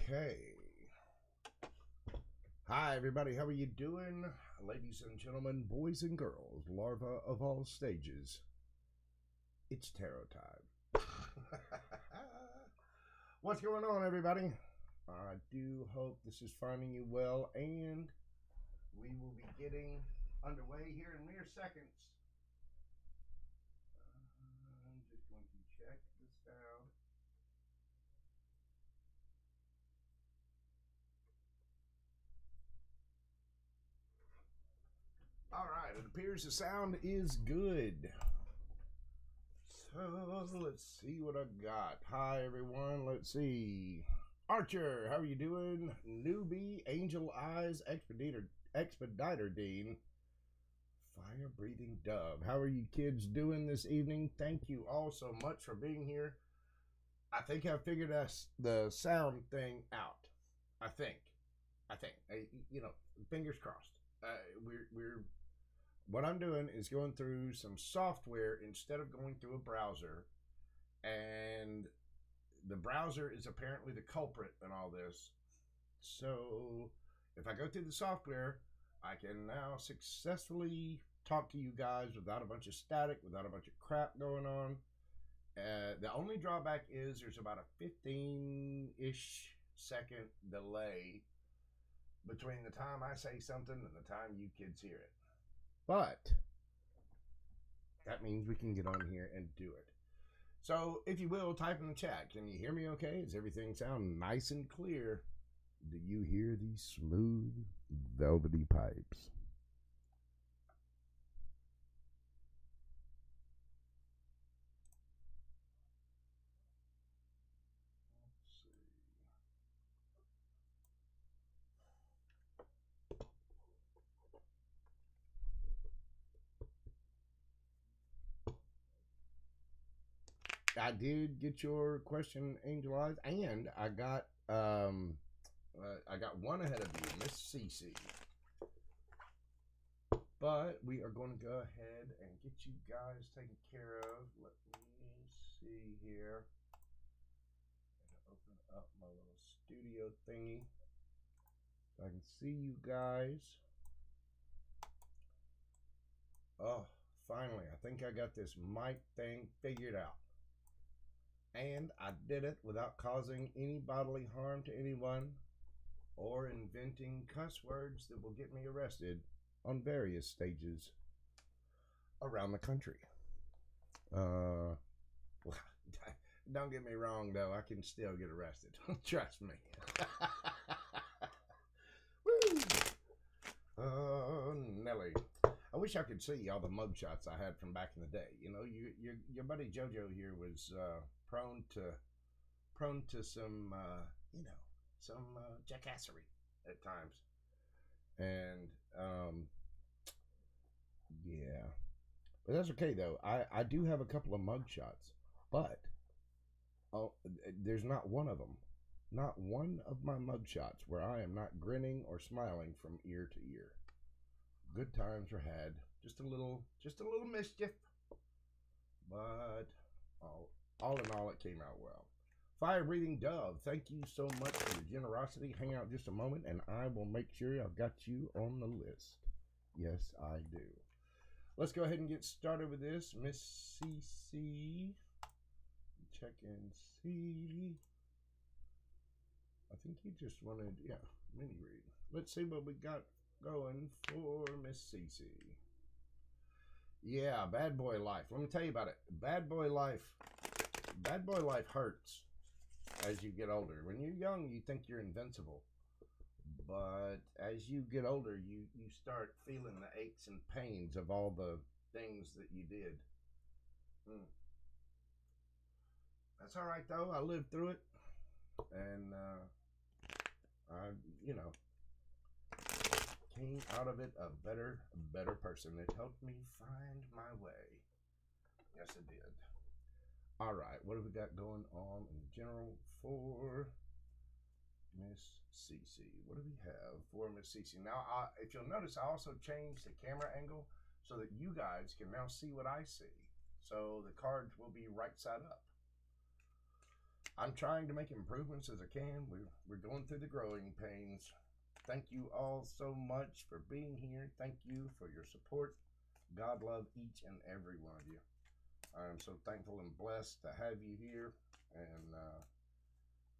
Okay. Hi, everybody. How are you doing? Ladies and gentlemen, boys and girls, larvae of all stages. It's tarot time. What's going on, everybody? I do hope this is finding you well, and we will be getting underway here in mere seconds. I'm just going to check the sound. All right, it appears the sound is good. So let's see what I got. Hi, everyone. Let's see. Archer, how are you doing? Newbie, Angel Eyes, Expediter Dean, Fire Breathing Dove. How are you kids doing this evening? Thank you all so much for being here. I think I figured the sound thing out. I think. Fingers crossed. What I'm doing is going through some software instead of going through a browser, and the browser is apparently the culprit in all this. So if I go through the software, I can now successfully talk to you guys without a bunch of static, without a bunch of crap going on. The only drawback is there's about a 15-ish second delay between the time I say something and the time you kids hear it. But that means we can get on here and do it. So if you will, type in the chat. Can you hear me okay? Does everything sound nice and clear? Do you hear these smooth, velvety pipes? I did get your question, Angel Eyes, and I got one ahead of you, Miss Cece. But we are going to go ahead and get you guys taken care of. Let me see here. Open up my little studio thingy so I can see you guys. Oh, finally, I think I got this mic thing figured out. And I did it without causing any bodily harm to anyone or inventing cuss words that will get me arrested on various stages around the country. Don't get me wrong, though. I can still get arrested. Trust me. Woo! Oh, Nelly. I wish I could see all the mug shots I had from back in the day. You know, your buddy JoJo here was prone to some some jackassery at times, and yeah, but that's okay though. I do have a couple of mug shots, but there's not one of them, not one of my mug shots where I am not grinning or smiling from ear to ear. Good times were had. Just a little mischief, but all in all, it came out well. Fire Breathing Dove, thank you so much for your generosity. Hang out just a moment, and I will make sure I've got you on the list. Yes, I do. Let's go ahead and get started with this. Miss CC, check and see. I think you just wanted, mini read. Let's see what we got going for Miss CC. Yeah, bad boy life. Let me tell you about it. Bad boy life hurts as you get older. When you're young, you think you're invincible. But as you get older, you start feeling the aches and pains of all the things that you did. That's all right, though. I lived through it. And, I came out of it a better person. It helped me find my way. Yes, it did. All right, what have we got going on in general for Miss CC? What do we have for Miss CC? Now, if you'll notice, I also changed the camera angle so that you guys can now see what I see. So the cards will be right side up. I'm trying to make improvements as I can. We're going through the growing pains. Thank you all so much for being here. Thank you for your support. God love each and every one of you. I am so thankful and blessed to have you here, and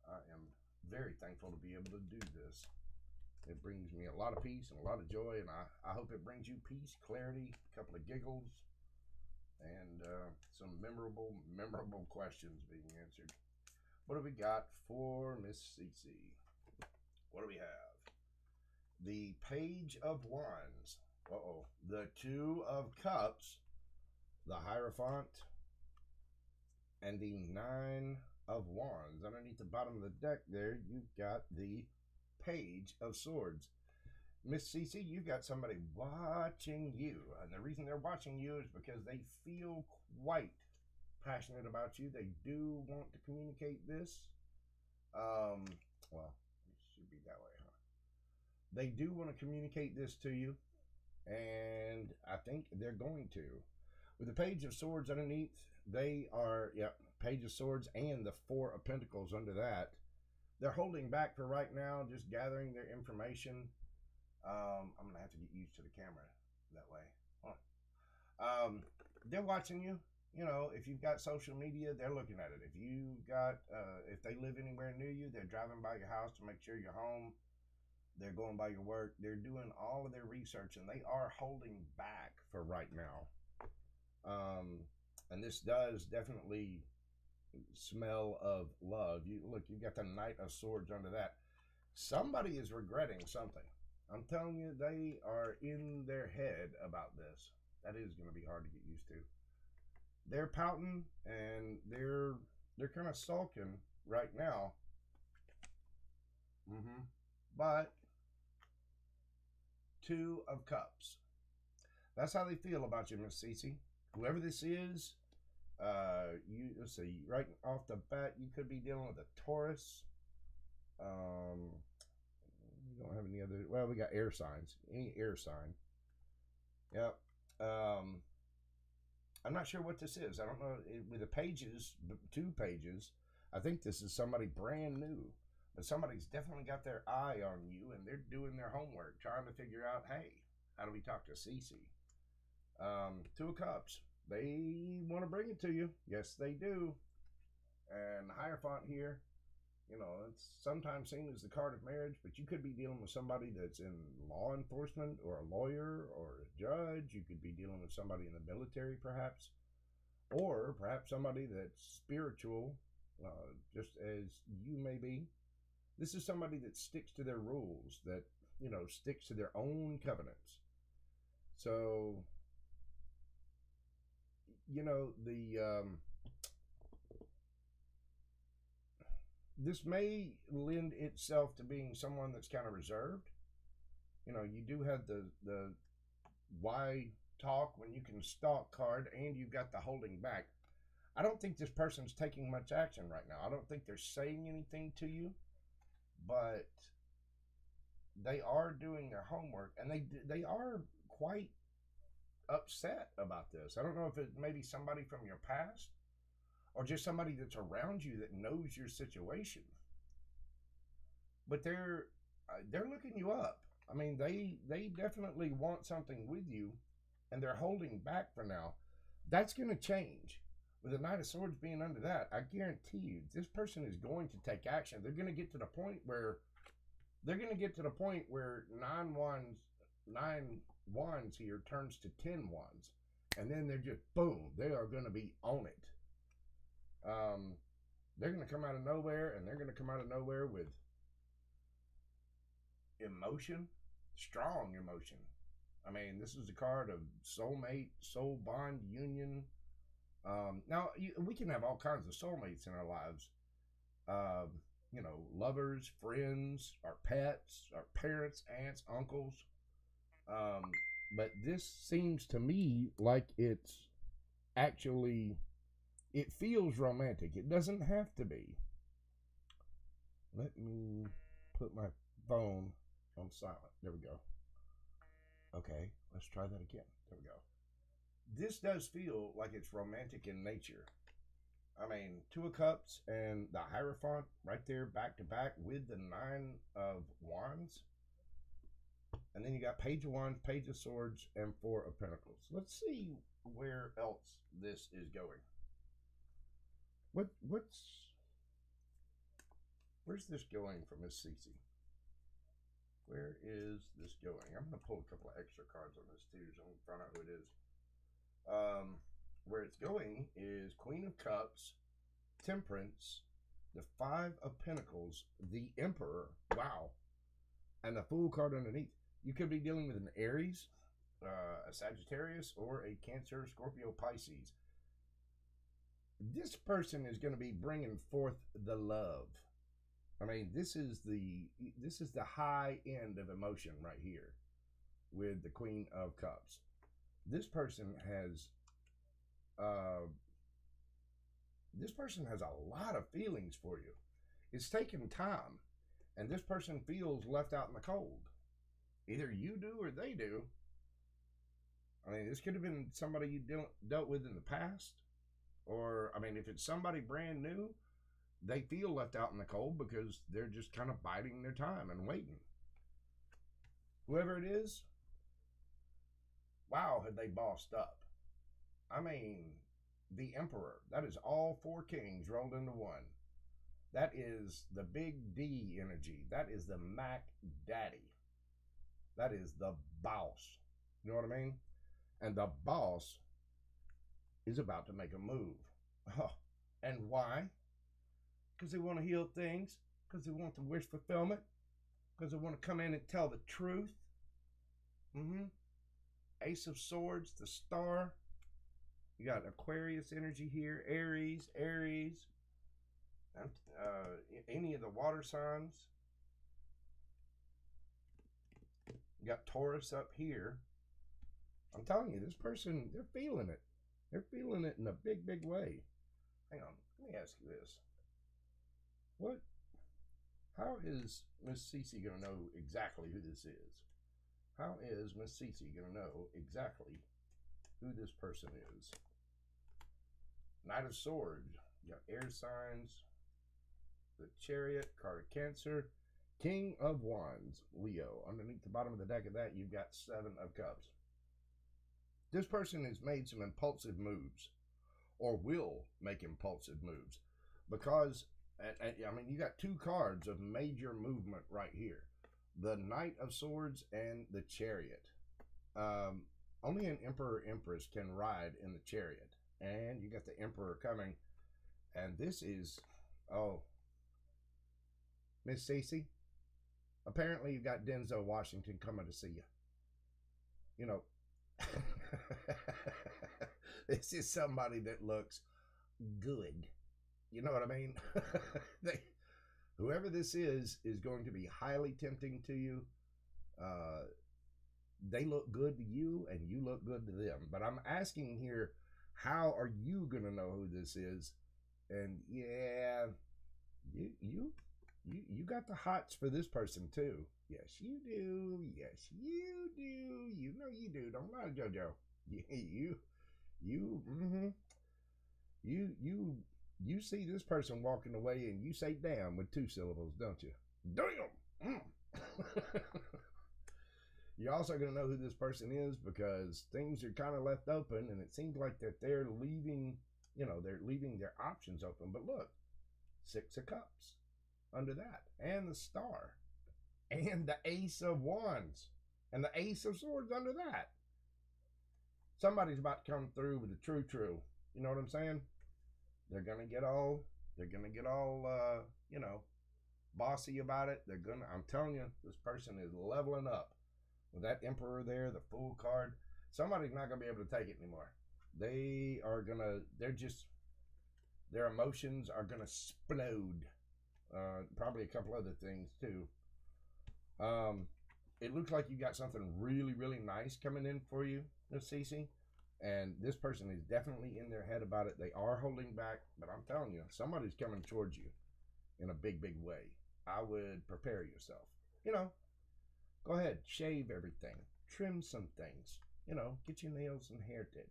I am very thankful to be able to do this. It brings me a lot of peace and a lot of joy, and I hope it brings you peace, clarity, a couple of giggles, and some memorable questions being answered. What do we got for Miss Cece? What do we have? The Page of Wands. The Two of Cups, the Hierophant, and the Nine of Wands. Underneath the bottom of the deck there, you've got the Page of Swords. Miss Cece, you've got somebody watching you, and the reason they're watching you is because they feel quite passionate about you. They do want to communicate this. Well, it should be that way, huh? They do want to communicate this to you, and I think they're going to. With the Page of Swords underneath, they are, Page of Swords and the Four of Pentacles under that. They're holding back for right now, just gathering their information. I'm going to have to get used to the camera that way. They're watching you. You know, if you've got social media, they're looking at it. If you've got, if they live anywhere near you, they're driving by your house to make sure you're home. They're going by your work. They're doing all of their research, and they are holding back for right now. And this does definitely smell of love. You've got the Knight of Swords under that. Somebody is regretting something. I'm telling you, they are in their head about this. That is going to be hard to get used to. They're pouting, and they're kind of sulking right now. But Two of Cups. That's how they feel about you, Miss Cece. Whoever this is, let's see, right off the bat, you could be dealing with a Taurus. We don't have any other, well, we got air signs. Any air sign. Yep. I'm not sure what this is. I don't know. With the pages, 2 pages, I think this is somebody brand new. But somebody's definitely got their eye on you, and they're doing their homework, trying to figure out, hey, how do we talk to Cece? Two of Cups. They want to bring it to you. Yes, they do. And Hierophant here, you know, it's sometimes seen as the card of marriage, but you could be dealing with somebody that's in law enforcement or a lawyer or a judge. You could be dealing with somebody in the military, perhaps. Or perhaps somebody that's spiritual, just as you may be. This is somebody that sticks to their rules, that, you know, sticks to their own covenants. So, you know, this may lend itself to being someone that's kind of reserved. You know, you do have the why talk when you can stalk card, and you've got the holding back. I don't think this person's taking much action right now. I don't think they're saying anything to you, but they are doing their homework, and they are quite upset about this. I don't know if it may be somebody from your past or just somebody that's around you that knows your situation. But they're looking you up. I mean, they definitely want something with you, and they're holding back for now. That's going to change. With the Knight of Swords being under that, I guarantee you, this person is going to take action. They're going to get to the point where nine wands here turns to 10 wands, and then they're just boom. They are going to be on it. They're going to come out of nowhere, and they're going to come out of nowhere with emotion, strong emotion. I mean, this is a card of soulmate, soul bond, union. Now, we can have all kinds of soulmates in our lives. You know, lovers, friends, our pets, our parents, aunts, uncles. But this seems to me like it's actually, it feels romantic. It doesn't have to be. Let me put my phone on silent. There we go. Okay, let's try that again. There we go. This does feel like it's romantic in nature. I mean, Two of Cups and the Hierophant right there back to back with the Nine of Wands. And then you got Page of Wands, Page of Swords, and Four of Pentacles. Let's see where else this is going. Where's this going for Miss Cece? Where is this going? I'm going to pull a couple of extra cards on this too, so I can find out who it is. Where it's going is Queen of Cups, Temperance, the Five of Pentacles, the Emperor, wow, and the Fool card underneath. You could be dealing with an Aries, a Sagittarius, or a Cancer, Scorpio, Pisces. This person is going to be bringing forth the love. I mean, this is the high end of emotion right here with the Queen of Cups. This person has a lot of feelings for you. It's taken time, and this person feels left out in the cold. Either you do or they do. I mean, this could have been somebody you dealt with in the past, or I mean, if it's somebody brand new, they feel left out in the cold because they're just kind of biding their time and waiting. Whoever it is, wow, had they bossed up. I mean, the Emperor, that is all four kings rolled into one. That is the big D energy. That is the Mac Daddy. That is the boss. You know what I mean? And the boss is about to make a move. Oh, and why? Because they want to heal things. Because they want the wish fulfillment. Because they want to come in and tell the truth. Ace of Swords, the Star. You got Aquarius energy here. Aries. Any of the water signs. You got Taurus up here. I'm telling you, this person, they're feeling it. They're feeling it in a big, big way. Hang on, let me ask you this. How is Miss Cece going to know exactly who this is? How is Miss Cece going to know exactly who this person is? Knight of Swords. You got air signs. The Chariot, card of Cancer. King of Wands, Leo. Underneath the bottom of the deck of that, you've got Seven of Cups. This person has made some impulsive moves, or will make impulsive moves, because, I mean, you got two cards of major movement right here. The Knight of Swords and the Chariot. Only an Emperor or Empress can ride in the Chariot. And you got the Emperor coming. And this is, oh, Miss Cece, apparently you got Denzel Washington coming to see you. You know, this is somebody that looks good. You know what I mean? Whoever this is going to be highly tempting to you. They look good to you, and you look good to them. But I'm asking here, how are you going to know who this is? And yeah, you got the hots for this person too. Yes, you do. Yes, you do. You know you do. Don't lie, JoJo. You see this person walking away, and you say "damn" with two syllables, don't you? Damn. You're also going to know who this person is because things are kind of left open, and it seems like that they're leaving. They're leaving their options open. But look, Six of Cups under that, and the Star, and the Ace of Wands, and the Ace of Swords under that. Somebody's about to come through with the true. You know what I'm saying? They're gonna get all bossy about it. I'm telling you, this person is leveling up. With that Emperor there, the Fool card, somebody's not gonna be able to take it anymore. Their emotions are gonna explode. Probably a couple other things too. It looks like you got something really, really nice coming in for you, Miss Cece. And this person is definitely in their head about it. They are holding back, but I'm telling you, somebody's coming towards you in a big, big way. I would prepare yourself. Go ahead, shave everything, trim some things. Get your nails and hair did.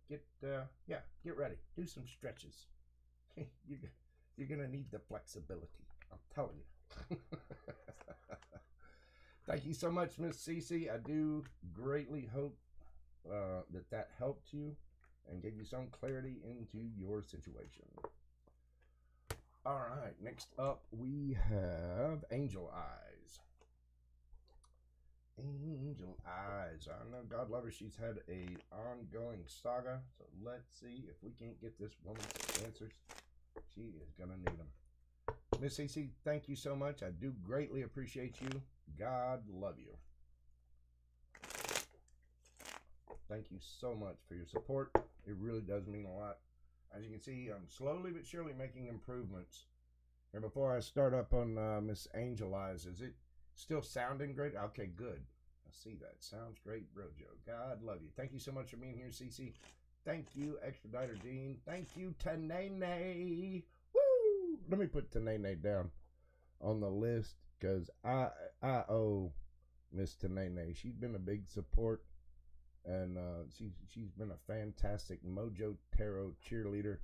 Get ready. Do some stretches. You're gonna need the flexibility. I'm telling you. Thank you so much, Miss Cece. I do greatly hope that helped you and gave you some clarity into your situation. All right, next up we have Angel Eyes. Angel Eyes. I know, God love her, she's had a ongoing saga. So let's see if we can't get this woman's answers. She is gonna need them. Miss CC, thank you so much. I do greatly appreciate you. God love you. Thank you so much for your support. It really does mean a lot. As you can see, I'm slowly but surely making improvements. And before I start up on Miss Angel Eyes, is it still sounding great? Okay, good. I see that. Sounds great, Brojo. God love you. Thank you so much for being here, CC. Thank you, Expediter Dean. Thank you, Tanene. Woo! Let me put Tanene down on the list because I owe Miss Tanene. She's been a big support, and she's been a fantastic Mojo Tarot cheerleader.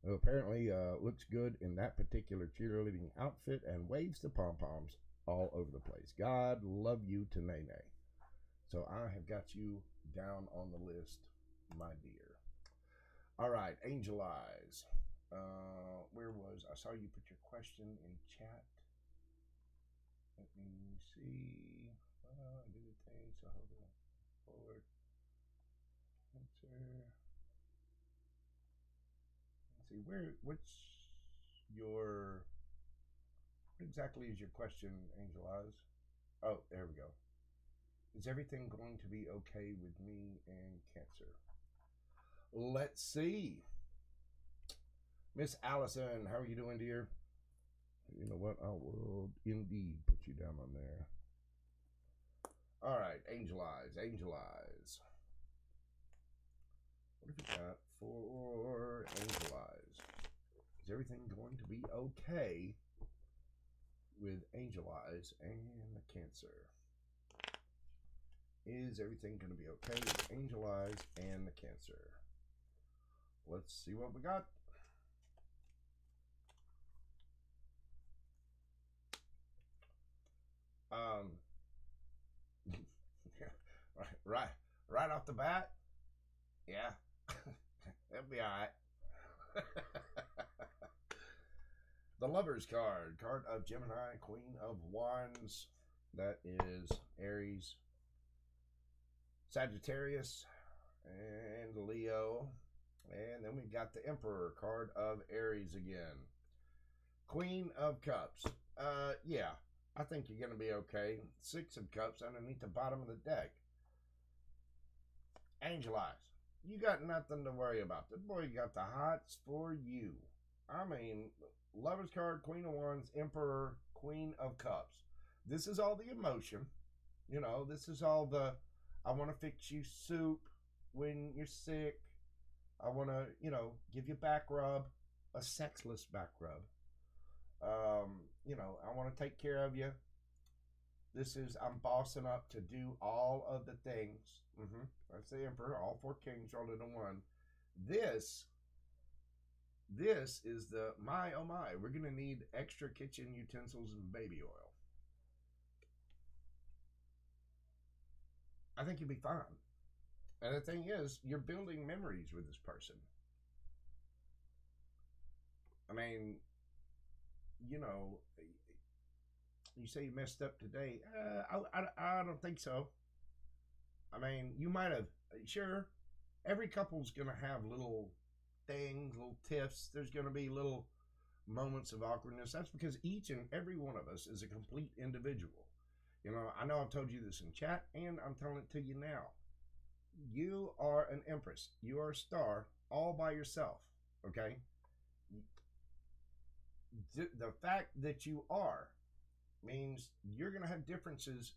Who apparently looks good in that particular cheerleading outfit and waves the pom-poms all over the place. God love you, Tanene. So I have got you down on the list, my dear. All right, Angel Eyes. Where was I? Saw you put your question in chat. Let me see. I did a thing, so hold on. Forward. Answer. Let's see. What exactly is your question, Angel Eyes? Oh, there we go. Is everything going to be okay with me and Cancer? Let's see. Miss Allison, how are you doing, dear? You know what? I will indeed put you down on there. All right, Angel Eyes, Angel Eyes. What have we got for Angel Eyes? Is everything going to be okay with Angel Eyes and the Cancer? Is everything going to be okay with Angel Eyes and the Cancer? Let's see what we got. Right off the bat, yeah, it'll be all right. The Lover's card of Gemini, Queen of Wands. That is Aries, Sagittarius, and Leo. And then we got the Emperor card of Aries again. Queen of Cups. Yeah, I think you're going to be okay. Six of Cups underneath the bottom of the deck. Angel Eyes. You got nothing to worry about. The boy got the hots for you. I mean, Lover's card, Queen of Wands, Emperor, Queen of Cups. This is all the emotion. You know, this is all the, I want to fix you soup when you're sick. I want to, give you back rub, a sexless back rub. I want to take care of you. This is, I'm bossing up to do all of the things. That's the Emperor, all four kings rolled into one. This is the, my, oh my, we're going to need extra kitchen utensils and baby oil. I think you'll be fine. And the thing is, you're building memories with this person. I mean, you say you messed up today. I don't think so. I mean, you might have, sure, every couple's going to have little things, little tiffs. There's going to be little moments of awkwardness. That's because each and every one of us is a complete individual. I know I've told you this in chat, and I'm telling it to you now. You are an empress. You are a star all by yourself, okay? The fact that you are means you're going to have differences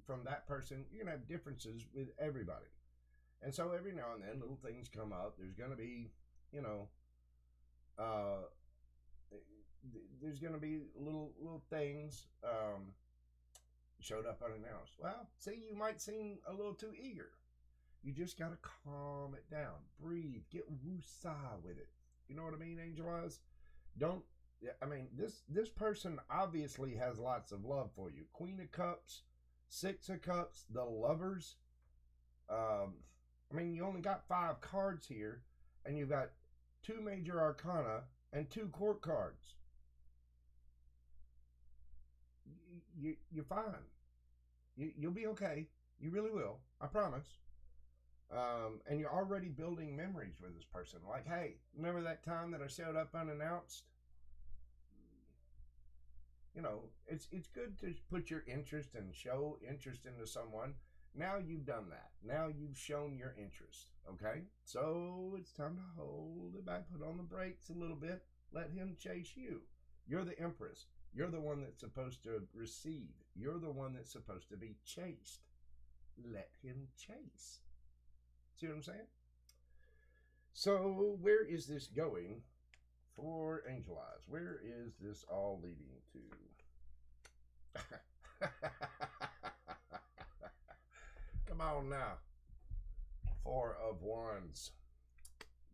from that person. You're going to have differences with everybody. And so every now and then little things come up. There's going to be, there's going to be little things showed up unannounced. Well, see, you might seem a little too eager. You just got to calm it down. Breathe. Get woosah with it. You know what I mean, Angel Eyes? Don't. I mean, this person obviously has lots of love for you. Queen of Cups, Six of Cups, the Lovers. I mean, you only got 5 cards here, and you've got 2 major arcana and 2 court cards. You're fine. You'll be okay. You really will. I promise. And you're already building memories with this person. Like, hey, remember that time that I showed up unannounced? You know, it's good to put your interest and show interest into someone. Now you've done that. Now you've shown your interest. Okay? So it's time to hold it back, put on the brakes a little bit. Let him chase you. You're the Empress. You're the one that's supposed to receive. You're the one that's supposed to be chased. Let him chase. See what I'm saying? So where is this going for Angel Eyes? Where is this all leading to? Come on now. 4 of Wands.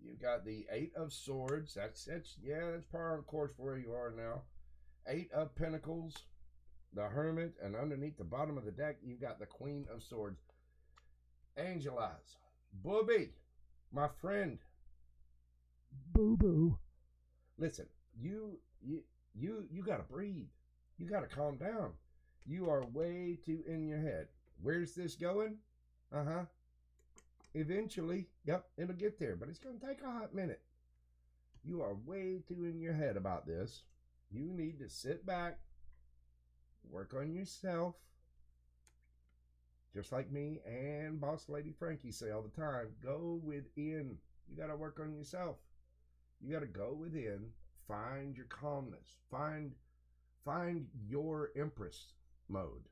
You got the 8 of Swords. That's par on course for where you are now. 8 of Pentacles, the Hermit, and underneath the bottom of the deck, you've got the Queen of Swords. Angel Eyes. Booby, my friend. Boo-boo. Listen, you got to breathe. You got to calm down. You are way too in your head. Where's this going? Eventually, yep, it'll get there, but it's going to take a hot minute. You are way too in your head about this. You need to sit back, work on yourself, just like me and Boss Lady Frankie say all the time. Go within. You got to work on yourself. You got to go within, find your calmness, find your Empress mode.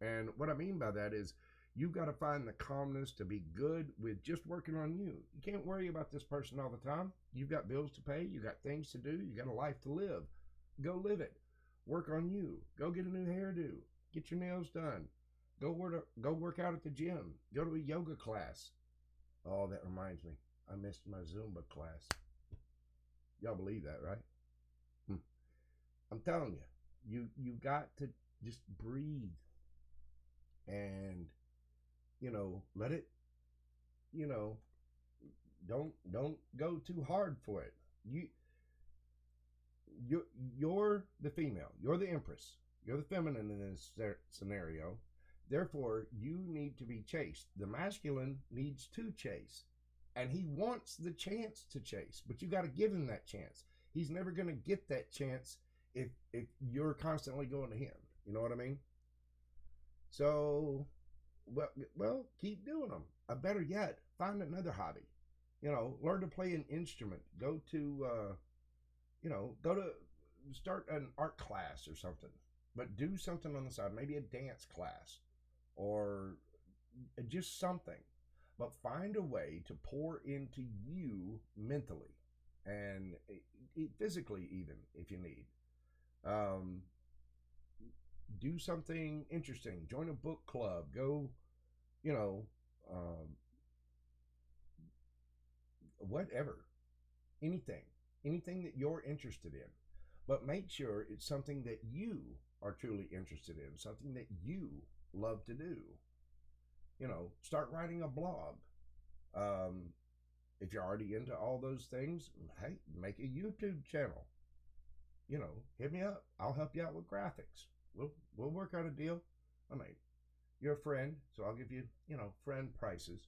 And what I mean by that is you've got to find the calmness to be good with just working on you. You can't worry about this person all the time. You've got bills to pay. You got things to do. You got a life to live. Go live it. Work on you. Go get a new hairdo. Get your nails done. Go work out at the gym. Go to a yoga class. Oh, that reminds me. I missed my Zumba class. Y'all believe that, right? I'm telling you, you got to just breathe and, let it, don't go too hard for it. You're the female. You're the Empress. You're the feminine in this scenario. Therefore, you need to be chased. The masculine needs to chase. And he wants the chance to chase. But you got to give him that chance. He's never going to get that chance if you're constantly going to him. You know what I mean? So, well, keep doing them. Better yet, find another hobby. Learn to play an instrument. Go to start an art class or something. But do something on the side. Maybe a dance class or just something. But find a way to pour into you mentally and physically, even if you need. Do something interesting. Join a book club. Go, whatever. Anything that you're interested in. But make sure it's something that you are truly interested in, something that you love to do. Start writing a blog. If you're already into all those things, hey, make a YouTube channel. Hit me up. I'll help you out with graphics. We'll work out a deal. I mean, you're a friend, so I'll give you, friend prices.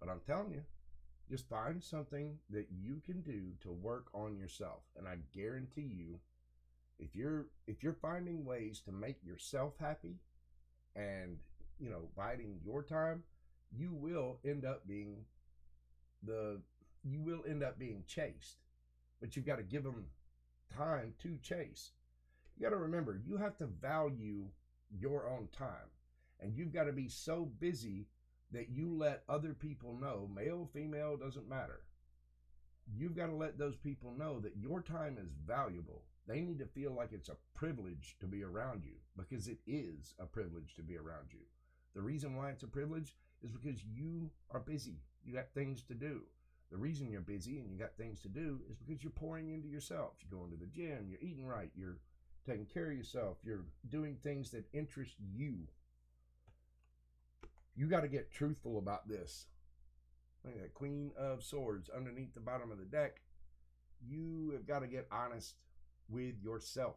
But I'm telling you, just find something that you can do to work on yourself. And I guarantee you, if you're finding ways to make yourself happy and, biding your time, you will end up being chased. But you've got to give them time to chase. You got to remember, you have to value your own time. And you've got to be so busy that you let other people know, male, female, doesn't matter. You've got to let those people know that your time is valuable. They need to feel like it's a privilege to be around you, because it is a privilege to be around you. The reason why it's a privilege is because you are busy. You got things to do. The reason you're busy and you got things to do is because you're pouring into yourself. You're going to the gym, you're eating right, you're taking care of yourself, you're doing things that interest you. You got to get truthful about this. Look at that Queen of Swords underneath the bottom of the deck. You have got to get honest with yourself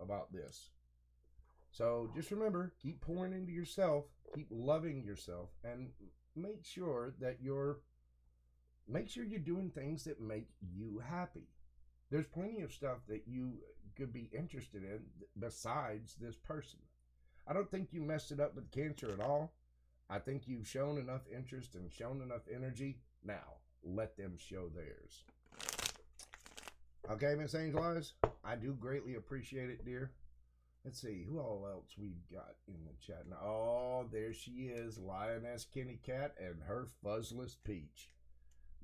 about this. So just remember, keep pouring into yourself, keep loving yourself, and make sure you're doing things that make you happy. There's plenty of stuff that you could be interested in besides this person. I don't think you messed it up with cancer at all. I think you've shown enough interest and shown enough energy. Now, let them show theirs. Okay, Miss Angel Eyes, I do greatly appreciate it, dear. Let's see, who all else we got in the chat now? Oh, there she is, Lioness Kitty Cat and her fuzzless peach.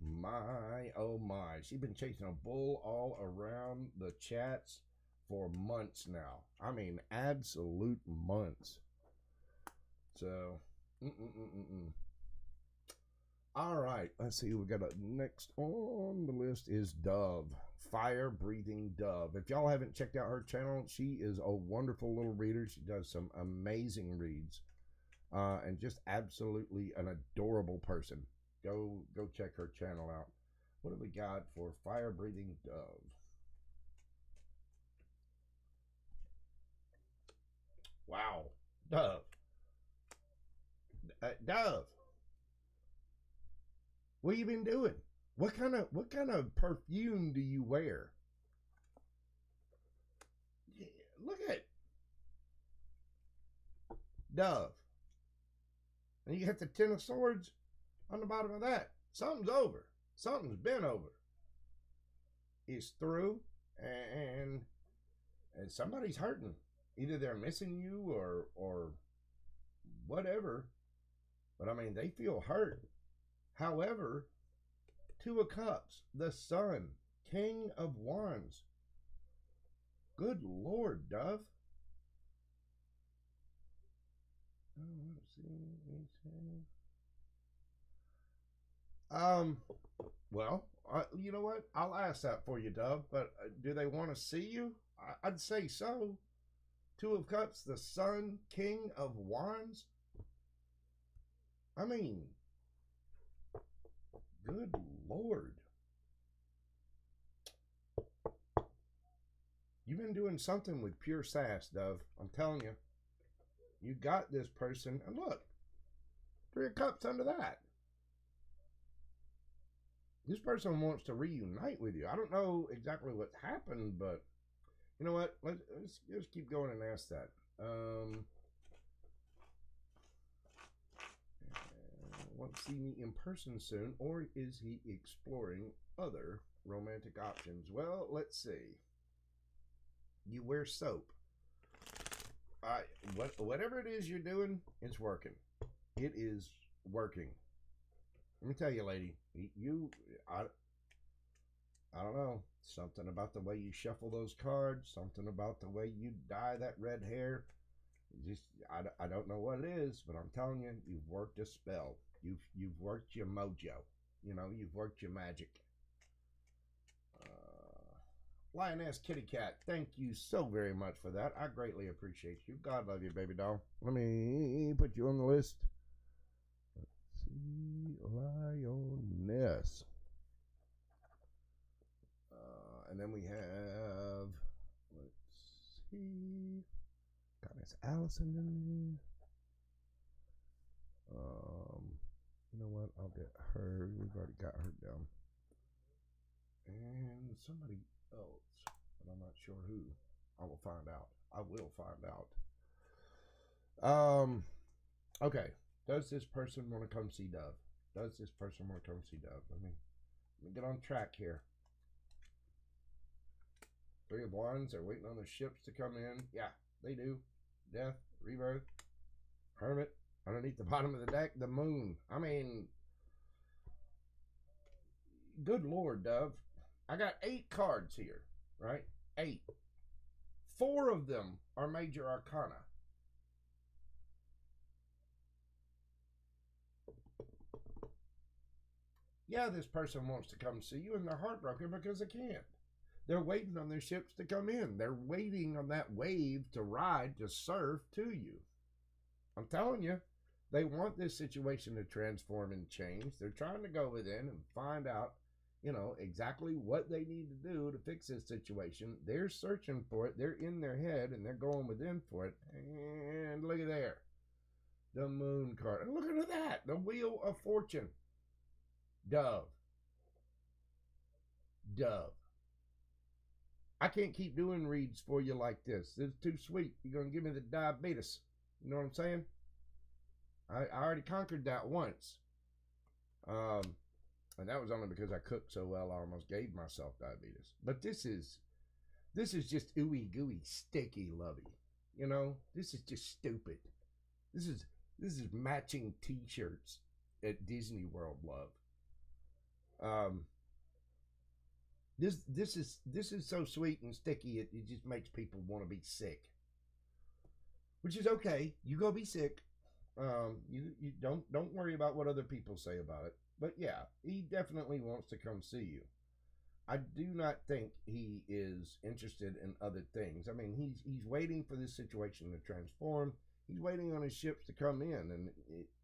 My, oh my. She's been chasing a bull all around the chats for months now. I mean, absolute months. So, all right, let's see. We got next on the list is Dove, fire breathing Dove. If y'all haven't checked out her channel, she is a wonderful little reader. She does some amazing reads, and just absolutely an adorable person. Go check her channel out. What have we got for fire breathing Dove? Wow, Dove. Dove, what you been doing? What kind of perfume do you wear? Yeah, look at Dove, and you got the Ten of Swords on the bottom of that. Something's over. Something's been over. It's through, and somebody's hurting. Either they're missing you or whatever. But I mean, they feel hurt. However, Two of Cups, the Sun, King of Wands. Good Lord, Dove. Well, you know what? I'll ask that for you, Dove. But do they want to see you? I'd say so. Two of Cups, the Sun, King of Wands. I mean, good Lord. You've been doing something with pure sass, Dove. I'm telling you. You got this person. And look, Three of Cups under that. This person wants to reunite with you. I don't know exactly what's happened, but you know what? Let's just keep going and ask that. Want to see me in person soon, or is he exploring other romantic options? Well, let's see. You wear soap. Whatever it is you're doing, it's working. It is working. Let me tell you, lady. I don't know. Something about the way you shuffle those cards. Something about the way you dye that red hair. I don't know what it is, but I'm telling you, you've worked a spell. You've worked your mojo. You know, you've worked your magic. Lioness Kitty Cat, thank you so very much for that. I greatly appreciate you. God love you, baby doll. Let me put you on the list. Let's see, Lioness. And then we have, let's see, got Miss Allison in there. You know what? I'll get her. We've already got her down. And somebody else, but I'm not sure who. I will find out. I will find out. Okay. Does this person want to come see Dove? Does this person want to come see Dove? Let me get on track here. Three of Wands. They're waiting on the ships to come in. Yeah, they do. Death, Rebirth, Hermit. Underneath the bottom of the deck, the Moon. I mean, good Lord, Dove. I got 8 cards here, right? 8. 4 of them are major arcana. Yeah, this person wants to come see you and they're heartbroken because they can't. They're waiting on their ships to come in. They're waiting on that wave to ride, to surf to you. I'm telling you, they want this situation to transform and change. They're trying to go within and find out, exactly what they need to do to fix this situation. They're searching for it. They're in their head and they're going within for it. And look at there. The moon card. And look at that. The wheel of fortune. Dove. Dove. I can't keep doing reads for you like this. It's too sweet. You're going to give me the diabetes. You know what I'm saying? I already conquered that once. And that was only because I cooked so well I almost gave myself diabetes. But this is just ooey gooey, sticky lovey. This is just stupid. This is matching t-shirts at Disney World love. This is so sweet and sticky it just makes people want to be sick. Which is okay. You go be sick. You don't worry about what other people say about it. But yeah, he definitely wants to come see you. I do not think he is interested in other things. I mean, he's waiting for this situation to transform. He's waiting on his ships to come in, and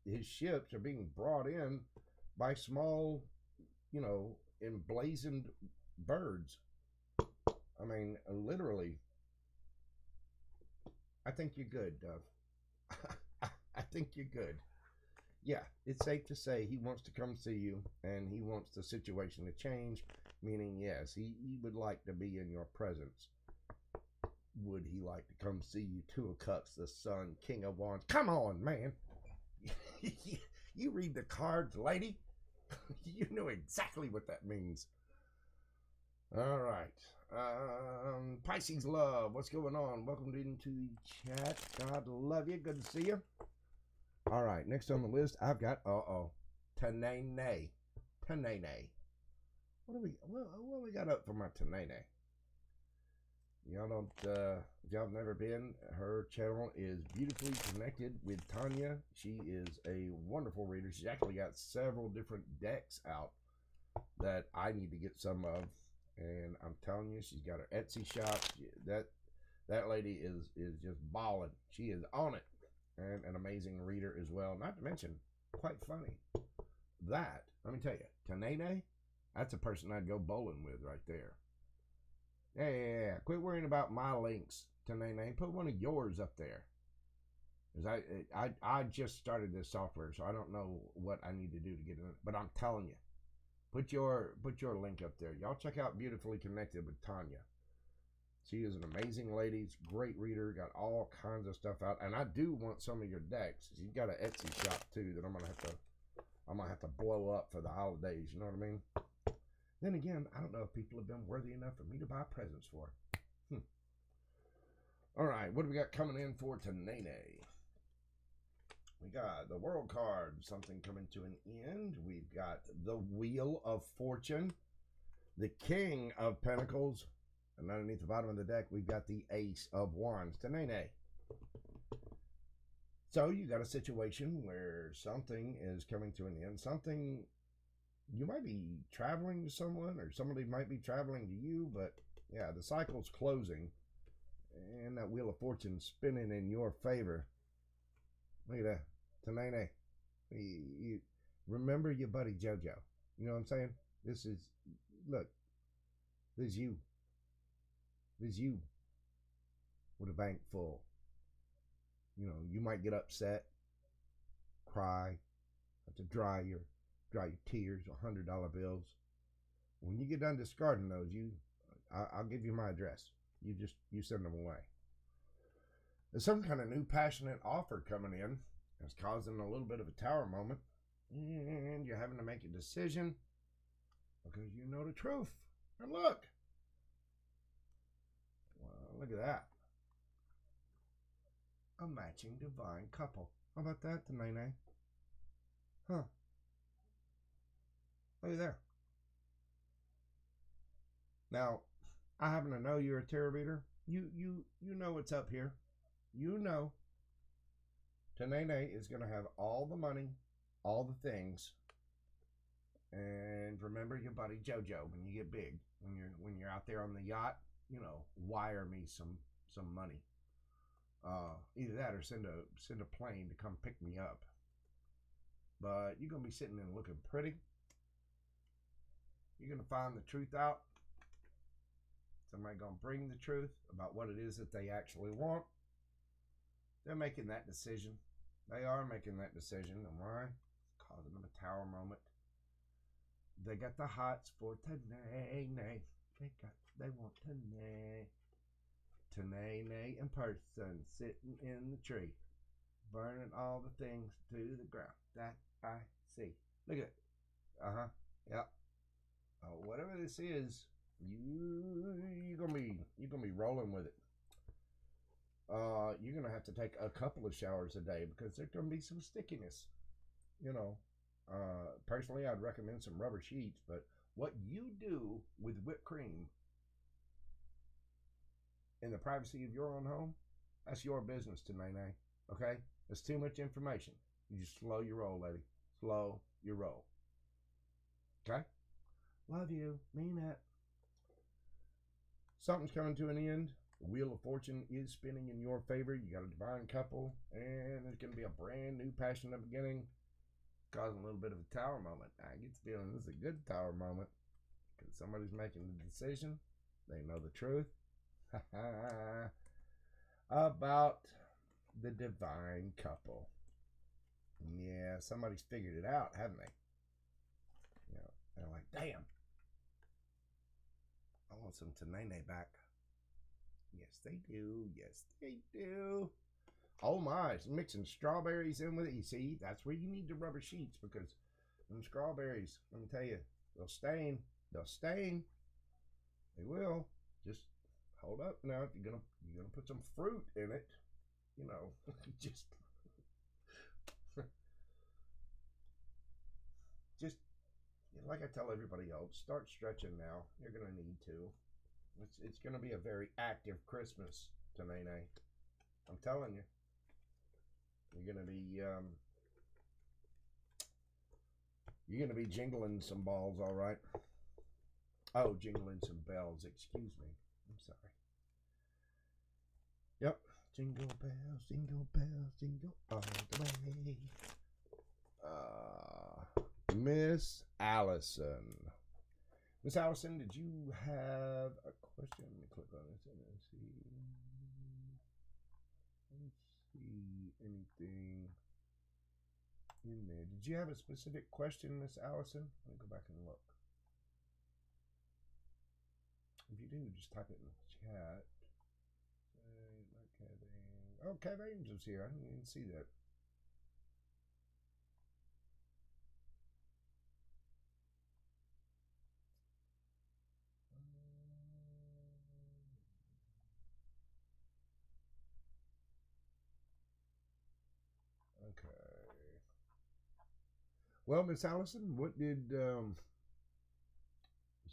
his ships are being brought in by small, emblazoned birds. I mean, literally. I think you're good, Dove. I think you're good. Yeah, it's safe to say he wants to come see you, and he wants the situation to change, meaning, yes, he would like to be in your presence. Would he like to come see you? Two of Cups, the Sun, King of Wands. Come on, man. You read the cards, lady. You know exactly what that means. All right. Pisces love, what's going on? Welcome into the chat. God love you. Good to see you. All right, next on the list, I've got, Tanene. Tanene. What we got up for my Tanene? If y'all have never been, her channel is beautifully connected with Tanya. She is a wonderful reader. She's actually got several different decks out that I need to get some of. And I'm telling you, she's got her Etsy shop. That lady is just balling. She is on it. And an amazing reader as well. Not to mention, quite funny. Let me tell you, Tanene, that's a person I'd go bowling with right there. Yeah. Quit worrying about my links, Tanene. Put one of yours up there. Because I just started this software, so I don't know what I need to do to get in it. But I'm telling you, put your link up there. Y'all check out Beautifully Connected with Tanya. She is an amazing lady, great reader, got all kinds of stuff out, and I do want some of your decks. She's got an Etsy shop too that I'm gonna have to blow up for the holidays. You know what I mean? Then again, I don't know if people have been worthy enough for me to buy presents for. All right, what do we got coming in for Tanene? We got the World card, something coming to an end. We've got the Wheel of Fortune, the King of Pentacles. And underneath the bottom of the deck, we've got the Ace of Wands. Tanene. So you got a situation where something is coming to an end. Something, you might be traveling to someone, or somebody might be traveling to you. But yeah, the cycle's closing. And that Wheel of Fortune spinning in your favor. Look at that. Tanene. You remember your buddy JoJo. You know what I'm saying? This is you. This is you with a bank full. You might get upset, cry, have to dry your tears, $100 bills. When you get done discarding those, I'll give you my address. You send them away. There's some kind of new passionate offer coming in that's causing a little bit of a tower moment, and you're having to make a decision because you know the truth. And look. Look at that. A matching divine couple. How about that, Tanene? Huh. Look at there. Now, I happen to know you're a tarot reader. You know what's up here. You know Tanene is going to have all the money, all the things, And remember your buddy JoJo when you get big, when you're out there on the yacht, wire me some money. Either that or send a plane to come pick me up. But you're gonna be sitting there looking pretty. You're gonna find the truth out. Somebody gonna bring the truth about what it is that they actually want. They're making that decision. They are making that decision. And why? It's causing them a tower moment. They got the hots for Tanae. They want Tanae in person, sitting in the tree, burning all the things to the ground that I see. Look at it. Yep. Whatever this is, you're gonna be rolling with it. You're gonna have to take a couple of showers a day because there's gonna be some stickiness. Personally, I'd recommend some rubber sheets, but what you do with whipped cream in the privacy of your own home, that's your business tonight, okay? That's too much information. You just slow your roll, lady. Slow your roll. Okay? Love you. Mean it. Something's coming to an end. The Wheel of Fortune is spinning in your favor. You got a divine couple, and there's going to be a brand new passionate beginning, causing a little bit of a tower moment. I get the feeling this is a good tower moment because somebody's making the decision. They know the truth about the divine couple. Yeah, somebody's figured it out, haven't they? They're like, damn, I want some Tanae back. Yes, they do. Yes, they do. Oh my, mixing strawberries in with it. You see, that's where you need the rubber sheets because them strawberries, let me tell you, they'll stain. They'll stain. They will. Just hold up now. If you're gonna put some fruit in it, just like I tell everybody else, start stretching now. You're gonna need to. It's gonna be a very active Christmas to Nene. I'm telling you. You're gonna be jingling some balls, all right. Oh, jingling some bells. Excuse me. I'm sorry. Yep. Jingle bells, jingle all the way. Miss Allison. Miss Allison, did you have a question? Let me click on this and see. Let's see anything in there. Did you have a specific question, Miss Allison? Let me go back and look. If you do, just type it in the chat. Oh, Kev Angel's here. I didn't even see that. Okay. Well, Miss Allison, what did let's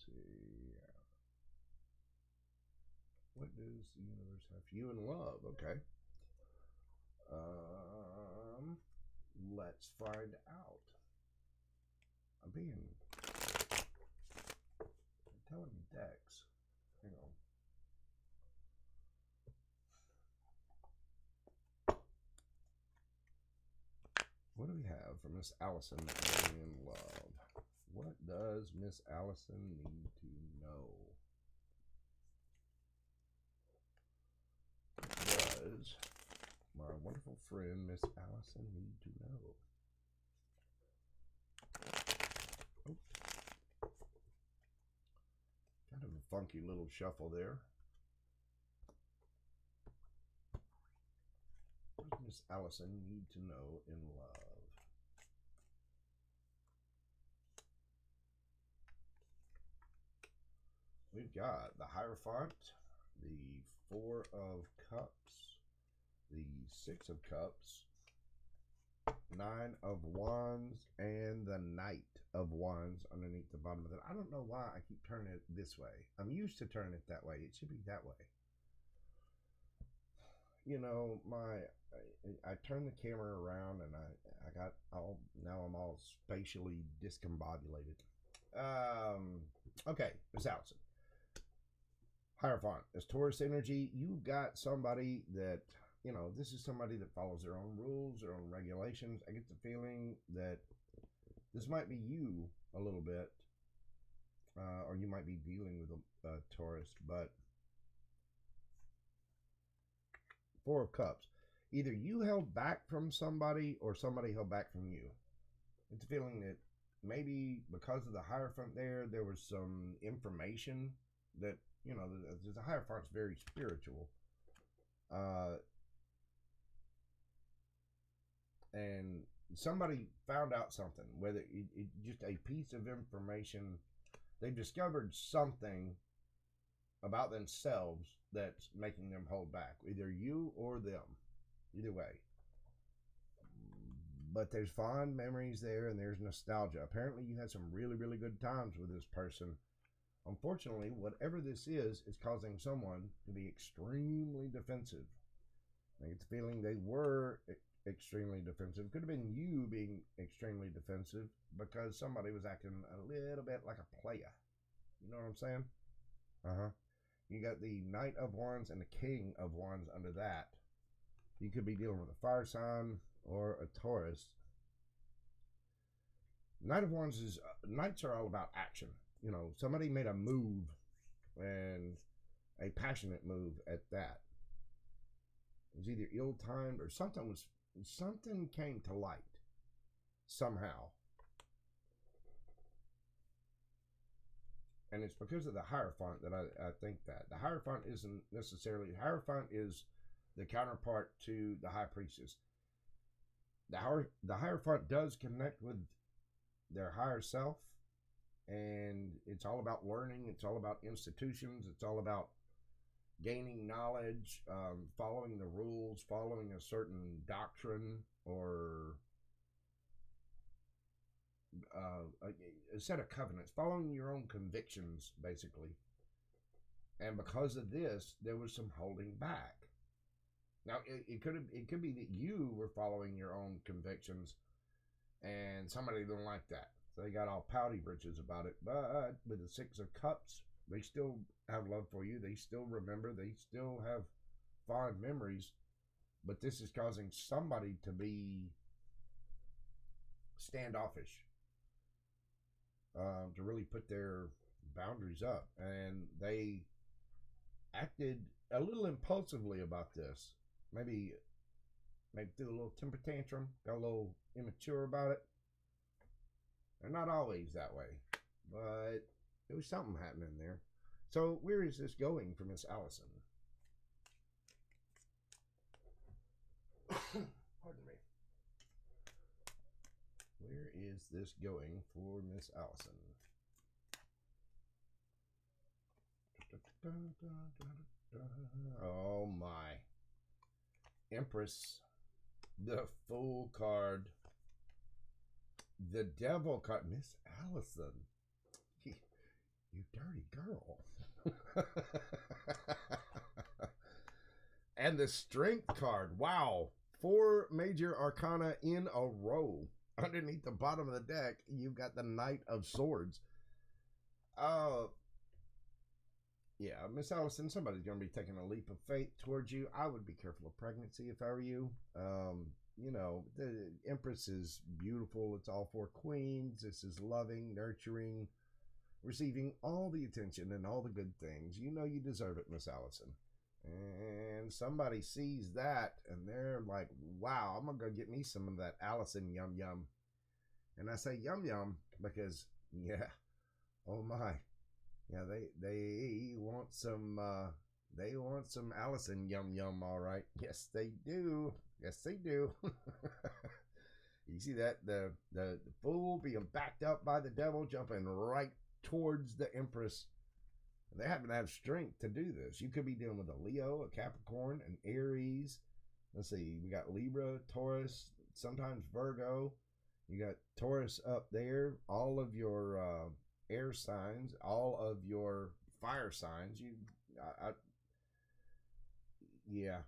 see. What does the universe have for you in love? Okay. Let's find out. They're telling me Dex. Hang on. What do we have for Miss Allison in love? What does Miss Allison need to know? What does my wonderful friend Miss Allison need to know? Oh. Kind of a funky little shuffle there. What does Miss Allison need to know in love? We've got the Hierophant, the Four of Cups, the Six of Cups, Nine of Wands, and the Knight of Wands underneath the bottom of it. I don't know why I keep turning it this way. I'm used to turning it that way. It should be that way. I turned the camera around and I got all, now I'm all all spatially discombobulated. Okay, Miss Allison. Hierophant. As Taurus energy, you got somebody that, this is somebody that follows their own rules, their own regulations. I get the feeling that this might be you a little bit, or you might be dealing with a Taurus, but Four of Cups. Either you held back from somebody or somebody held back from you. It's a feeling that maybe because of the Hierophant there was some information that, the Hierophant's very spiritual. And somebody found out something, whether it just a piece of information. They've discovered something about themselves that's making them hold back, either you or them, either way. But there's fond memories there, and there's nostalgia. Apparently you had some really, really good times with this person. Unfortunately, whatever this is causing someone to be extremely defensive. I get the feeling they were extremely defensive. Could have been you being extremely defensive because somebody was acting a little bit like a player. You know what I'm saying? You got the Knight of Wands and the King of Wands under that. You could be dealing with a fire sign or a Taurus. Knight of Wands is, Knights are all about action. Somebody made a move, and a passionate move at that. It was either ill-timed or something came to light somehow. And it's because of the Hierophant that I think that. The Hierophant isn't necessarily... The Hierophant is the counterpart to the High Priestess. The Hierophant does connect with their higher self, and it's all about learning. It's all about institutions. It's all about gaining knowledge, following the rules, following a certain doctrine, or a set of covenants, following your own convictions, basically. And because of this, there was some holding back. Now, it could be that you were following your own convictions, and somebody didn't like that, so they got all pouty britches about it. But with the Six of Cups, they still have love for you. They still remember. They still have fond memories. But this is causing somebody to be standoffish, to really put their boundaries up. And they acted a little impulsively about this. Maybe threw a little temper tantrum, got a little immature about it. They're not always that way, but there was something happening there. So where is this going for Miss Allison? Pardon me. Where is this going for Miss Allison? Oh my. Empress, the Fool card, the Devil card. Miss Allison, you dirty girl. And the Strength card. Wow. 4 major arcana in a row. Underneath the bottom of the deck, you've got the Knight of Swords. Yeah, Miss Allison, somebody's going to be taking a leap of faith towards you. I would be careful of pregnancy if I were you. The Empress is beautiful. It's all 4 queens. This is loving, nurturing, receiving all the attention and all the good things. You know you deserve it, Miss Allison. And somebody sees that, and they're like, wow, I'm going to go get me some of that Allison yum yum. And I say yum yum because, yeah, oh my. Yeah, they want some Allison yum yum, all right. Yes, they do. Yes, they do. You see that? The Fool being backed up by the Devil, jumping right towards the Empress. They happen to have strength to do this. You could be dealing with a Leo, a Capricorn, an Aries. Let's see, we got Libra, Taurus, sometimes Virgo. You got Taurus up there. All of your air signs, all of your fire signs. Yeah.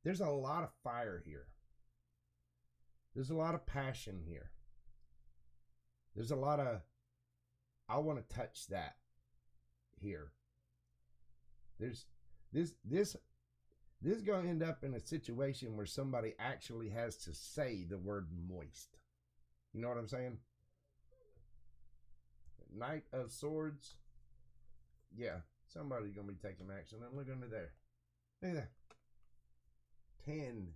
There's a lot of fire here. There's a lot of passion here. There's a lot of, I want to touch that here. There's this is going to end up in a situation where somebody actually has to say the word moist. You know what I'm saying? Knight of Swords. Yeah, somebody's going to be taking action. And look under there. Look at that. 10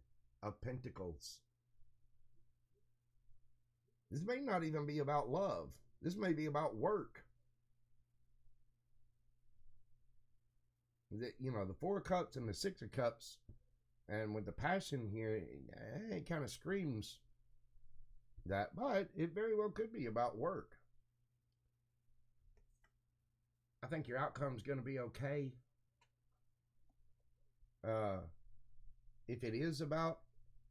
of Pentacles. This may not even be about love. This may be about work. You know, the 4 of Cups and the 6 of Cups, and with the passion here, it kind of screams that, but it very well could be about work. I think your outcome's going to be okay. If it is about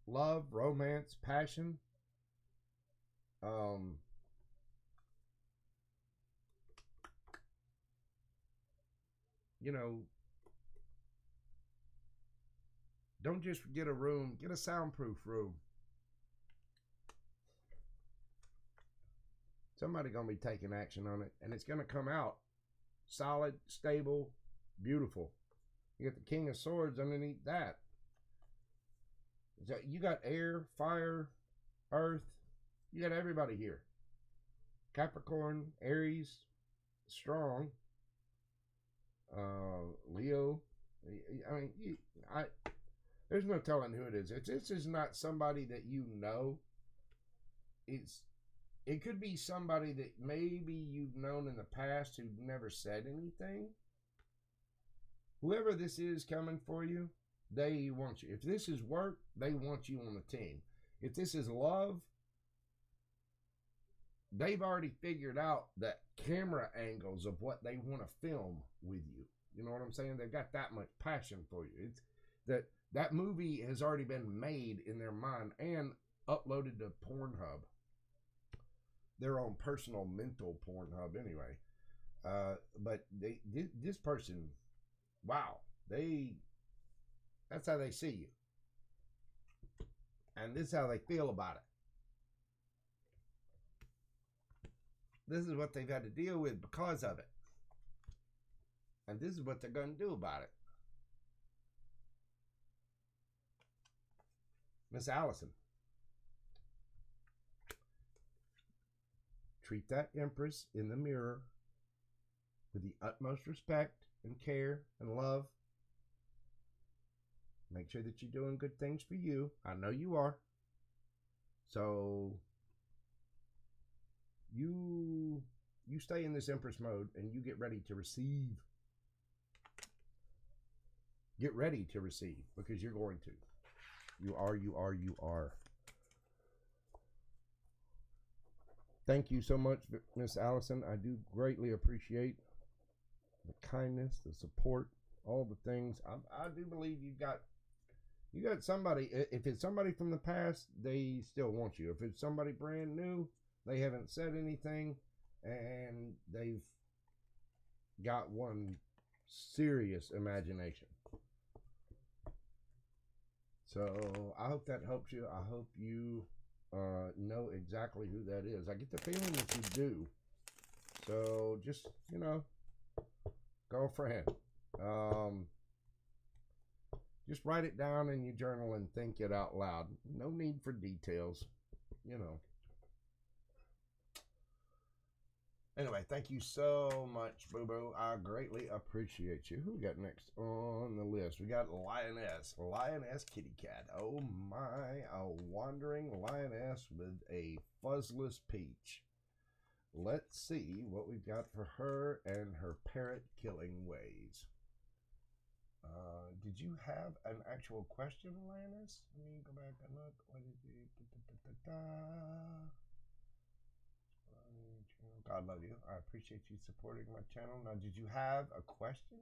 love, romance, passion, you know, don't just get a room, get a soundproof room. Somebody's going to be taking action on it, and it's going to come out solid, stable, beautiful. You got the King of Swords underneath that. You got air, fire, earth. You got everybody here. Capricorn, Aries, strong. Leo. I mean, there's no telling who it is. This is not somebody that you know. It could be somebody that maybe you've known in the past who never said anything. Whoever this is coming for you, they want you. If this is work, they want you on the team. If this is love, they've already figured out the camera angles of what they want to film with you. You know what I'm saying? They've got that much passion for you. It's that movie has already been made in their mind and uploaded to Pornhub. Their own personal mental Pornhub anyway. But this person, wow, that's how they see you. And this is how they feel about it. This is what they've had to deal with because of it. And this is what they're going to do about it. Miss Allison. Treat that Empress in the mirror with the utmost respect and care and love. Make sure that you're doing good things for you. I know you are. So you stay in this Empress mode and you get ready to receive. Get ready to receive because you're going to. You are. Thank you so much, Miss Allison. I do greatly appreciate the kindness, the support, all the things. I do believe you got somebody. If it's somebody from the past, they still want you. If it's somebody brand new, they haven't said anything, and they've got one serious imagination. So I hope that helps you. I hope you know exactly who that is. I get the feeling that you do. So just, girlfriend, just write it down in your journal and think it out loud. No need for details, Anyway, thank you so much, Boo-Boo. I greatly appreciate you. Who we got next on the list? We got Lioness. Lioness Kitty Cat. Oh my, a wandering lioness with a fuzzless peach. Let's see what we've got for her and her parrot-killing ways. Did you have an actual question, Lioness? Let me go back and look. What did you... God love you. I appreciate you supporting my channel. Now, did you have a question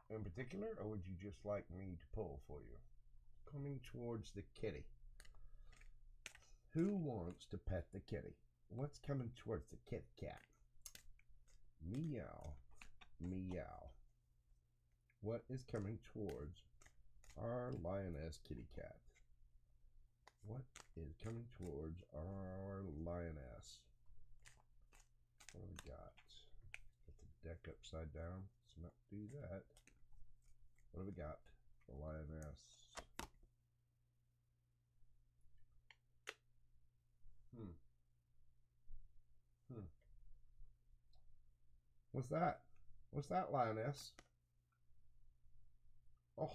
in particular, or would you just like me to pull for you? Coming towards the kitty. Who wants to pet the kitty? What's coming towards the kitty cat? Meow. Meow. What is coming towards our lioness kitty cat? What is coming towards our lioness. What do we got? Get the deck upside down. Let's not do that. What do we got? The lioness. What's that? What's that, lioness? Oh.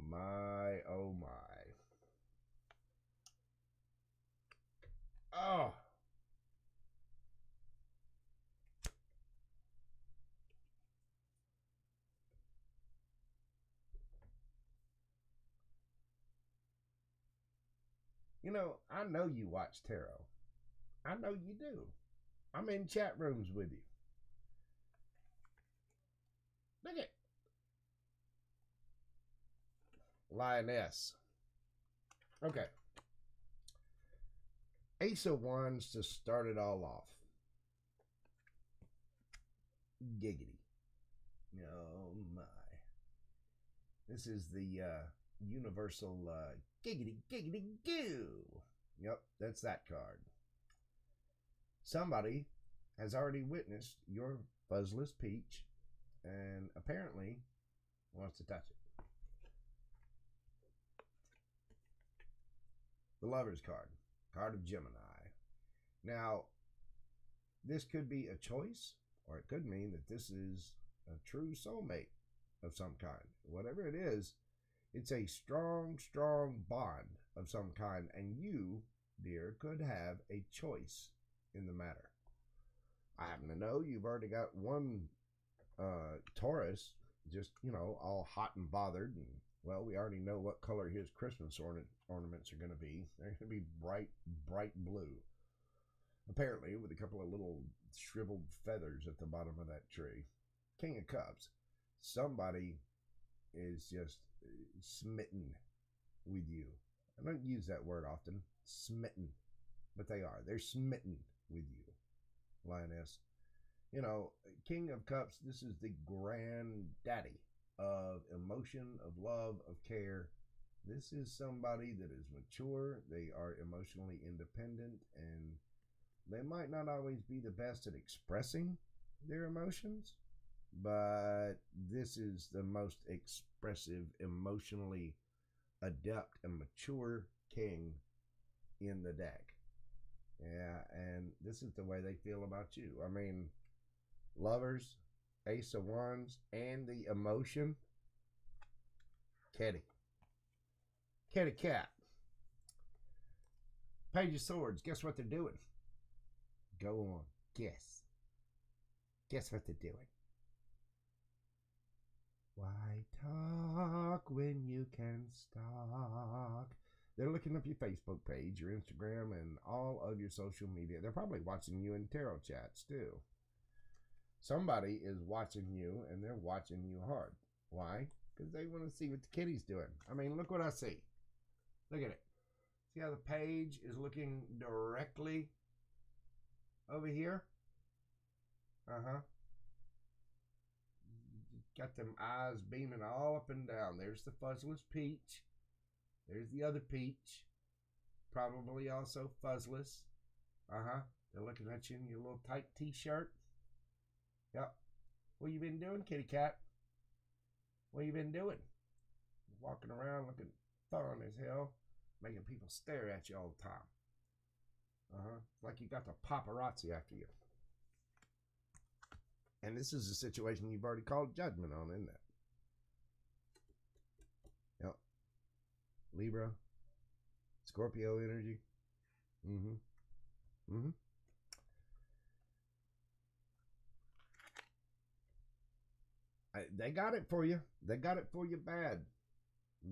My, oh my. Oh. You know, I know you watch tarot. I know you do. I'm in chat rooms with you. Look at lioness. Okay. Ace of Wands to start it all off. Giggity. Oh my. This is the universal giggity giggity goo. Yep, that's that card. Somebody has already witnessed your fuzzless peach and apparently wants to touch it. The Lover's card. Card of Gemini. Now, this could be a choice, or it could mean that this is a true soulmate of some kind. Whatever it is, it's a strong, strong bond of some kind, and you, dear, could have a choice in the matter. I happen to know you've already got one Taurus, just, you know, all hot and bothered, and, well, we already know what color his Christmas ornaments are going to be. They're going to be bright, bright blue. Apparently, with a couple of little shriveled feathers at the bottom of that tree. King of Cups. Somebody is just smitten with you. I don't use that word often. Smitten. But they are. They're smitten with you, lioness. You know, King of Cups, this is the granddaddy of emotion, of love, of care. This is somebody that is mature. They are emotionally independent, and they might not always be the best at expressing their emotions, but this is the most expressive, emotionally adept and mature king in the deck. Yeah, and this is the way they feel about you. I mean, Lovers, Ace of Wands, and the emotion. Kitty. Kitty cat. Page of Swords. Guess what they're doing? Go on. Guess. Guess what they're doing? Why talk when you can stalk? They're looking up your Facebook page, your Instagram, and all of your social media. They're probably watching you in tarot chats, too. Somebody is watching you, and they're watching you hard. Why? Because they want to see what the kitty's doing. I mean, look what I see. Look at it. See how the page is looking directly over here? Uh-huh. Got them eyes beaming all up and down. There's the fuzzless peach. There's the other peach. Probably also fuzzless. Uh-huh. They're looking at you in your little tight t-shirt. Yep. What you been doing, kitty cat? What you been doing? Walking around looking fun as hell. Making people stare at you all the time. Uh-huh. It's like you got the paparazzi after you. And this is a situation you've already called judgment on, isn't it? Yep. Libra. Scorpio energy. Mm-hmm. Mm-hmm. They got it for you. They got it for you bad.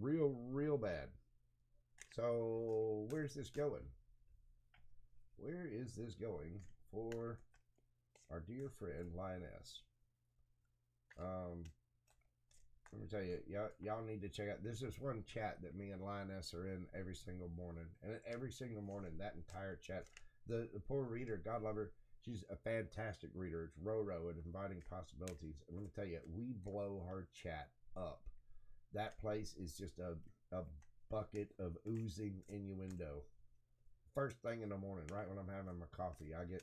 Real, real bad. So, where's this going? Where is this going for our dear friend, Lioness? Let me tell you, y'all need to check out. There's this one chat that me and Lioness are in every single morning. And every single morning, that entire chat, the poor reader, God love her, she's a fantastic reader. It's Roro at Inviting Possibilities. And let me tell you, we blow her chat up. place is just a bucket of oozing innuendo. First thing in the morning, right when I'm having my coffee, I get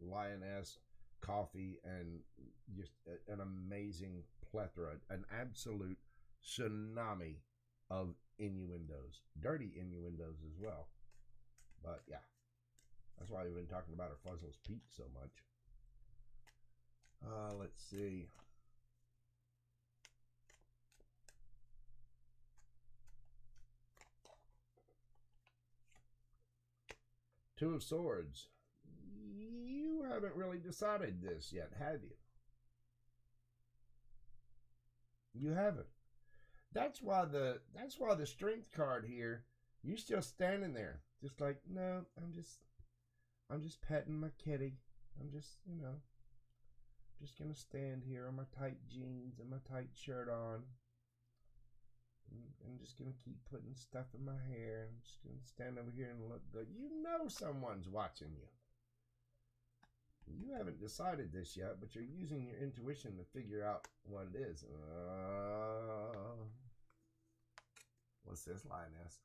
Lioness coffee and just an amazing plethora, an absolute tsunami of innuendos, dirty innuendos as well. But yeah, that's why we've been talking about our Fuzzless Peak so much. Let's see. Two of Swords. You haven't really decided this yet, have you? You haven't. That's why the Strength card here, you're still standing there, just like, no, I'm just petting my kitty. I'm just, just gonna stand here on my tight jeans and my tight shirt on. I'm just gonna keep putting stuff in my hair. I'm just gonna stand over here and look good. You know someone's watching you. You haven't decided this yet, but you're using your intuition to figure out what it is. What's this, Lioness?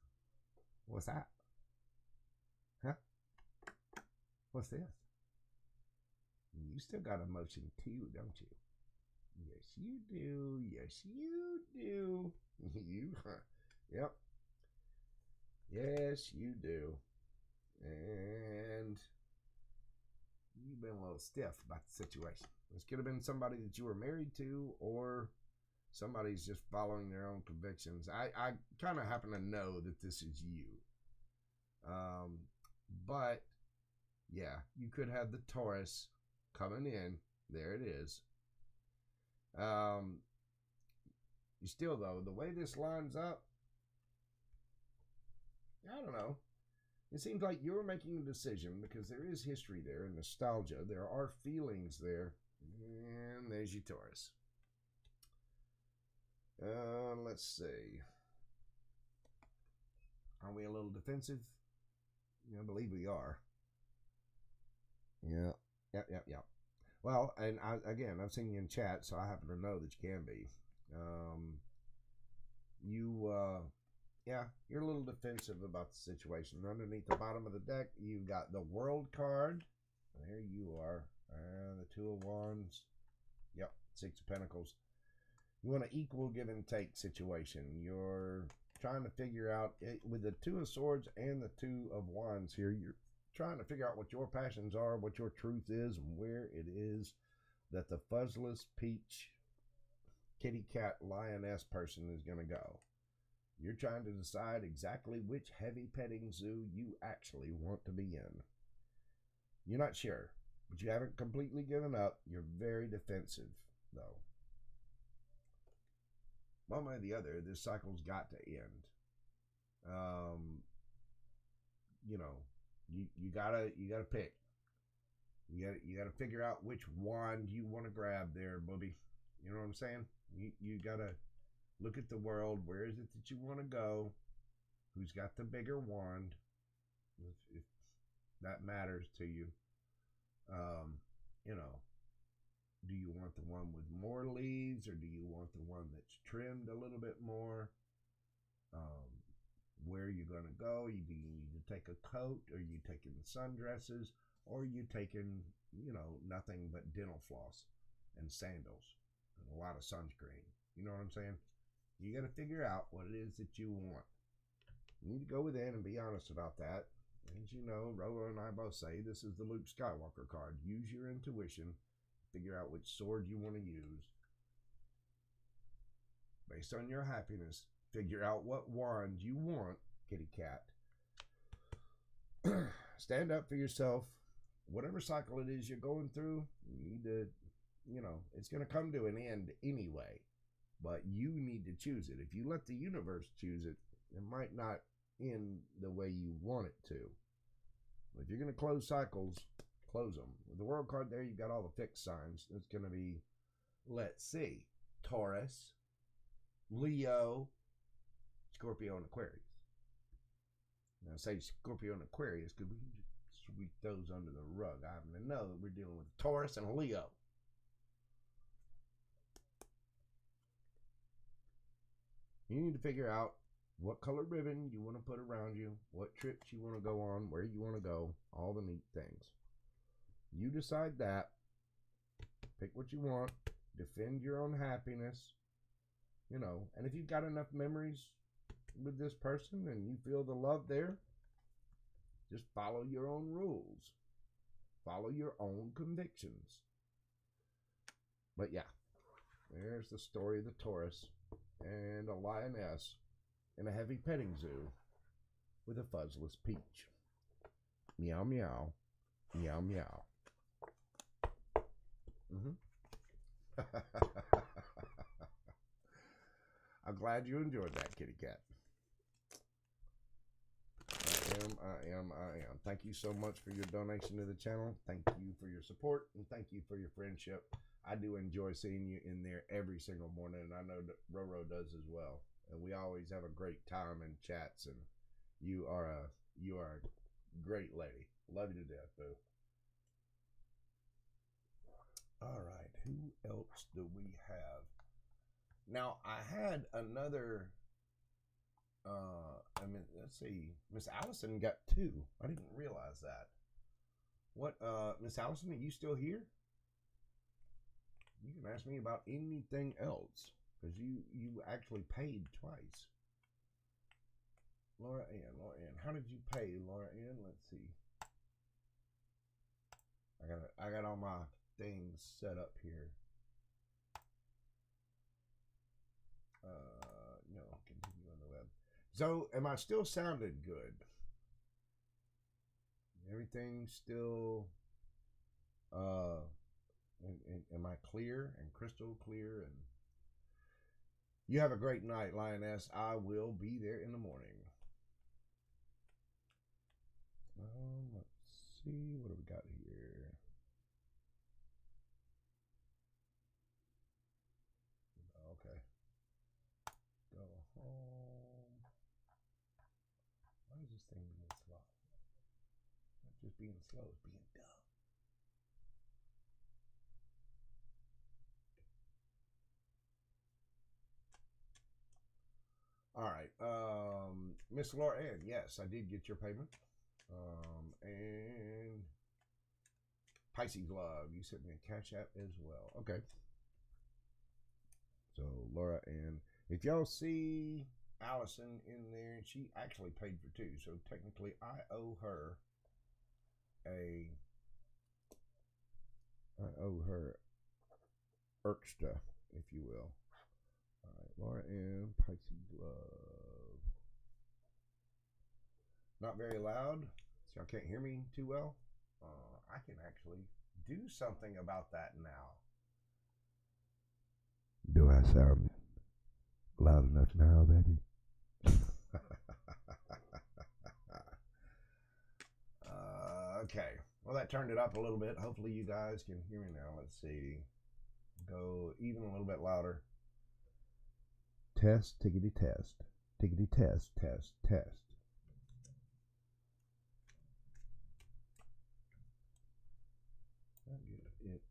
What's that? Huh? What's this? You still got emotion too, don't you? Yes, you do. Yes, you do. Yep. Yes, you do. And you've been a little stiff about the situation. This could have been somebody that you were married to, or somebody's just following their own convictions. I kind of happen to know that this is you. But yeah, you could have the Taurus coming in. There it is. You still, though, the way this lines up, I don't know. It seems like you're making a decision because there is history there and nostalgia. There are feelings there. And there's your Taurus. Let's see. Are we a little defensive? I believe we are. Yeah. Yep. Well, and I've seen you in chat, so I happen to know that you can be. You're a little defensive about the situation. Underneath the bottom of the deck, you've got the World card. There you are. And the Two of Wands. Yep, Six of Pentacles. You want an equal give and take situation. You're trying to figure out, with the Two of Swords and the Two of Wands here, you're trying to figure out what your passions are, what your truth is, and where it is that the fuzzless peach kitty cat lioness person is going to go. You're trying to decide exactly which heavy petting zoo you actually want to be in. You're not sure, but you haven't completely given up. You're very defensive, though. One way or the other, this cycle's got to end. You gotta pick. You gotta figure out which wand you want to grab there, booby. You know what I'm saying? You gotta look at the world. Where is it that you want to go? Who's got the bigger wand? If that matters to you. Do you want the one with more leaves, or do you want the one that's trimmed a little bit more? Where are you going to go? Do you need to take a coat? Are you taking sundresses? Or are you taking, nothing but dental floss and sandals and a lot of sunscreen? You know what I'm saying? You got to figure out what it is that you want. You need to go within and be honest about that. As you know, Rolo and I both say this is the Luke Skywalker card. Use your intuition. Figure out which sword you want to use. Based on your happiness, figure out what wand you want, kitty cat. Stand up for yourself. Whatever cycle it is you're going through, you need to, it's going to come to an end anyway. But you need to choose it. If you let the universe choose it, it might not end the way you want it to. But if you're going to close cycles, close them. With the World card there, you've got all the fixed signs. It's going to be, let's see, Taurus, Leo, Scorpio, and Aquarius. Now, I say Scorpio and Aquarius because we can just sweep those under the rug. I happen to know that we're dealing with Taurus and Leo. You need to figure out what color ribbon you want to put around you, what trips you want to go on, where you want to go, all the neat things. You decide that. Pick what you want. Defend your own happiness. You know, and if you've got enough memories with this person and you feel the love there, just follow your own rules. Follow your own convictions. But yeah, there's the story of the Taurus and a lioness in a heavy petting zoo with a fuzzless peach. Meow, meow. Meow, meow. I'm glad you enjoyed that, kitty cat. I am. Thank you so much for your donation to the channel. Thank you for your support, and thank you for your friendship. I do enjoy seeing you in there every single morning, and I know that Roro does as well. And we always have a great time in chats, and you are a great lady. Love you to death, boo. All right, who else do we have? Now, I had another, let's see, Miss Allison got 2. I didn't realize that. What, Miss Allison, are you still here? You can ask me about anything else, because you actually paid twice. Laura Ann, how did you pay, Laura Ann? Let's see. I got all my things set up here. No, continue on the web. So, am I still sounding good? Everything's still, am I clear and crystal clear? And you have a great night, Lioness. I will be there in the morning. Let's see, what do we got here? Okay. Go home. Why is this thing being slow? Not just being slow, it's being dumb. All right, Miss Laura Ann, yes, I did get your payment. And Pisces Love, you sent me a Cash App as well. Okay. So Laura Ann, if y'all see Allison in there, she actually paid for 2, so technically I owe her extra, if you will. All right, Laura Ann, Pisces Love. Not very loud, so y'all can't hear me too well. I can actually do something about that now. Do I sound loud enough now, baby? Okay. Well, that turned it up a little bit. Hopefully you guys can hear me now. Let's see. Go even a little bit louder. Test, tickety test. Tickety test, test, test. Not get it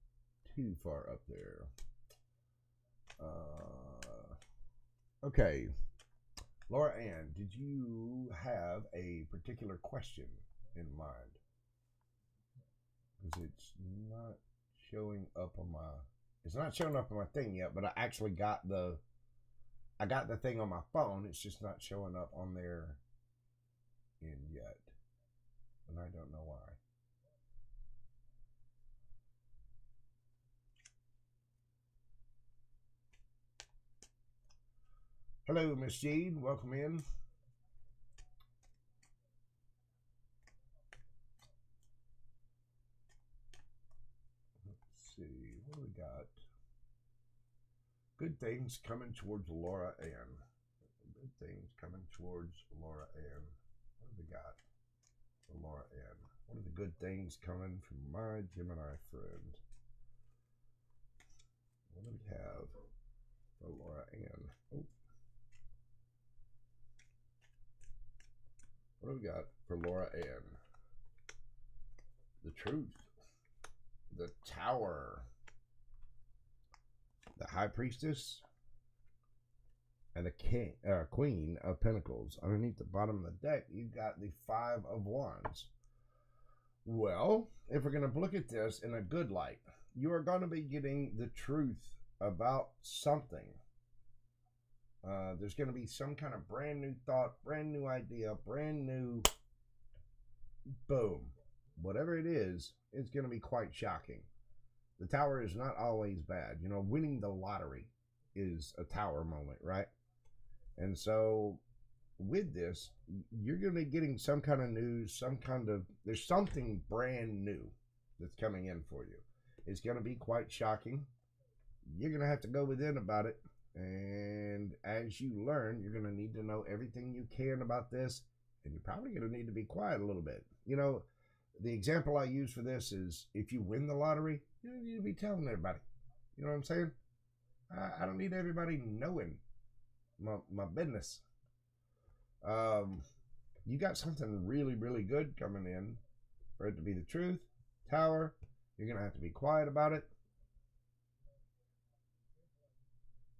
too far up there. Okay. Laura Ann, did you have a particular question in mind? Because it's not showing up on my thing yet, but I actually got the thing on my phone. It's just not showing up on their end yet, and I don't know why. Hello, Miss Jean. Welcome in. Let's see. What do we got? Good things coming towards Laura Ann. Good things coming towards Laura Ann. What do we got for Laura Ann? What are the good things coming from my Gemini friend? What do we have for Laura Ann? Oh. What do we got for Laura Ann? The Truth. The Tower. The High Priestess. and the Queen of Pentacles. Underneath the bottom of the deck, you've got the Five of Wands. Well, if we're going to look at this in a good light, you are going to be getting the truth about something. There's going to be some kind of brand new thought, brand new idea, brand new boom. Whatever it is, it's going to be quite shocking. The Tower is not always bad. You know, winning the lottery is a Tower moment, right? And so with this, you're going to be getting some kind of news, there's something brand new that's coming in for you. It's going to be quite shocking. You're going to have to go within about it. And as you learn, you're going to need to know everything you can about this. And you're probably going to need to be quiet a little bit. You know, the example I use for this is if you win the lottery, you don't need to be telling everybody. You know what I'm saying? I don't need everybody knowing my business. You got something really, really good coming in for it to be the truth. Tower, you're going to have to be quiet about it.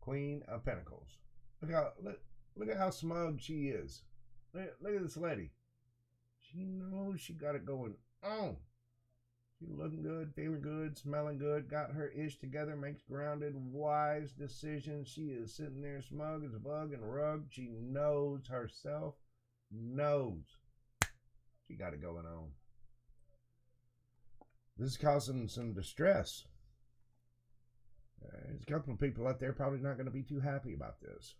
Queen of Pentacles. Look at how smug she is. Look at this lady. She knows she got it going on. She's looking good, feeling good, smelling good, got her ish together, makes grounded, wise decisions. She is sitting there smug as a bug in a rug. She knows herself. Knows she got it going on. This is causing some distress. There's a couple of people out there probably not going to be too happy about this.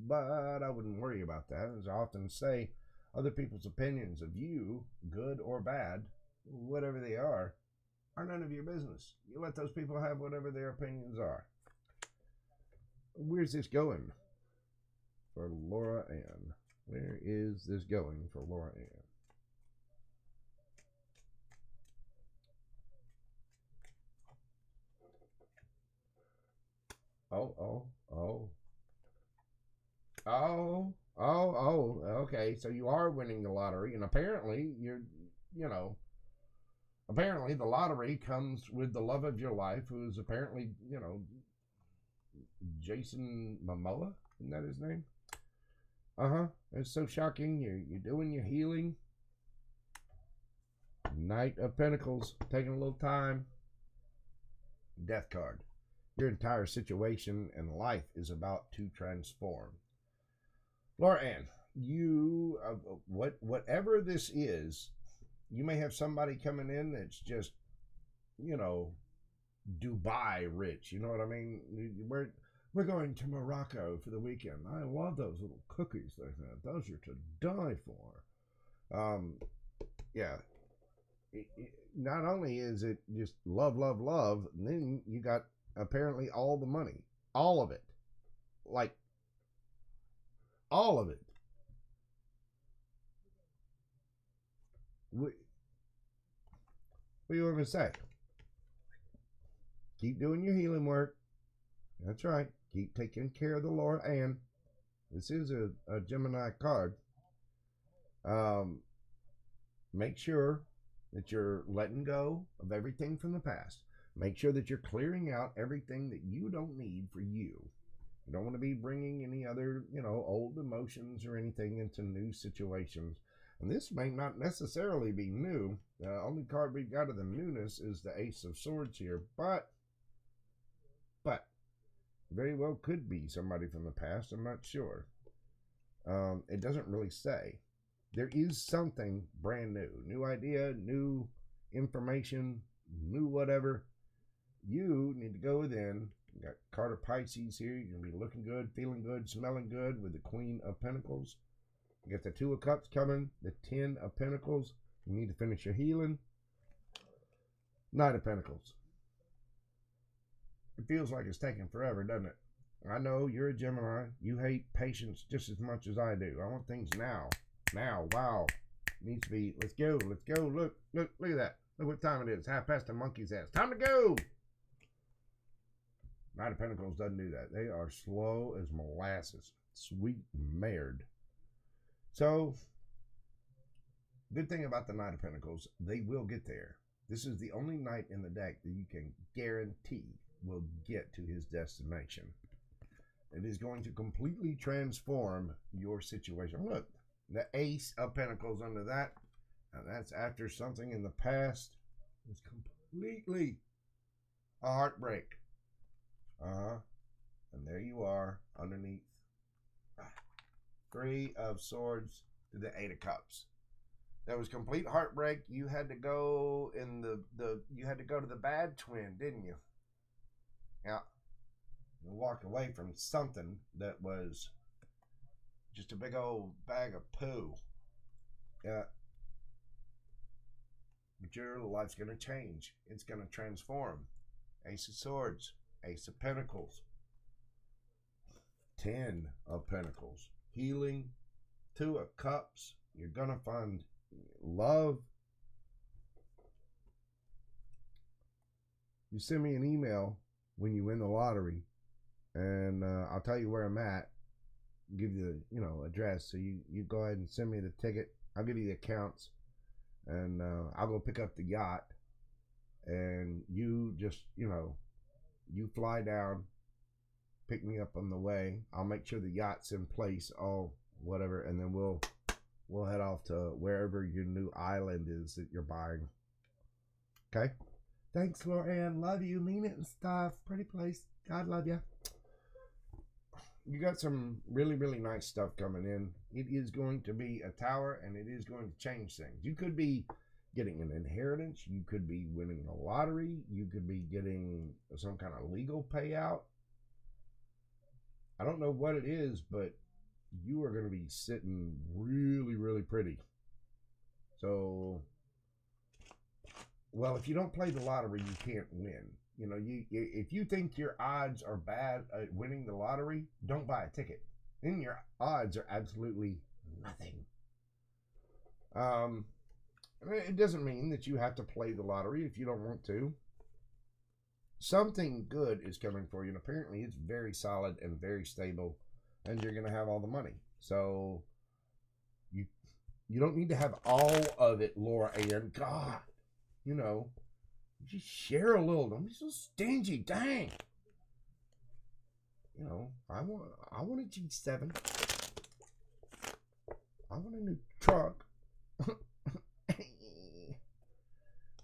But I wouldn't worry about that. As I often say, other people's opinions of you, good or bad, whatever they are none of your business. You let those people have whatever their opinions are. Where's this going for Laura Ann? Where is this going for Laura Ann? Okay. So you are winning the lottery, and apparently apparently the lottery comes with the love of your life, who is apparently, Jason Momoa. Isn't that his name? It's so shocking. You're doing your healing. Knight of Pentacles, taking a little time. Death card. Your entire situation and life is about to transform. Laura Ann, you, whatever this is, you may have somebody coming in that's just, Dubai rich. You know what I mean? We're going to Morocco for the weekend. I love those little cookies they have. Those are to die for. Yeah. Not only is it just love, love, love, then you got apparently all the money. All of it. Like, all of it. What do you want me to say? Keep doing your healing work. That's right. Keep taking care of the Laura Ann. This is a Gemini card. Make sure that you're letting go of everything from the past. Make sure that you're clearing out everything that you don't need for you. You don't want to be bringing any other, old emotions or anything into new situations. And this may not necessarily be new. The only card we've got of the newness is the Ace of Swords here. But very well could be somebody from the past. I'm not sure. It doesn't really say. There is something brand new. New idea, new information, new whatever. You need to go within. You got card of Pisces here. You're going to be looking good, feeling good, smelling good with the Queen of Pentacles. You got the Two of Cups coming, the 10 of Pentacles. You need to finish your healing. Knight of Pentacles. It feels like it's taking forever, doesn't it? I know you're a Gemini. You hate patience just as much as I do. I want things now. Now, wow. It needs to be, let's go, let's go. Look at that. Look what time it is. 1/2 the monkey's ass. Time to go. Knight of Pentacles doesn't do that. They are slow as molasses. Sweet merd. So, good thing about the Knight of Pentacles, they will get there. This is the only knight in the deck that you can guarantee will get to his destination. It is going to completely transform your situation. Look, the Ace of Pentacles under that. And that's after something in the past was completely a heartbreak. And there you are underneath. Three of Swords to the Eight of Cups. There was complete heartbreak. You had to go in you had to go to the bad twin, didn't you? Yeah. You walked away from something that was just a big old bag of poo. Yeah. But your life's going to change. It's going to transform. Ace of Swords. Ace of Pentacles. 10 of Pentacles. Healing. 2 of Cups. You're going to find love. You send me an email when you win the lottery, and I'll tell you where I'm at. Give you the address. So you go ahead and send me the ticket. I'll give you the accounts, and I'll go pick up the yacht. And you just you fly down, pick me up on the way. I'll make sure the yacht's in place, all whatever, and then we'll head off to wherever your new island is that you're buying. Okay? Thanks, Lauren. Love you. Mean it and stuff. Pretty place. God love you. You got some really, really nice stuff coming in. It is going to be a tower, and it is going to change things. You could be getting an inheritance. You could be winning the lottery. You could be getting some kind of legal payout. I don't know what it is, but you are going to be sitting really, really pretty. So, well, if you don't play the lottery, you can't win. If you think your odds are bad at winning the lottery, don't buy a ticket. Then your odds are absolutely nothing. It doesn't mean that you have to play the lottery if you don't want to. Something good is coming for you, and apparently it's very solid and very stable, and you're going to have all the money. So you don't need to have all of it, Laura Ann. God, just share a little. Don't be so stingy. Dang. I want a G7. I want a new truck.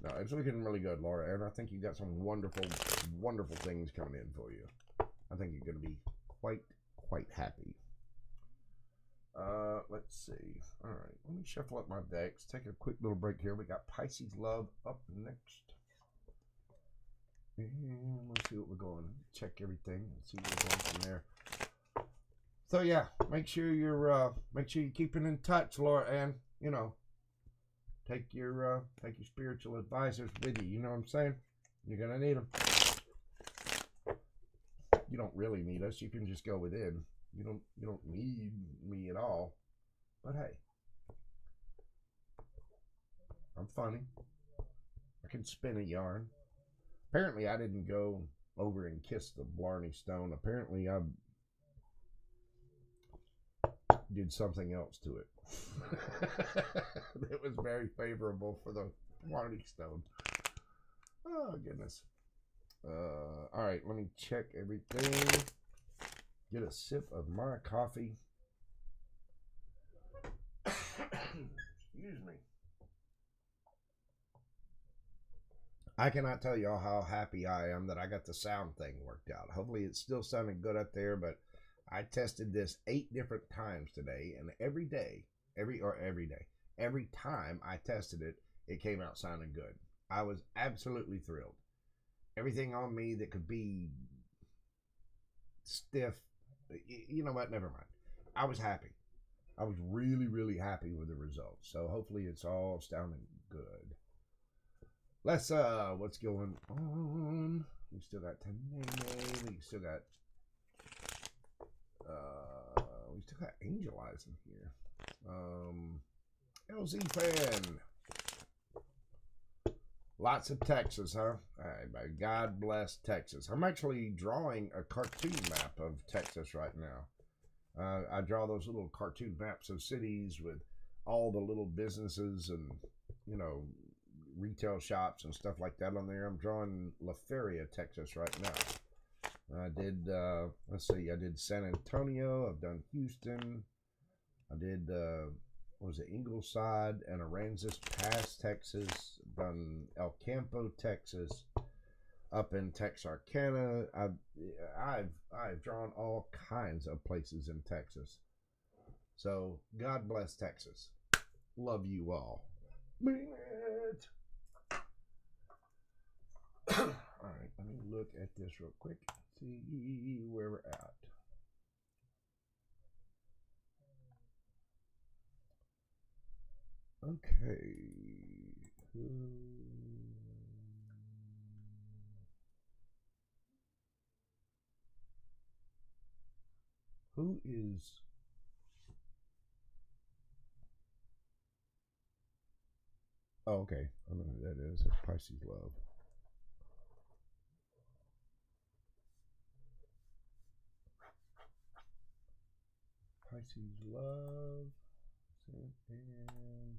No, it's looking really good, Laura, and I think you got some wonderful, wonderful things coming in for you. I think you're going to be quite happy. Let's see. All right, let me shuffle up my decks. Take a quick little break here. We got Pisces Love up next. And let's see what we're going. Check everything and see where we're going from there. So yeah, make sure you're keeping in touch, Laura, and take your spiritual advisors with you. You know what I'm saying? You're gonna need them. You don't really need us. You can just go within. You don't need me at all. But hey, I'm funny. I can spin a yarn. Apparently, I didn't go over and kiss the Blarney Stone. Apparently, I did something else to it. It was very favorable for the Blarney Stone. Oh, goodness. All right, let me check everything. Get a sip of my coffee. Excuse me. I cannot tell y'all how happy I am that I got the sound thing worked out. Hopefully it's still sounding good up there, but I tested this 8 different times today, and every time I tested it, it came out sounding good. I was absolutely thrilled. Everything on me that could be stiff, you know what, never mind. I was happy. I was really, really happy with the results. So hopefully it's all sounding good. Let's, what's going on? We still got Tanene. We still got Angel Eyes in here. LZ fan. Lots of Texas, huh? Right, God bless Texas. I'm actually drawing a cartoon map of Texas right now. I draw those little cartoon maps of cities with all the little businesses and, retail shops and stuff like that on there. I'm drawing La Feria, Texas right now. I did, let's see, I did San Antonio. I've done Houston. I did, what was it, Ingleside and Aransas Pass, Texas. Done El Campo, Texas. Up in Texarkana. I've drawn all kinds of places in Texas. So God bless Texas. Love you all. Mean it. All right, let me look at this real quick. See where we're at. Okay. Who is... Oh, okay. I don't know who that is. It's Pisces Love. Pisces Love. And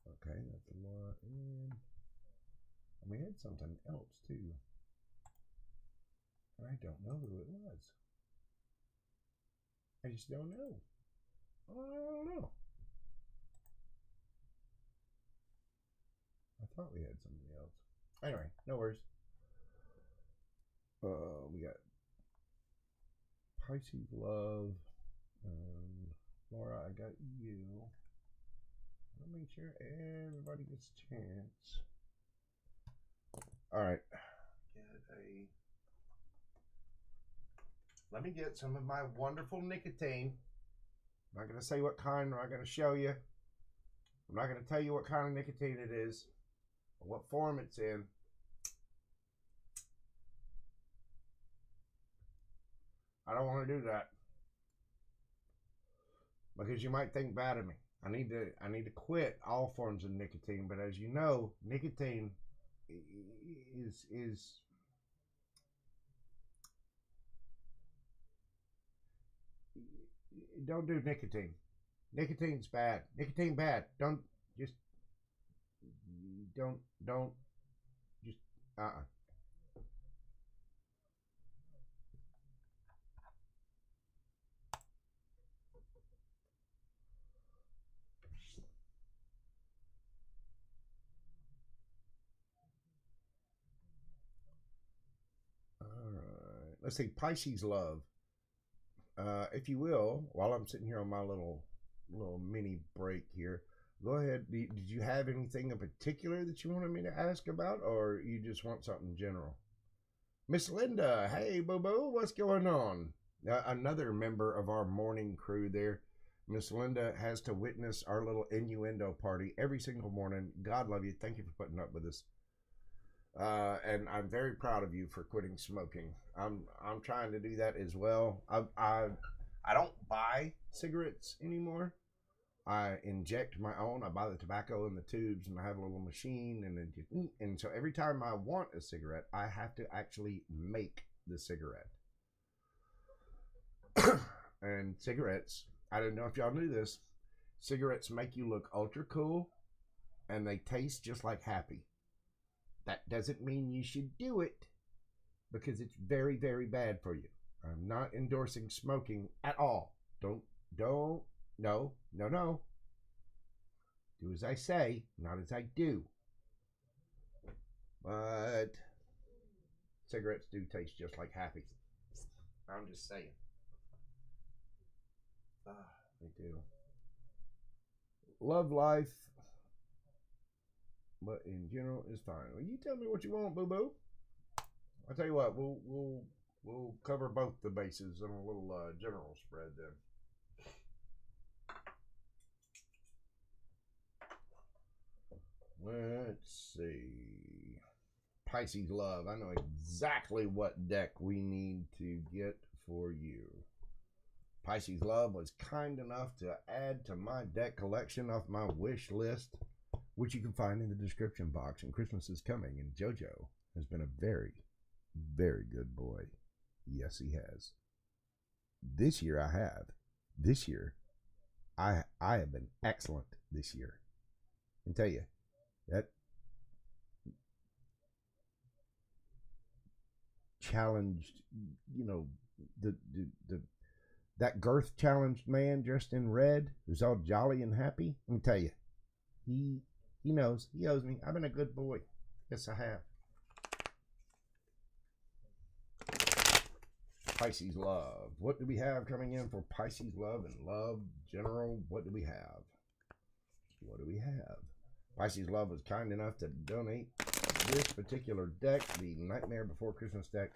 okay, that's a lot. And we had something else too. And I don't know who it was. I just don't know. I don't know. I thought we had something else. Anyway, no worries. We got Pisces Love. Laura, I got you. Let me make sure everybody gets a chance. All right. Let me get some of my wonderful nicotine. I'm not going to say what kind. I'm not going to show you. I'm not going to tell you what kind of nicotine it is or what form it's in. I don't want to do that because you might think bad of me. I need to quit all forms of nicotine, but as you know, nicotine is don't do nicotine. Nicotine's bad. Nicotine bad. Don't just All right. Let's see. Pisces Love. If you will, while I'm sitting here on my little mini break here, go ahead. Did you have anything in particular that you wanted me to ask about, or you just want something general? Miss Linda, hey, boo-boo, what's going on? Another member of our morning crew there. Miss Linda has to witness our little innuendo party every single morning. God love you. Thank you for putting up with us. And I'm very proud of you for quitting smoking. I'm trying to do that as well. I don't buy cigarettes anymore. I inject my own. I buy the tobacco in the tubes, and I have a little machine, and so every time I want a cigarette, I have to actually make the cigarette. And cigarettes, I don't know if y'all knew this, cigarettes make you look ultra cool, and they taste just like happy. That doesn't mean you should do it, because it's very, very bad for you. I'm not endorsing smoking at all. No. Do as I say, not as I do. But cigarettes do taste just like happy. I'm just saying. They do. Love life, but in general, it's fine. Well, you tell me what you want, boo-boo. I'll tell you what, we'll cover both the bases on a little general spread then. Let's see. Pisces Love. I know exactly what deck we need to get for you. Pisces Love was kind enough to add to my deck collection off my wish list, which you can find in the description box. And Christmas is coming, and JoJo has been a very, very good boy. Yes, he has. This year I have. This year, I have been excellent this year. I can tell you, that challenged, you know, the that girth challenged man dressed in red who's all jolly and happy. Let me tell you, he knows he owes me. I've been a good boy. Yes, I have. Pisces love. What do we have coming in for Pisces love and love general? What do we have? What do we have? Pisces love was kind enough to donate this particular deck, the Nightmare Before Christmas deck,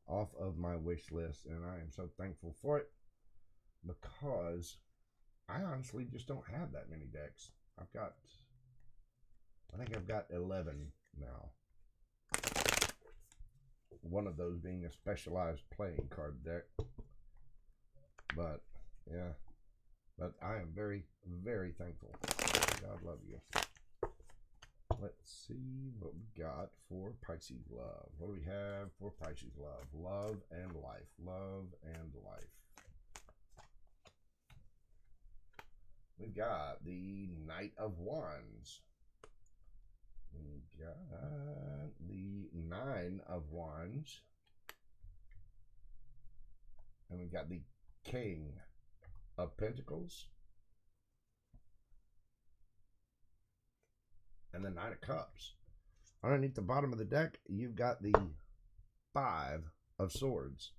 off of my wish list, and I am so thankful for it because I honestly just don't have that many decks. I think I've got 11 now. One of those being a specialized playing card deck. But, yeah. But I am very, very thankful. God love you. Let's see what we got for Pisces love. What do we have for Pisces love? Love and life. Love and life. We've got the Knight of Wands. We got the Nine of Wands. And we got the King of Pentacles. And the Nine of Cups. Underneath the bottom of the deck, you've got the Five of Swords.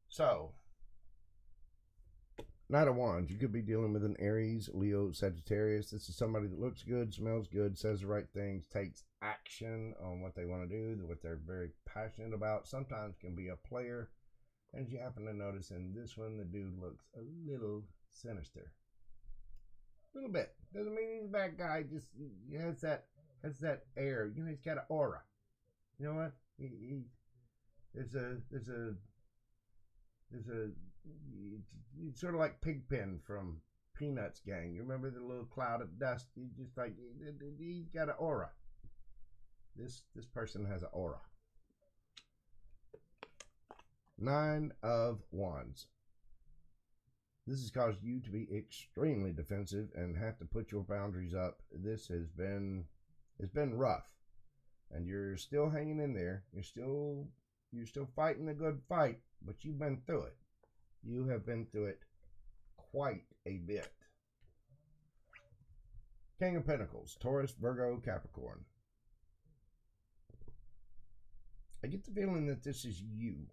So, Knight of Wands, you could be dealing with an Aries, Leo, Sagittarius. This is somebody that looks good, smells good, says the right things, takes action on what they want to do, what they're very passionate about. Sometimes can be a player. And you happen to notice in this one, the dude looks a little sinister. A little bit. Doesn't mean he's a bad guy. Just he has that air. You know, he's got an aura. You know what? There's sort of like Pigpen from Peanuts gang. You remember the little cloud of dust? He's just like he's got an aura. This person has an aura. Nine of Wands. This has caused you to be extremely defensive and have to put your boundaries up. This has been, it's been rough, and you're still hanging in there. You're still fighting a good fight, but you've been through it. You have been through it quite a bit. King of Pentacles, Taurus, Virgo, Capricorn. I get the feeling that this is you.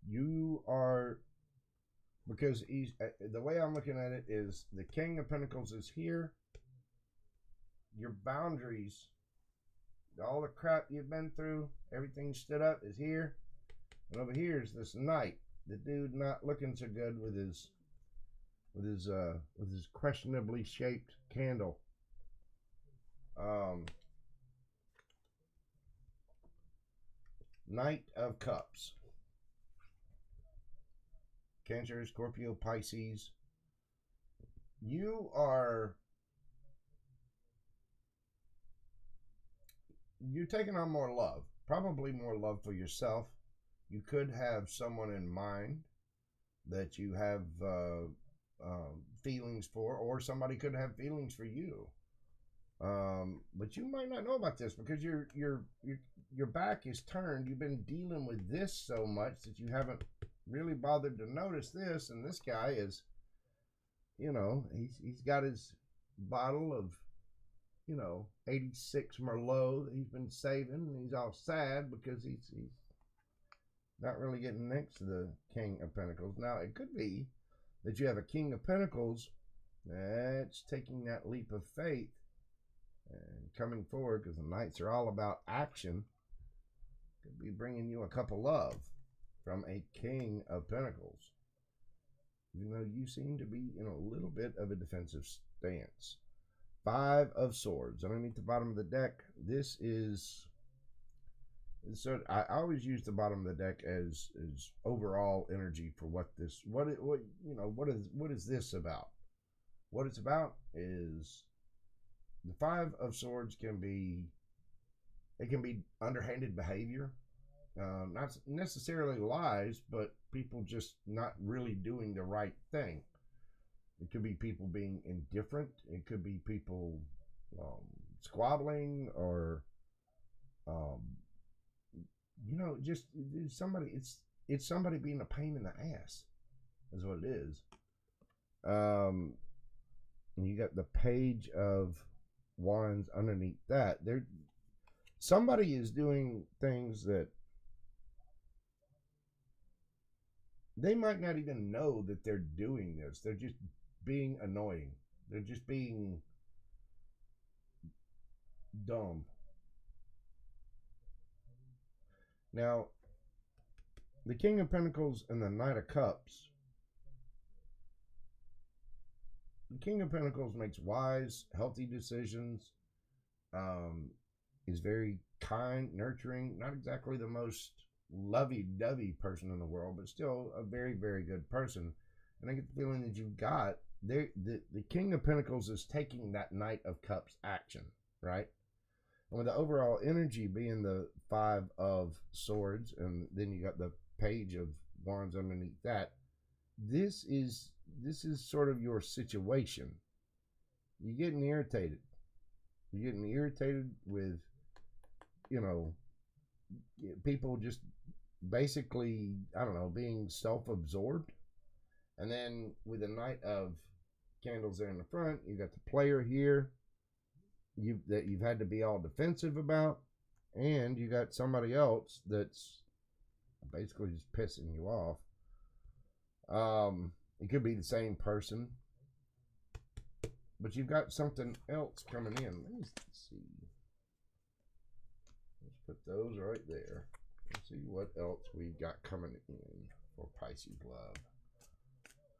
You are, because he's, the way I'm looking at it is the King of Pentacles is here. Your boundaries, all the crap you've been through, everything stood up is here. And over here is this Knight. The dude not looking so good with his questionably shaped candle. Knight of Cups. Cancer, Scorpio, Pisces. You're taking on more love. Probably more love for yourself. You could have someone in mind that you have feelings for, or somebody could have feelings for you. But you might not know about this because your back is turned. You've been dealing with this so much that you haven't really bothered to notice this. And this guy is, you know, he's got his bottle of, you know, 86 Merlot that he's been saving, and he's all sad because he's not really getting next to the King of Pentacles. Now, it could be that you have a King of Pentacles that's taking that leap of faith and coming forward, because the Knights are all about action. Could be bringing you a cup of love from a King of Pentacles, even though you seem to be in a little bit of a defensive stance. Five of Swords underneath the bottom of the deck. This is, so I always use the bottom of the deck as overall energy for what is this about? What it's about is the Five of Swords can be underhanded behavior, not necessarily lies, but people just not really doing the right thing. It could be people being indifferent. It could be people squabbling or Um, just somebody. It's somebody being a pain in the ass. Is what it is. Um, you got the page of wands underneath that. Somebody is doing things that they might not even know that they're doing this. They're just being annoying. They're just being dumb. Now, the King of Pentacles and the Knight of Cups. The King of Pentacles makes wise, healthy decisions. Is very kind, nurturing. Not exactly the most lovey-dovey person in the world, but still a very, very good person. And I get the feeling that you've got the King of Pentacles is taking that Knight of Cups action, right? And with the overall energy being the Five of Swords, and then you got the Page of Wands underneath that, this is sort of your situation. You're getting irritated. You're getting irritated with, people just basically, I don't know, being self-absorbed. And then with the Knight of Candles there in the front, you got the player here that you've had to be all defensive about, and you got somebody else that's basically just pissing you off. It could be the same person, but you've got something else coming in. Let me see. Let's put those right there. Let's see what else we've got coming in for Pisces love.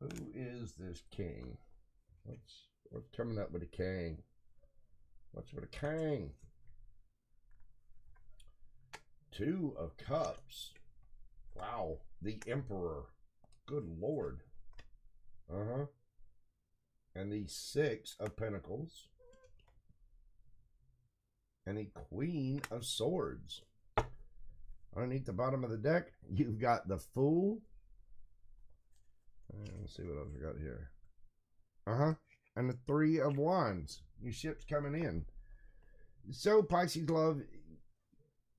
Who is this king? What's coming up with a king? What's with a king? Two of Cups. Wow. The Emperor. Good Lord. And the Six of Pentacles. And the Queen of Swords. Underneath the bottom of the deck, you've got the Fool. Let's see what else we got here. And the Three of Wands. Your ship's coming in. So, Pisces love,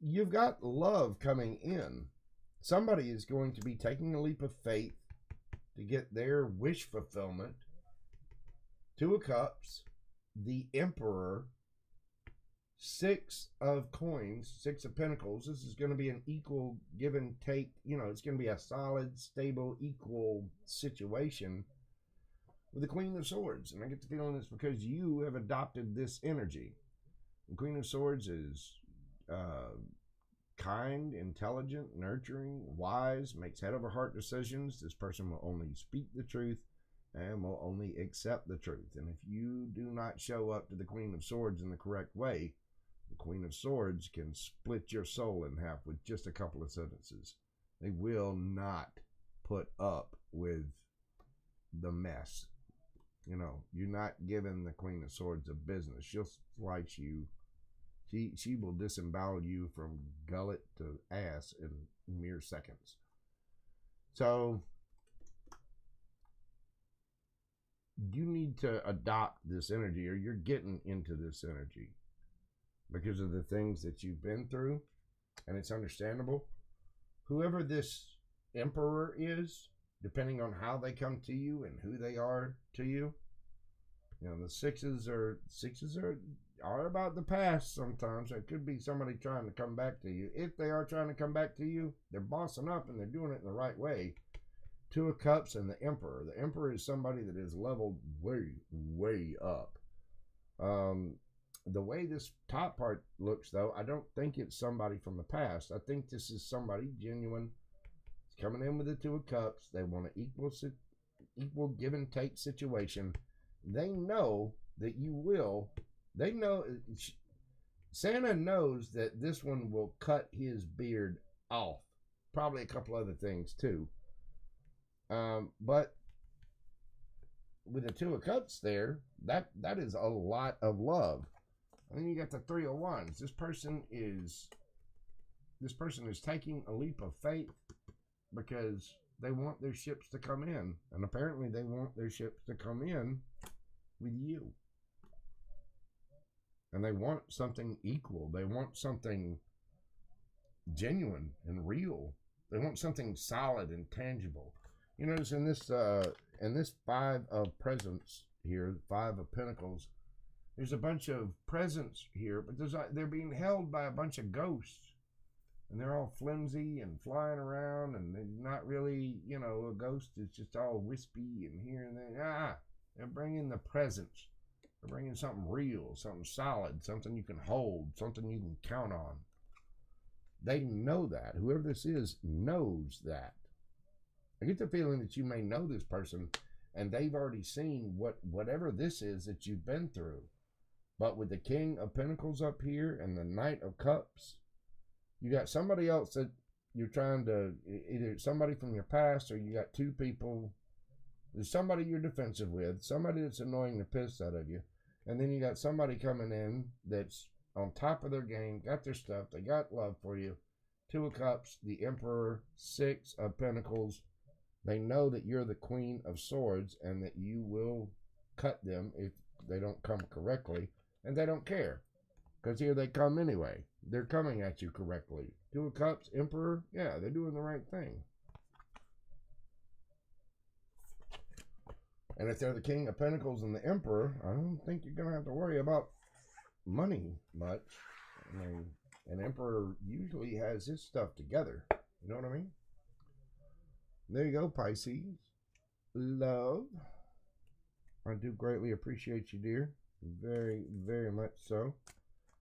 you've got love coming in. Somebody is going to be taking a leap of faith to get their wish fulfillment. Two of Cups, the Emperor, Six of Coins, Six of Pentacles. This is going to be an equal give and take. It's going to be a solid, stable, equal situation with the Queen of Swords. And I get the feeling it's because you have adopted this energy. The Queen of Swords is kind, intelligent, nurturing, wise, makes head over heart decisions. This person will only speak the truth and will only accept the truth. And if you do not show up to the Queen of Swords in the correct way, the Queen of Swords can split your soul in half with just a couple of sentences. They will not put up with the mess. You're not giving the Queen of Swords a business. She'll slice you. She will disembowel you from gullet to ass in mere seconds. So you need to adopt this energy, or you're getting into this energy because of the things that you've been through, and it's understandable. Whoever this Emperor is, depending on how they come to you and who they are to you, the sixes are about the past sometimes. It could be somebody trying to come back to you. If they are trying to come back to you, they're bossing up and they're doing it in the right way. Two of Cups and the Emperor. The Emperor is somebody that is leveled way, way up. The way this top part looks, though, I don't think it's somebody from the past. I think this is somebody genuine. It's coming in with the Two of Cups. They want an equal give and take situation. They know that you will. They know. Santa knows that this one will cut his beard off. Probably a couple other things, too. But with the Two of Cups there, that is a lot of love. And then you got the Three of Wands. This person is taking a leap of faith because they want their ships to come in. And apparently they want their ships to come in with you. And they want something equal. They want something genuine and real. They want something solid and tangible. You notice in this Five of Presents here, Five of Pentacles, there's a bunch of presents here, but they're being held by a bunch of ghosts. And they're all flimsy and flying around, and they're not really, a ghost is just all wispy and here and there. They're bringing the presents. They're bringing something real, something solid, something you can hold, something you can count on. They know that. Whoever this is knows that. I get the feeling that you may know this person, and they've already seen whatever this is that you've been through. But with the King of Pentacles up here and the Knight of Cups, you got somebody else that you're trying to, either somebody from your past, or you got two people. There's somebody you're defensive with, somebody that's annoying the piss out of you, and then you got somebody coming in that's on top of their game, got their stuff, they got love for you. Two of Cups, the Emperor, Six of Pentacles. They know that you're the Queen of Swords and that you will cut them if they don't come correctly, and they don't care, because here they come anyway. They're coming at you correctly. Two of Cups, Emperor, yeah, they're doing the right thing. And if they're the King of Pentacles and the Emperor, I don't think you're going to have to worry about money much. I mean, an Emperor usually has his stuff together. You know what I mean? There you go, Pisces. Love. I do greatly appreciate you, dear. Very, very much so.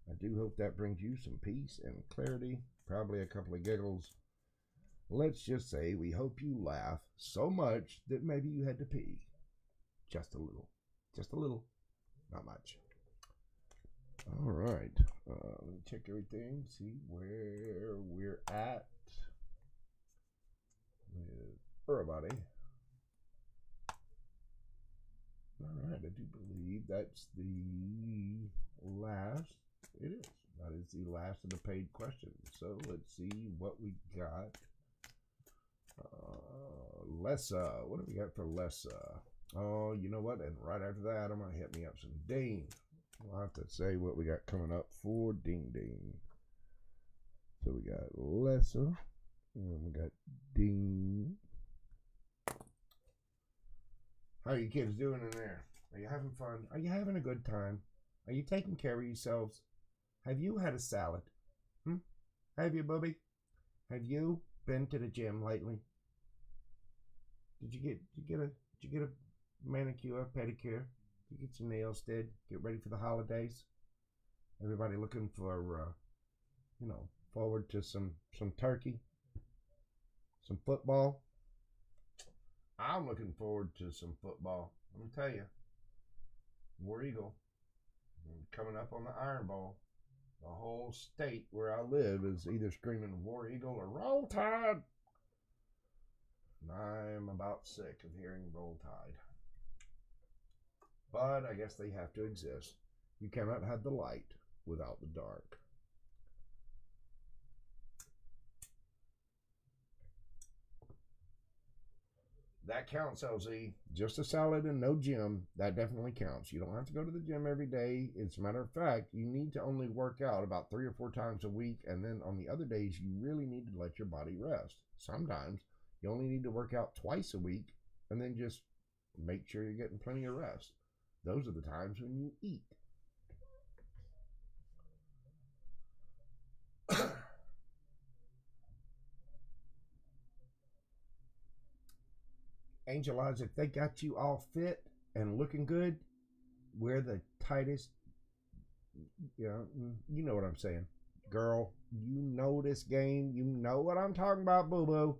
I do hope that brings you some peace and clarity, probably a couple of giggles. Let's just say we hope you laugh so much that maybe you had to pee. Just a little. Just a little. Not much. All right. Let me check everything, see where we're at with everybody. All right. I do believe that's the last. It is. That is the last of the paid questions. So let's see what we got. Lessa. What do we got for Lessa? Oh, you know what? And right after that, I'm going to hit me up some Ding. I'll have to say what we got coming up for Ding Ding. So we got Lessa. And we got Ding. How are you kids doing in there? Are you having fun? Are you having a good time? Are you taking care of yourselves? Have you had a salad? Have you, Bubby? Have you been to the gym lately? Did you get a manicure, pedicure? Did you get your nails did? Get ready for the holidays? Everybody looking for, forward to some turkey, some football. I'm looking forward to some football. Let me tell you, War Eagle coming up on the Iron Bowl. The whole state where I live is either screaming War Eagle or Roll Tide. And I'm about sick of hearing Roll Tide. But I guess they have to exist. You cannot have the light without the dark. That counts, LZ. Just a salad and no gym, that definitely counts. You don't have to go to the gym every day. As a matter of fact, you need to only work out about 3 or 4 times a week, and then on the other days, you really need to let your body rest. Sometimes you only need to work out twice a week, and then just make sure you're getting plenty of rest. Those are the times when you eat. Angel Eyes, if they got you all fit and looking good, wear the tightest, you know what I'm saying. Girl, you know this game. You know what I'm talking about, boo-boo.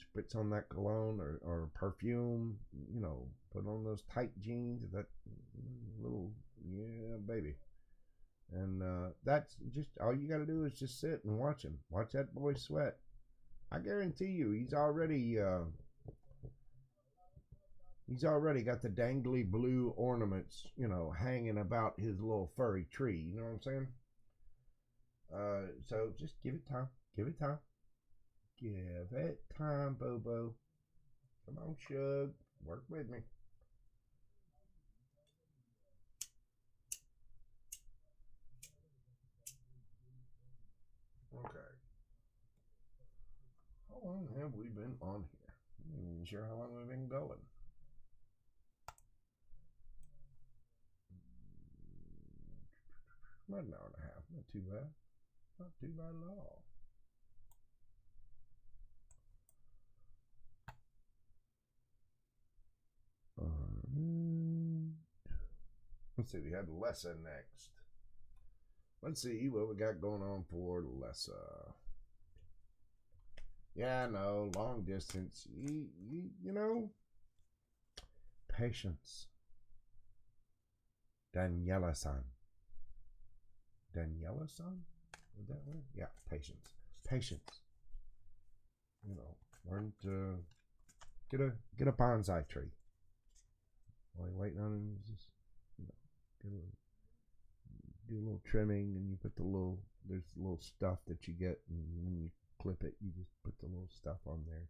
Spritz on that cologne or perfume, put on those tight jeans, that little, yeah, baby. And that's just, all you got to do is just sit and watch him. Watch that boy sweat. I guarantee you, he's already got the dangly blue ornaments, hanging about his little furry tree. You know what I'm saying? So just give it time. Give it time. Give it time, Bobo. Come on, Shug. Work with me. have we been on here? I'm not even sure how long we've been going. About an hour and a half. Not too bad. Not too bad at all. Let's see, we had Lessa next. Let's see what we got going on for Lessa. Yeah, no, long distance. You know, patience. Daniela-san. Daniela-san? Is that right? Yeah, patience. Patience. You know, learn to get a bonsai tree. While you're waiting on him, just, you know, do a little trimming, and you put there's a little stuff that you get, and when you clip it, you just put the little stuff on there.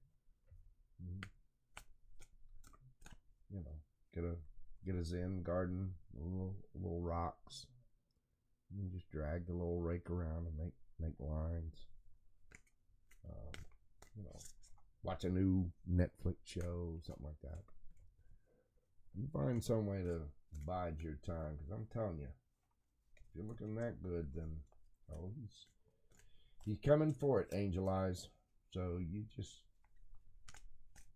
You know, get a Zen garden, little rocks. You just drag the little rake around and make lines. You know, watch a new Netflix show, something like that. You find some way to bide your time, because I'm telling you, if you're looking that good, then he's coming for it, Angel Eyes. So you just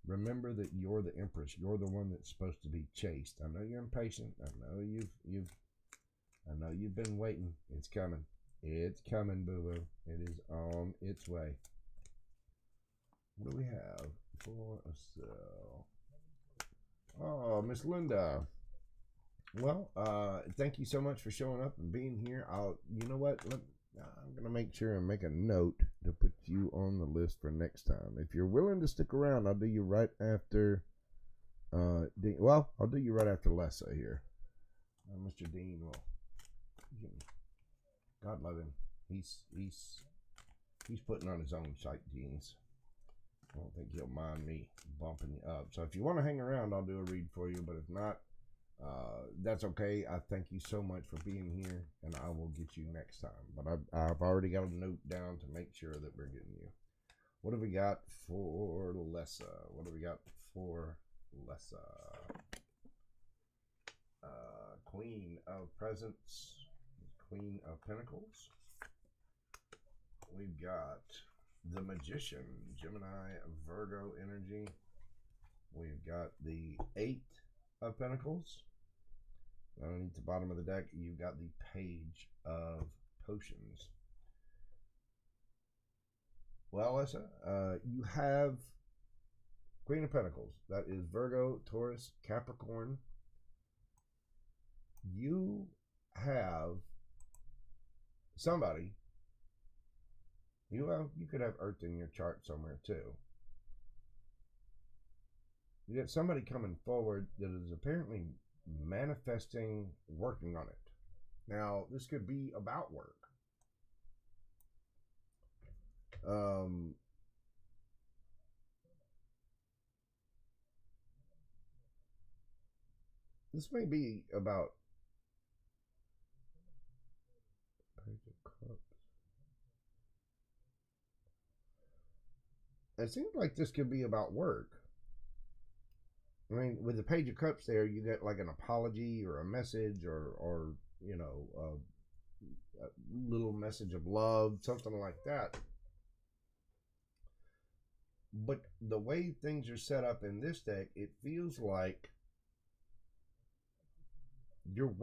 remember that you're the Empress. You're the one that's supposed to be chased. I know you're impatient. I know you've been waiting. It's coming. It's coming, boo-boo. It is on its way. What do we have for a sale? Oh, Miss Linda. Well, thank you so much for showing up and being here. You know what? I'm going to make sure and make a note to put you on the list for next time. If you're willing to stick around, I'll do you right after, I'll do you right after Lessa here. Mr. Dean will, God love him. He's putting on his own sight jeans. I don't think he'll mind me bumping you up. So if you want to hang around, I'll do a read for you. But if not, that's okay. I thank you so much for being here, and I will get you next time. But I've already got a note down to make sure that we're getting you. What have we got for Lessa? What have we got for Lessa? Queen of Presents, Queen of Pentacles. We've got the Magician, Gemini, Virgo energy. We've got the Eight of Pentacles. Underneath the bottom of the deck, you've got the Page of Potions. Well, Lessa, you have Queen of Pentacles. That is Virgo, Taurus, Capricorn. You have somebody. You could have Earth in your chart somewhere too. You got somebody coming forward that is apparently manifesting, working on it. Now, this could be about work. This may be about Page of Cups. It seems like this could be about work. I mean, with the Page of Cups there, you get like an apology or a message or you know, a little message of love, something like that. But the way things are set up in this deck, it feels like you're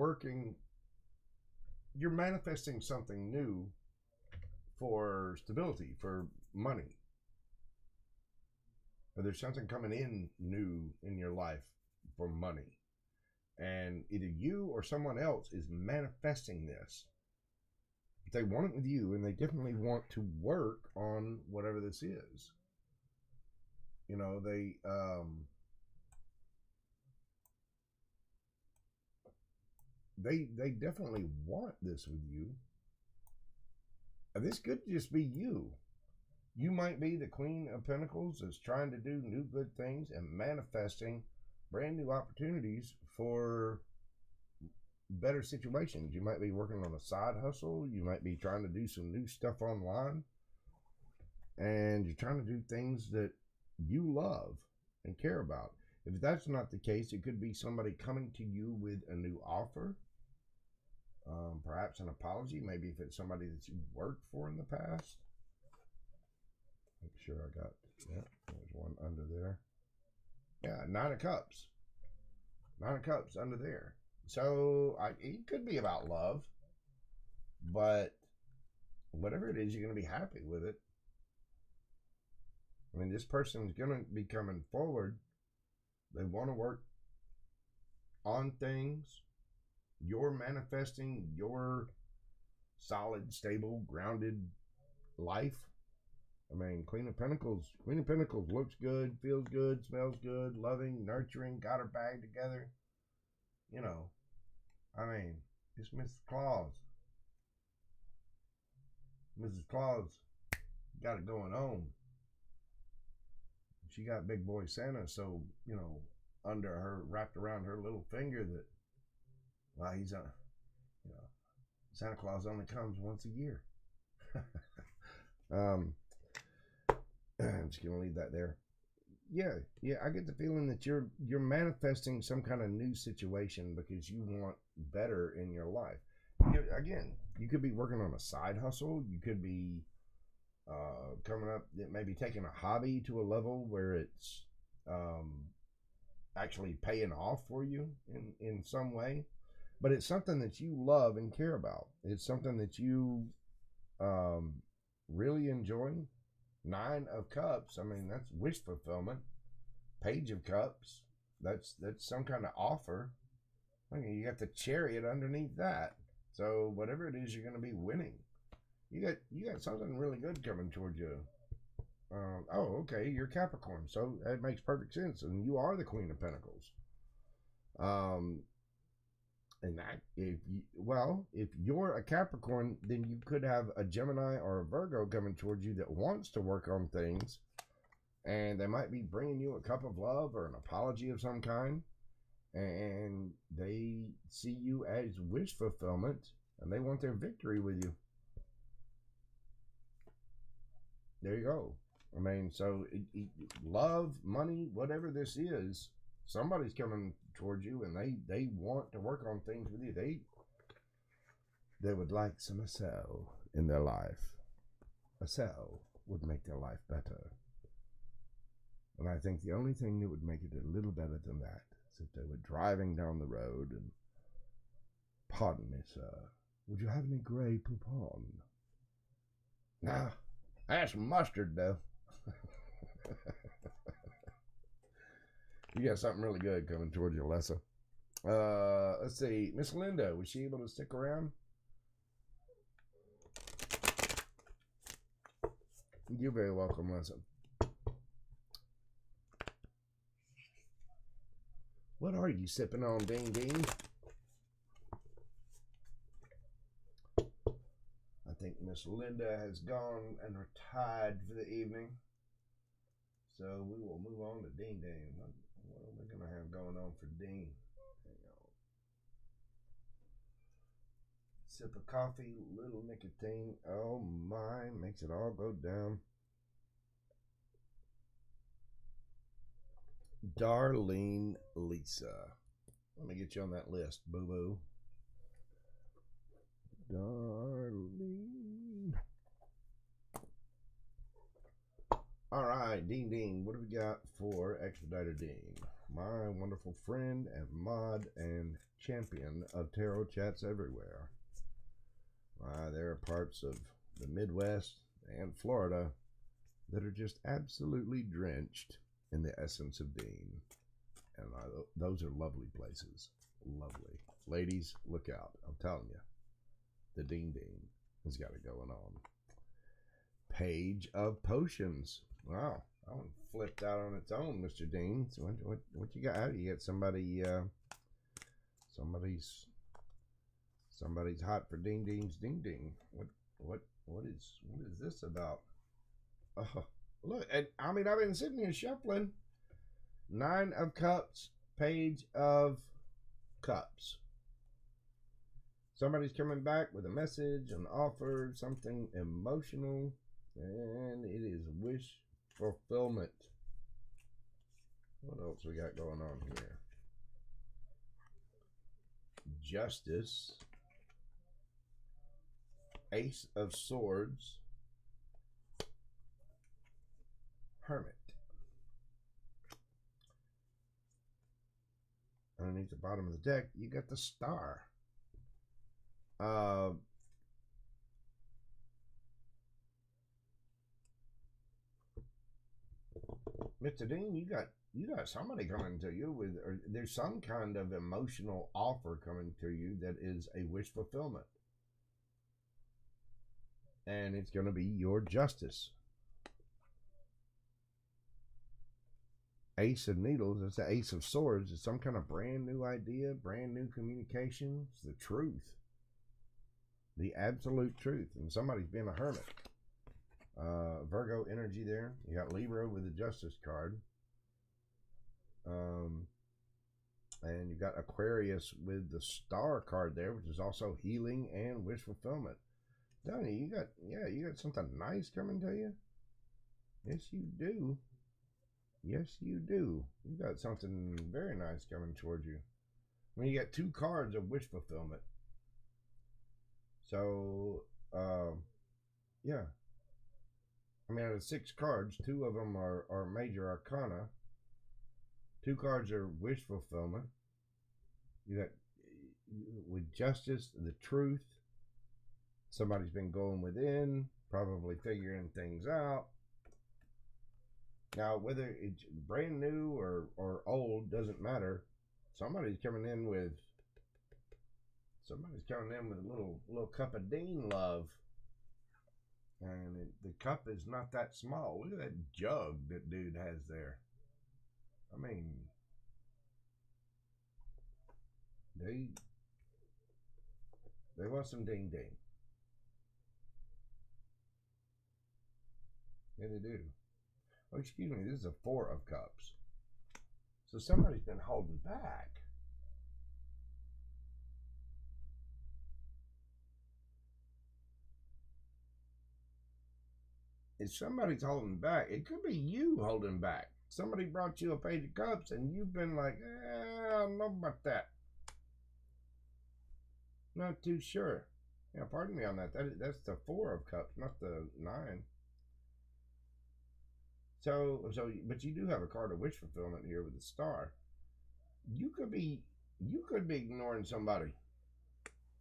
manifesting something new for stability, for money. Or there's something coming in new in your life for money. And either you or someone else is manifesting this. They want it with you, and they definitely want to work on whatever this is. You know, they definitely want this with you. And this could just be you. You might be the Queen of Pentacles that's trying to do new good things and manifesting brand new opportunities for better situations. You might be working on a side hustle. You might be trying to do some new stuff online. and you're trying to do things that you love and care about. If that's not the case, it could be somebody coming to you with a new offer, perhaps an apology, maybe if it's somebody that you worked for in the past. Make sure I got, yeah, there's one under there. Yeah, Nine of Cups. Nine of Cups under there. So it could be about love, but whatever it is, you're going to be happy with it. I mean, this person's going to be coming forward. They want to work on things. You're manifesting your solid, stable, grounded life. I mean, Queen of Pentacles looks good, feels good, smells good, loving, nurturing, got her bag together. You know, I mean, it's Mrs. Claus. Mrs. Claus got it going on. She got Big Boy Santa, so, you know, under her, wrapped around her little finger that, well, he's a, you know, Santa Claus only comes once a year. I'm just gonna leave that there. Yeah, I get the feeling that you're manifesting some kind of new situation because you want better in your life. Again, you could be working on a side hustle. You could be coming up, maybe taking a hobby to a level where it's actually paying off for you in some way. But it's something that you love and care about. It's something that you really enjoy. Nine of Cups, I mean, that's wish fulfillment. Page of Cups, that's some kind of offer. I mean, you got the Chariot underneath that. So whatever it is, you're going to be winning. You got something really good coming towards you. Oh, okay, you're Capricorn, so that makes perfect sense, and you are the Queen of Pentacles. And that, if you're a Capricorn, then you could have a Gemini or a Virgo coming towards you that wants to work on things, and they might be bringing you a cup of love or an apology of some kind, and they see you as wish fulfillment, and they want their victory with you. There you go. I mean, so love, money, whatever this is, somebody's coming towards you, and they want to work on things with you. They would like some Acel in their life. Acel would make their life better. And I think the only thing that would make it a little better than that is if they were driving down the road and, pardon me, sir, would you have any Grey Poupon? Nah, that's mustard, though. You got something really good coming towards you, Alessa. Let's see. Miss Linda, was she able to stick around? You're very welcome, Lessa. What are you sipping on, Ding Ding? I think Miss Linda has gone and retired for the evening. So we will move on to Ding Ding. What are we going to have going on for Ding? Sip of coffee, little nicotine. Oh my, makes it all go down. Darlene Lisa. Let me get you on that list, boo-boo. Darlene. All right, Ding Ding. What do we got for Expediter Ding? My wonderful friend and mod and champion of tarot chats everywhere. There are parts of the Midwest and Florida that are just absolutely drenched in the essence of Dean. And those are lovely places. Lovely. Ladies, look out. I'm telling you. The Ding Ding has got it going on. Page of Potions. Wow. That one flipped out on its own, Mr. Dean. So what you got? You got somebody, somebody's hot for Ding Ding's Ding Ding. What is this about? Look, I mean, I've been sitting here shuffling. Nine of Cups, Page of Cups. Somebody's coming back with a message, an offer, something emotional. And it is wish fulfillment. What else we got going on here? Justice. Ace of Swords. Hermit. Underneath the bottom of the deck, you got the Star. Mr. Dean, you got somebody coming to you with, or there's some kind of emotional offer coming to you that is a wish fulfillment. And it's going to be your justice. Ace of Needles, it's the Ace of Swords. It's some kind of brand new idea, brand new communication. It's the truth. The absolute truth. And somebody's being a hermit. Virgo energy there. You got Libra with the Justice card. And you got Aquarius with the Star card there, which is also healing and wish fulfillment. Donnie, you got something nice coming to you? Yes, you do. Yes, you do. You got something very nice coming towards you. I mean, you got 2 cards of wish fulfillment. So, yeah. I mean, out of 6 cards, 2 of them are major arcana. 2 cards are wish fulfillment. You got, with justice, the truth. Somebody's been going within, probably figuring things out. Now, whether it's brand new or old, doesn't matter. Somebody's coming in with a little cup of Dean love. And the cup is not that small. Look at that jug that dude has there. I mean, they want some ding ding. Yeah, they do. Oh, excuse me, this is a 4 of Cups. So somebody's been holding back. If somebody's holding back, it could be you holding back. Somebody brought you a Page of Cups and you've been like, I don't know about that. Not too sure. Yeah, pardon me on that. That's the 4 of Cups, not the 9. So, but you do have a card of wish fulfillment here with the Star. You could be ignoring somebody,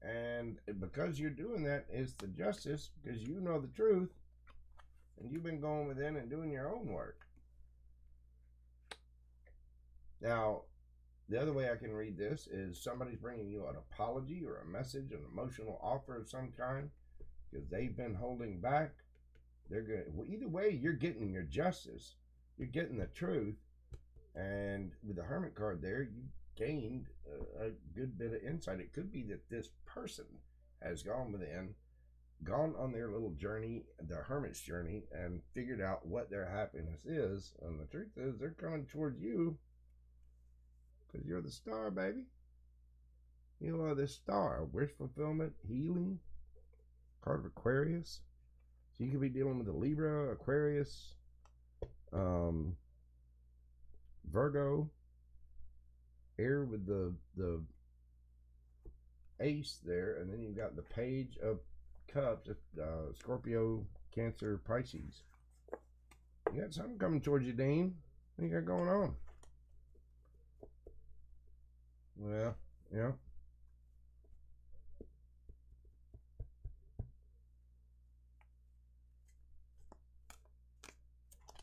and because you're doing that, it's the Justice, because you know the truth, and you've been going within and doing your own work. Now, the other way I can read this is somebody's bringing you an apology or a message, an emotional offer of some kind, because they've been holding back. They're good. Well, either way, you're getting your justice. You're getting the truth. And with the Hermit card there, you gained a good bit of insight. It could be that this person has gone within, gone on their little journey, the Hermit's journey, and figured out what their happiness is. And the truth is, they're coming towards you because you're the Star, baby. You are the Star. Wish fulfillment, healing, card of Aquarius. So you could be dealing with a Libra, Aquarius, Virgo, air with the Ace there, and then you've got the Page of Cups, Scorpio, Cancer, Pisces. You got something coming towards you, Dean. What you got going on? Well, yeah.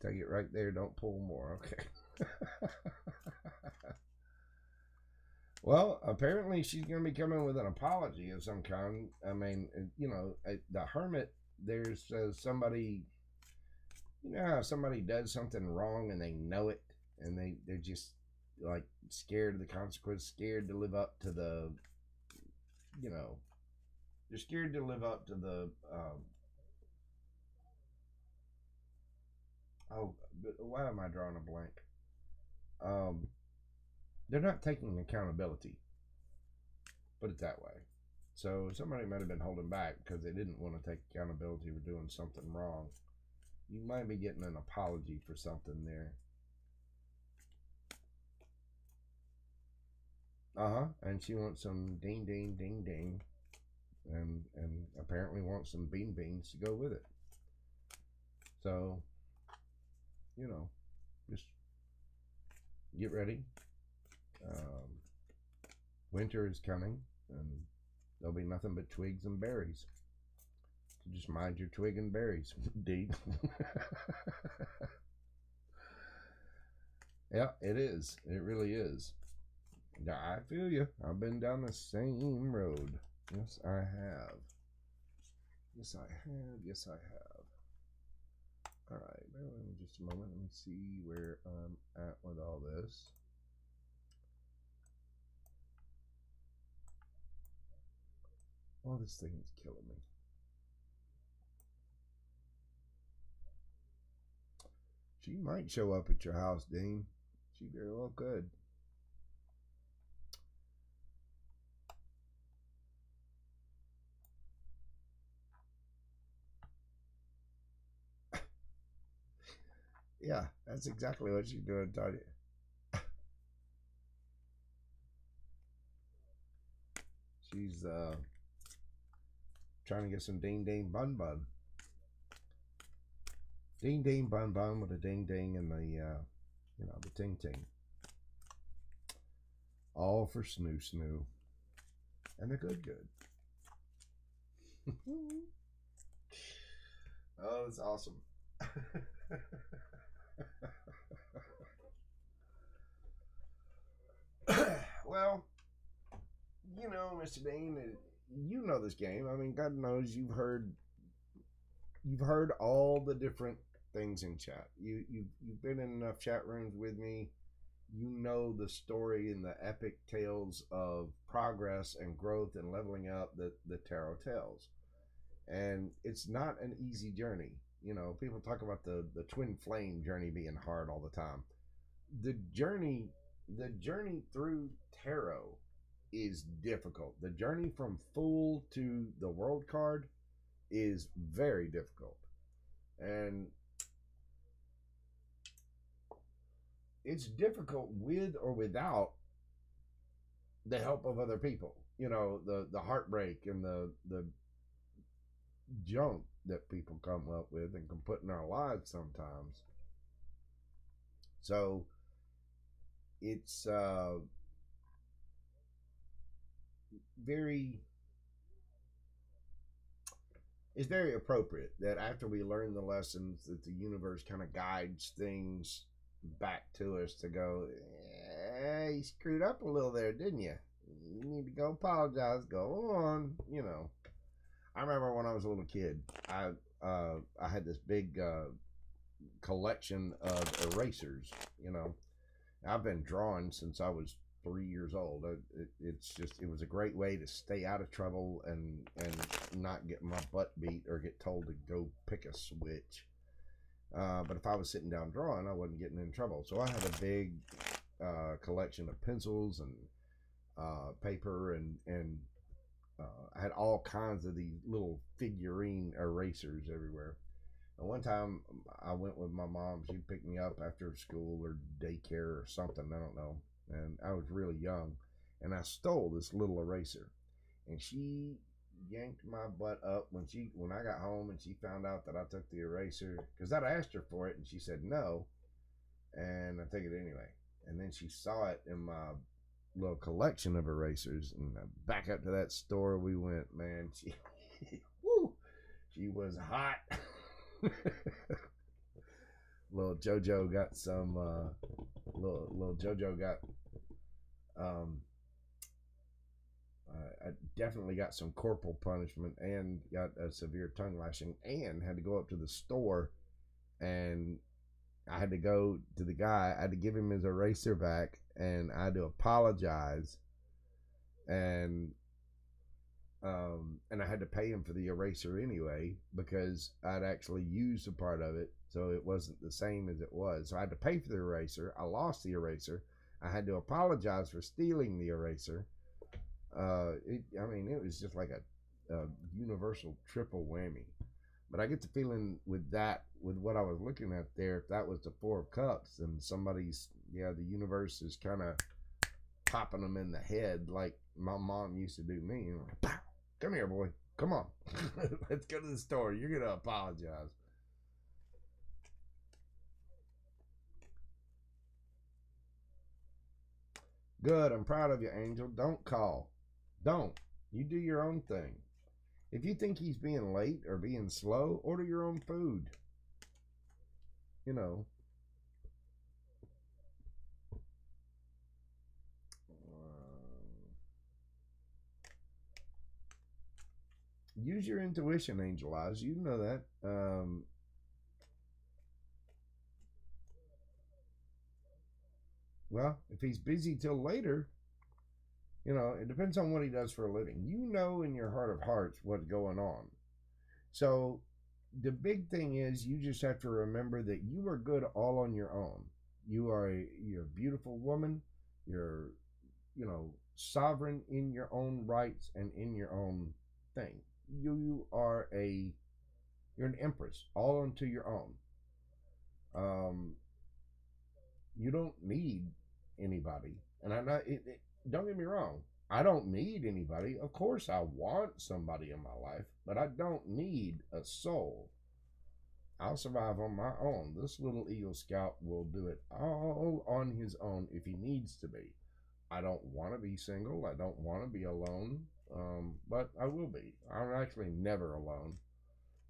Take it right there. Don't pull more. Okay. Well, apparently she's going to be coming with an apology of some kind. I mean, you know, the Hermit, there's somebody, you know how somebody does something wrong and they know it, and they're just like scared of the consequence, scared to live up to the, you know, they're scared to live up to the, oh, why am I drawing a blank? They're not taking accountability. Put it that way. So somebody might have been holding back because they didn't want to take accountability for doing something wrong. You might be getting an apology for something there. And she wants some ding ding ding ding, and apparently wants some bean beans to go with it. So, you know, just get ready. Winter is coming, and there'll be nothing but twigs and berries. So just mind your twig and berries, Deep. Yeah, it is. It really is. I feel you. I've been down the same road. Yes, I have. Yes, I have. Yes, I have. All right, bear with me just a moment. Let me see where I'm at with all this. Oh, this thing is killing me. She might show up at your house, Dean. She very well could. Yeah, that's exactly what she's doing, Tanya. She's trying to get some ding ding bun bun. Ding ding bun bun with a ding ding and the ting ting. All for snoo snoo. And the good good. Oh, that's awesome. Well, Mr. Dean, you know this game. I mean, God knows you've heard all the different things in chat. You've been in enough chat rooms with me. You know the story and the epic tales of progress and growth and leveling up that the tarot tells. And it's not an easy journey. People talk about the twin flame journey being hard all the time. The journey through tarot is difficult. The journey from Fool to the World card is very difficult. And it's difficult with or without the help of other people. The heartbreak and the junk that people come up with and can put in our lives sometimes. So it's very appropriate that after we learn the lessons, that the universe kind of guides things back to us to go, you screwed up a little there, didn't you? You need to go apologize. Go on. I remember when I was a little kid, I had this big collection of erasers. I've been drawing since I was 3 years old. It was a great way to stay out of trouble and not get my butt beat or get told to go pick a switch. But if I was sitting down drawing, I wasn't getting in trouble. So I had a big collection of pencils and paper, and I had all kinds of these little figurine erasers everywhere. And one time I went with my mom. She picked me up after school or daycare or something. I don't know. And I was really young. And I stole this little eraser. And she yanked my butt up when I got home, and she found out that I took the eraser. Because I'd asked her for it, and she said no. And I took it anyway. And then she saw it in my little collection of erasers. And back up to that store we went, man. She, woo, she was hot. Little JoJo got some. Little JoJo got. I definitely got some corporal punishment and got a severe tongue lashing, and had to go up to the store, and I had to go to the guy. I had to give him his eraser back, and I had to apologize, and I had to pay him for the eraser anyway, because I'd actually used a part of it, so it wasn't the same as it was. So I had to pay for the eraser. I lost the eraser. I had to apologize for stealing the eraser. It was just like a universal triple whammy. But I get the feeling with that, with what I was looking at there, if that was the Four of Cups, and somebody's, yeah, the universe is kind of popping them in the head like my mom used to do me. Like, pow, come here, boy. Come on. Let's go to the store. You're going to apologize. Good. I'm proud of you, Angel. Don't call. Don't. You do your own thing. If you think he's being late or being slow, order your own food. You know. Use your intuition, Angel Eyes. You know that. Well, if he's busy till later, you know, it depends on what he does for a living. You know in your heart of hearts what's going on. So the big thing is you just have to remember that you are good all on your own. You're a beautiful woman. You're, you know, sovereign in your own rights and in your own thing. You're an empress all unto your own. Um, you don't need anybody. And I know don't get me wrong. I don't need anybody. Of course, I want somebody in my life, but I don't need a soul. I'll survive on my own. This little Eagle Scout will do it all on his own if he needs to be. I don't want to be single. I don't want to be alone, but I will be. I'm actually never alone.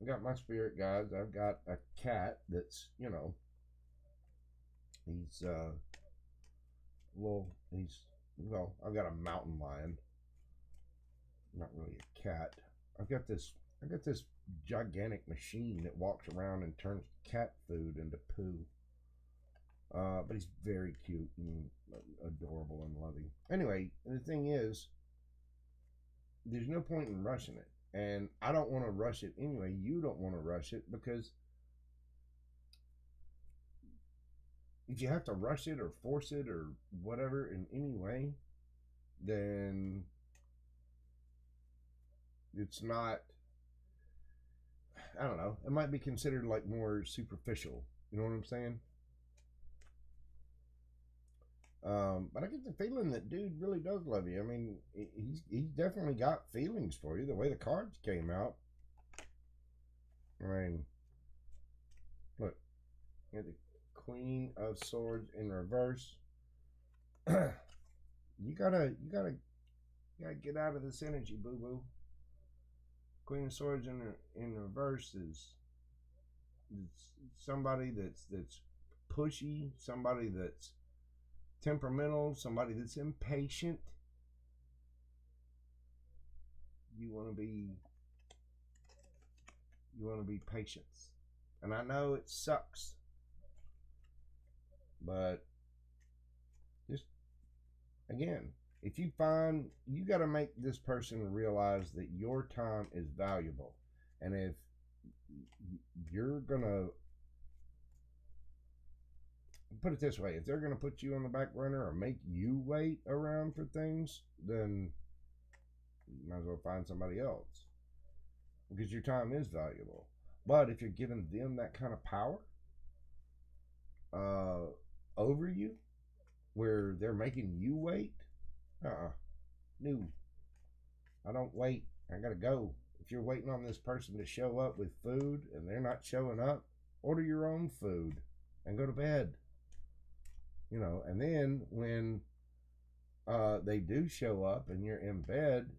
I got my spirit guides. I've got a cat that's, you know, he's well, I've got a mountain lion. Not really a cat. I got this gigantic machine that walks around and turns cat food into poo. But he's very cute and adorable and loving. Anyway, the thing is, there's no point in rushing it. And I don't want to rush it anyway. You don't want to rush it because if you have to rush it or force it or whatever in any way, then it's not, I don't know, it might be considered like more superficial. You know what I'm saying? But I get the feeling that dude really does love you. I mean, he's definitely got feelings for you. The way the cards came out, I mean, look, you have the Queen of Swords in reverse. you gotta get out of this energy, boo boo. Queen of Swords in reverse is somebody that's pushy, somebody that's temperamental, somebody that's impatient. You want to be patient. And I know it sucks, but just again, if you find, you got to make this person realize that your time is valuable. And if you're gonna put it this way, if they're gonna put you on the back burner or make you wait around for things, then you might as well find somebody else, because your time is valuable. But if you're giving them that kind of power over you, where they're making you wait, no, I don't wait. I gotta go. If you're waiting on this person to show up with food and they're not showing up, order your own food and go to bed. You know, and then when they do show up and you're in bed,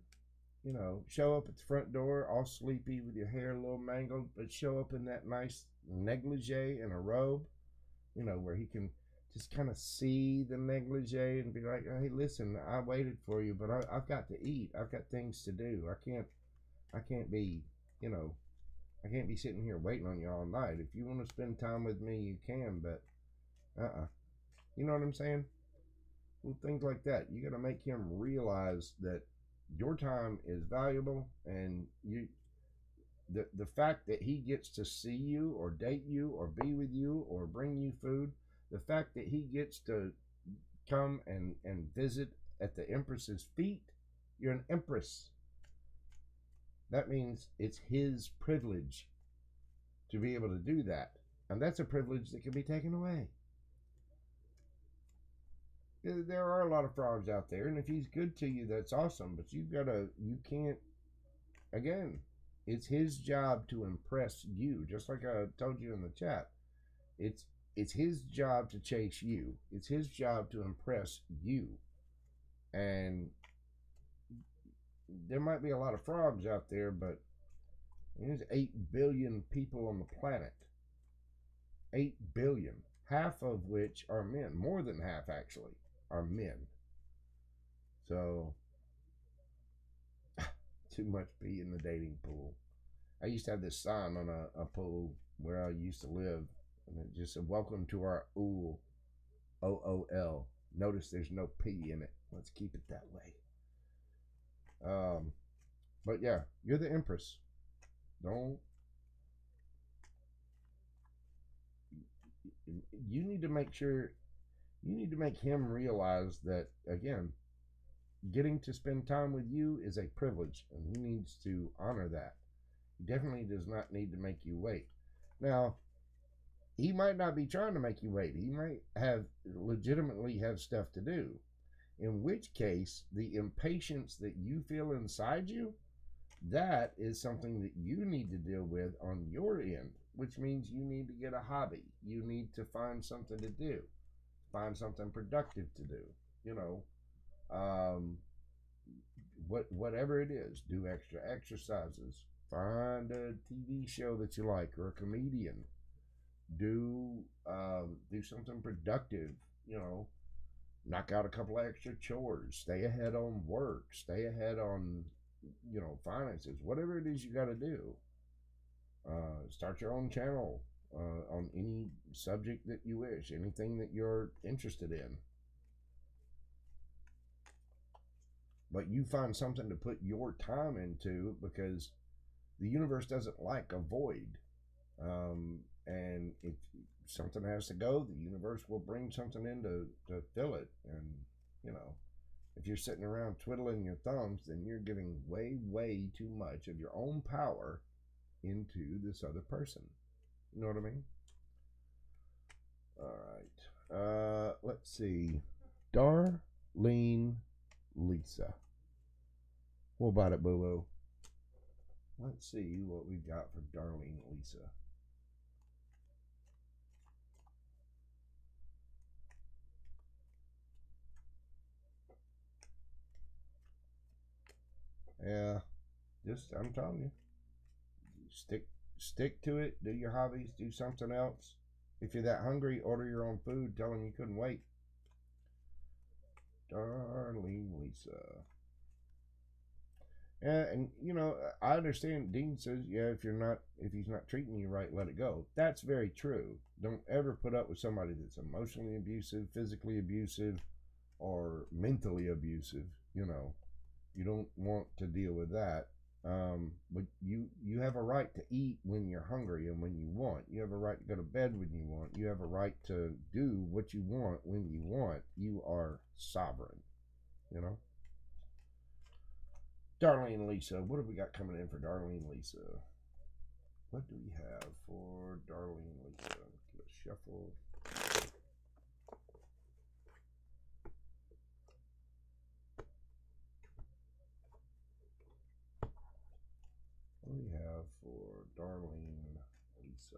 you know, show up at the front door all sleepy with your hair a little mangled, but show up in that nice negligee and a robe, you know, where he can just kind of see the negligee and be like, hey, listen, I waited for you, but I've got to eat. I've got things to do. I can't be, you know, I can't be sitting here waiting on you all night. If you want to spend time with me, you can, but you know what I'm saying? Well, things like that. You got to make him realize that your time is valuable, and the fact that he gets to see you or date you or be with you or bring you food, the fact that he gets to come and visit at the Empress's feet, you're an Empress. That means it's his privilege to be able to do that. And that's a privilege that can be taken away. There are a lot of frogs out there, and if he's good to you, that's awesome. But you can't, again, it's his job to impress you. Just like I told you in the chat, it's his job to chase you. It's his job to impress you. And there might be a lot of frogs out there, but there's 8 billion people on the planet. 8 billion. Half of which are men. More than half, actually, are men. So, too much pee in the dating pool. I used to have this sign on a pool where I used to live, and it just said, "Welcome to our ool." OOL. Notice there's no P in it. Let's keep it that way. But yeah, you're the Empress. Don't. You need to make sure. You need to make him realize that, again, getting to spend time with you is a privilege, and he needs to honor that. He definitely does not need to make you wait. Now, he might not be trying to make you wait. He might legitimately have stuff to do. In which case, the impatience that you feel inside you, that is something that you need to deal with on your end, which means you need to get a hobby. You need to find something to do. Find something productive to do. You know, whatever it is, do extra exercises. Find a TV show that you like or a comedian. Do something productive. You know, knock out a couple of extra chores. Stay ahead on work. Stay ahead on, you know, finances. Whatever it is you got to do. Start your own channel on any subject that you wish. Anything that you're interested in. But you find something to put your time into, because the universe doesn't like a void. And if something has to go, the universe will bring something in to fill it. And, you know, if you're sitting around twiddling your thumbs, then you're giving way, way too much of your own power into this other person. You know what I mean? All right. Let's see. Darlene Lisa. What about it, boo-boo? Let's see what we got for Darlene Lisa. Yeah, just, I'm telling you, stick to it. Do your hobbies. Do something else. If you're that hungry, order your own food. Tell them you couldn't wait. Darlene Lisa. And you know, I understand. Dean says, yeah, if he's not treating you right, let it go. That's very true. Don't ever put up with somebody that's emotionally abusive, physically abusive, or mentally abusive. You know, you don't want to deal with that. But you have a right to eat when you're hungry and when you want. You have a right to go to bed when you want. You have a right to do what you want when you want. You are sovereign. You know. Darlene Lisa. What have we got coming in for Darlene Lisa? What do we have for Darlene Lisa? Let's shuffle. What do we have for Darlene Lisa?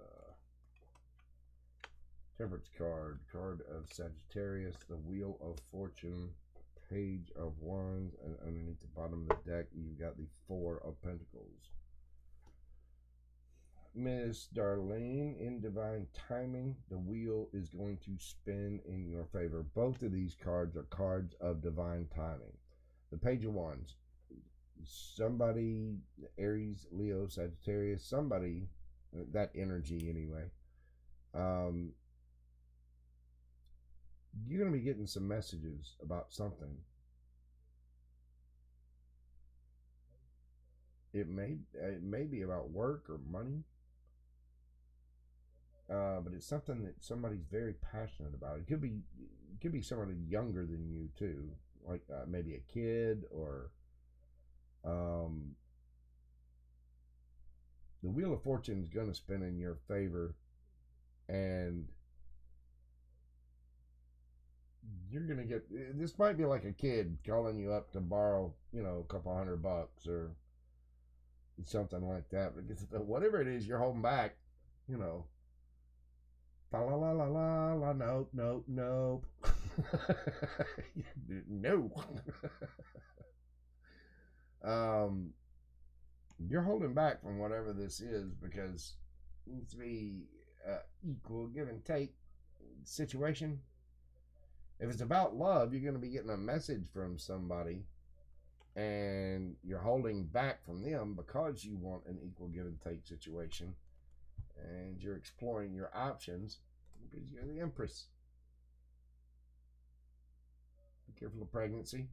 Temperance card. Card of Sagittarius. The Wheel of Fortune. Page of Wands, and underneath the bottom of the deck you've got the Four of Pentacles. Miss Darlene, in divine timing, the wheel is going to spin in your favor. Both of these cards are cards of divine timing. The Page of Wands, somebody, Aries, Leo, Sagittarius, somebody, that energy anyway, you're going to be getting some messages about something. It may be about work or money, but it's something that somebody's very passionate about. It could be somebody younger than you too, like maybe a kid, or the Wheel of Fortune is going to spin in your favor, and you're going to get, this might be like a kid calling you up to borrow, a couple $100 or something like that. But whatever it is you're holding back, la la la la la la, nope, nope, nope. No. You're holding back from whatever this is because it needs to be equal give and take situation. If it's about love, you're going to be getting a message from somebody, and you're holding back from them because you want an equal give and take situation, and you're exploring your options because you're the Empress. Be careful of pregnancy.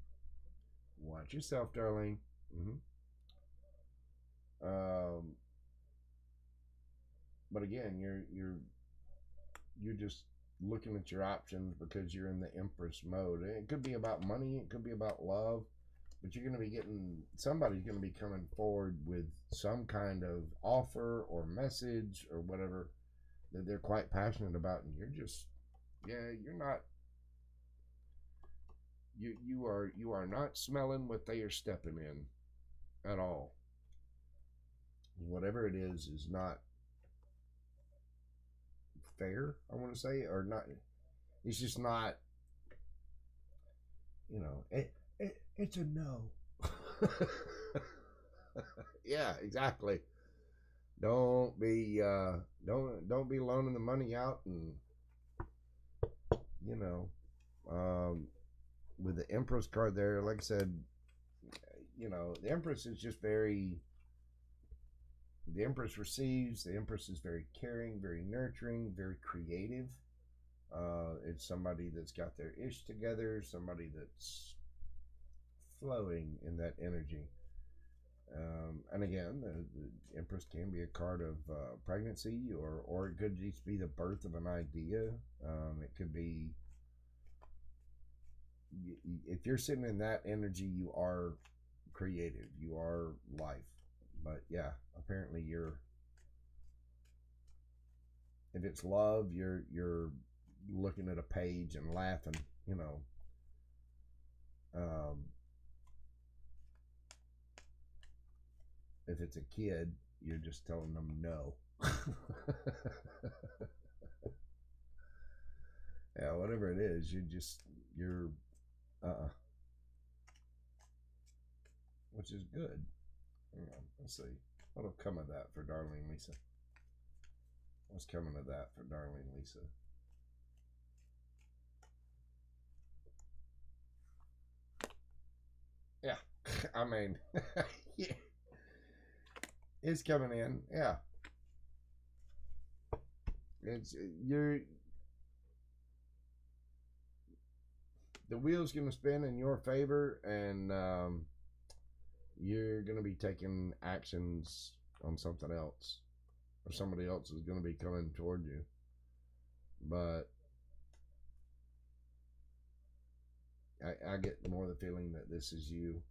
Watch yourself, darling. But again, you're just looking at your options because you're in the Empress mode. It could be about money, it could be about love, but you're going to be somebody's going to be coming forward with some kind of offer or message or whatever that they're quite passionate about, and you're just, you're not, you are not smelling what they are stepping in at all. Whatever it is not fair, I want to say, or not. It's just not, it's a no. Yeah, exactly. Don't be loaning the money out, and with the Empress card there, like I said, the Empress is just very. The Empress receives. The Empress is very caring, very nurturing, very creative. It's somebody that's got their ish together, somebody that's flowing in that energy. And again, the Empress can be a card of pregnancy, or it could just be the birth of an idea. It could be, if you're sitting in that energy, you are creative, you are life. But yeah, apparently if it's love, you're looking at a page and laughing, if it's a kid, you're just telling them no. Yeah, whatever it is, you're which is good. Hang on, let's see. What'll come of that for darling Lisa? What's coming of that for darling Lisa? Yeah, I mean, yeah. It's coming in. Yeah, the wheel's gonna spin in your favor, and you're gonna be taking actions on something else, or somebody else is gonna be coming toward you. But I get more the feeling that this is you,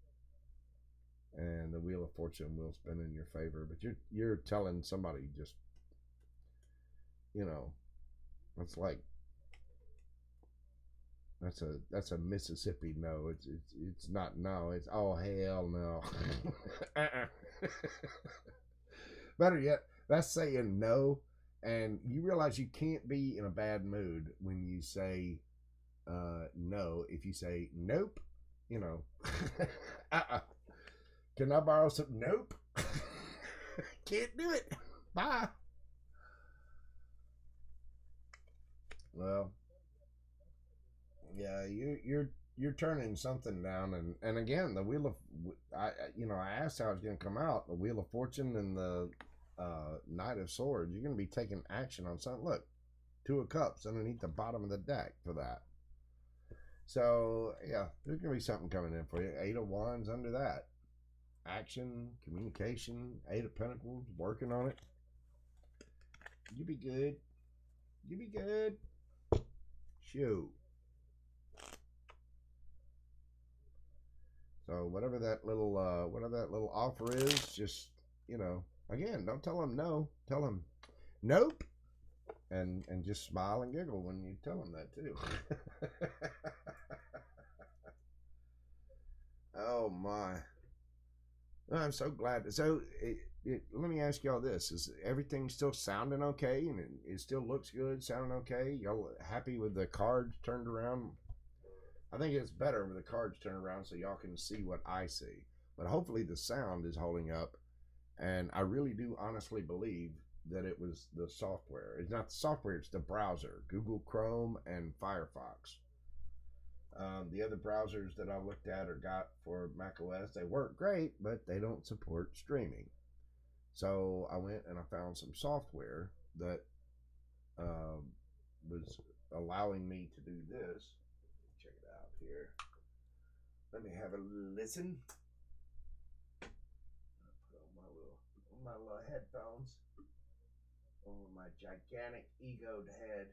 and the Wheel of Fortune will spin in your favor. But you're telling somebody, just, it's like, that's a Mississippi no. It's not no. It's oh hell no. Better yet, that's saying no, and you realize you can't be in a bad mood when you say no. If you say nope, can I borrow some? Nope. Can't do it. Bye. Well, yeah, you're turning something down, and again, the Wheel of, I asked how it's going to come out. The Wheel of Fortune and the Knight of Swords. You're going to be taking action on something. Look, Two of Cups underneath the bottom of the deck for that. So yeah, there's going to be something coming in for you. Eight of Wands under that. Action, communication, Eight of Pentacles, working on it. You be good. You be good. Shoot. So whatever that little offer is, just Again, don't tell them no. Tell them nope, and just smile and giggle when you tell them that too. Oh my! I'm so glad. So, let me ask y'all this: is everything still sounding okay, and it still looks good, sounding okay? Y'all happy with the cards turned around? I think it's better with the cards turned around so y'all can see what I see. But hopefully the sound is holding up, and I really do honestly believe that it was the software. It's not the software; it's the browser, Google Chrome and Firefox. The other browsers that I looked at or got for macOS, they work great, but they don't support streaming. So I went and I found some software that uh, was allowing me to do this. Check it out here. Let me have a listen. I'll put on my little headphones over my gigantic egoed head.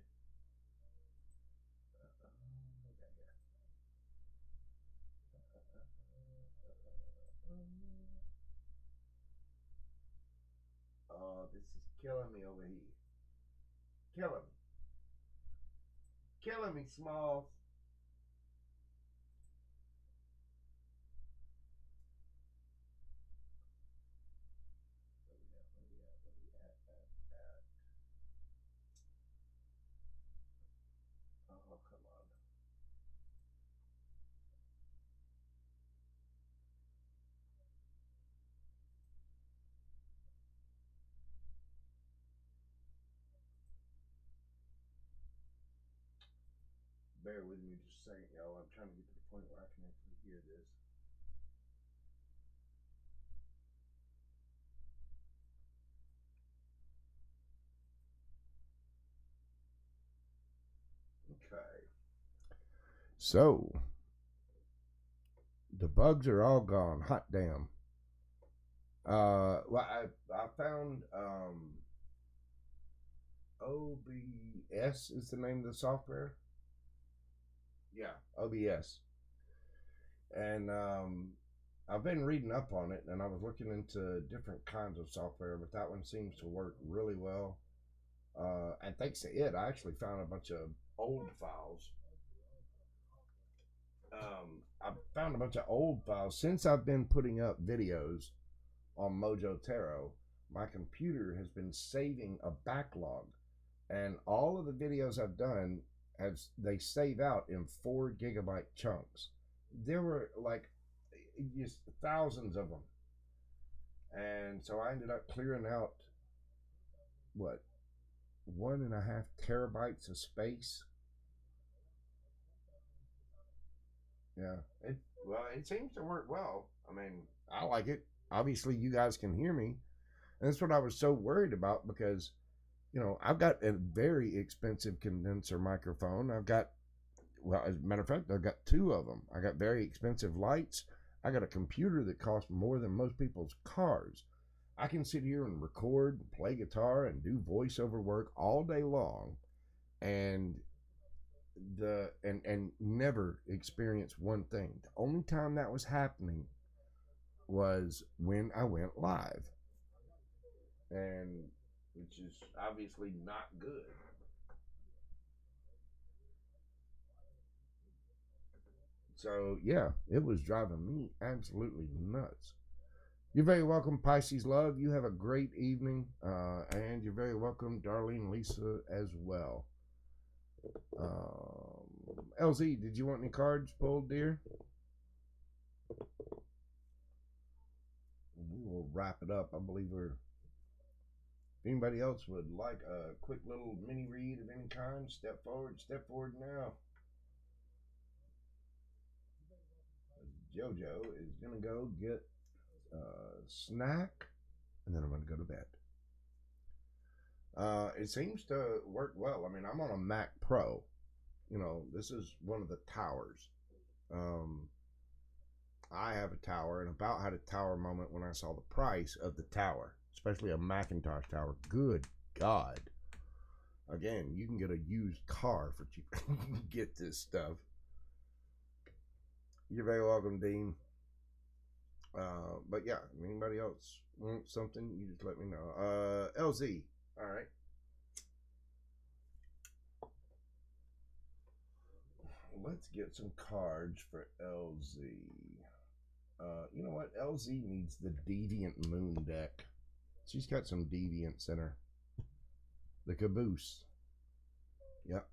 Oh, this is killing me over here. Killing me. Killing me, Smalls. Oh, come on. Bear with me just a second, y'all. I'm trying to get to the point where I can actually hear this. Okay. So, the bugs are all gone. Hot damn. Well, I found OBS is the name of the software. Yeah, OBS. And I've been reading up on it, and I was looking into different kinds of software, but that one seems to work really well. And thanks to it, I actually found a bunch of old files. I found a bunch of old files since I've been putting up videos on Mojo Tarot. My computer has been saving a backlog, and all of the videos I've done as they save out in 4 GB chunks. There were like just thousands of them, and so I ended up clearing out what 1.5 TB of space. Yeah, it seems to work well. I mean, I like it. Obviously, you guys can hear me, and that's what I was so worried about because I've got a very expensive condenser microphone. Well, as a matter of fact, I've got two of them. I got very expensive lights. I got a computer that costs more than most people's cars. I can sit here and record, play guitar, and do voiceover work all day long, and never experience one thing. The only time that was happening was when I went live, and which is obviously not good. So yeah, it was driving me absolutely nuts. You're very welcome, Pisces Love. You have a great evening, and you're very welcome, Darlene Lisa, as well. LZ, did you want any cards pulled, dear? We will wrap it up. I believe if anybody else would like a quick little mini read of any kind, step forward. Step forward now. JoJo is gonna go get a snack, and then I'm gonna go to bed. It seems to work well. I mean, I'm on a Mac Pro. This is one of the towers. I have a tower, and about had a tower moment when I saw the price of the tower, especially a Macintosh tower. Good God. Again, you can get a used car for cheap. Get this stuff. You're very welcome, Dean. But yeah, if anybody else wants something, you just let me know. LZ. All right. Let's get some cards for LZ. You know what? LZ needs the Deviant Moon deck. She's got some deviants in her. The Caboose. Yep.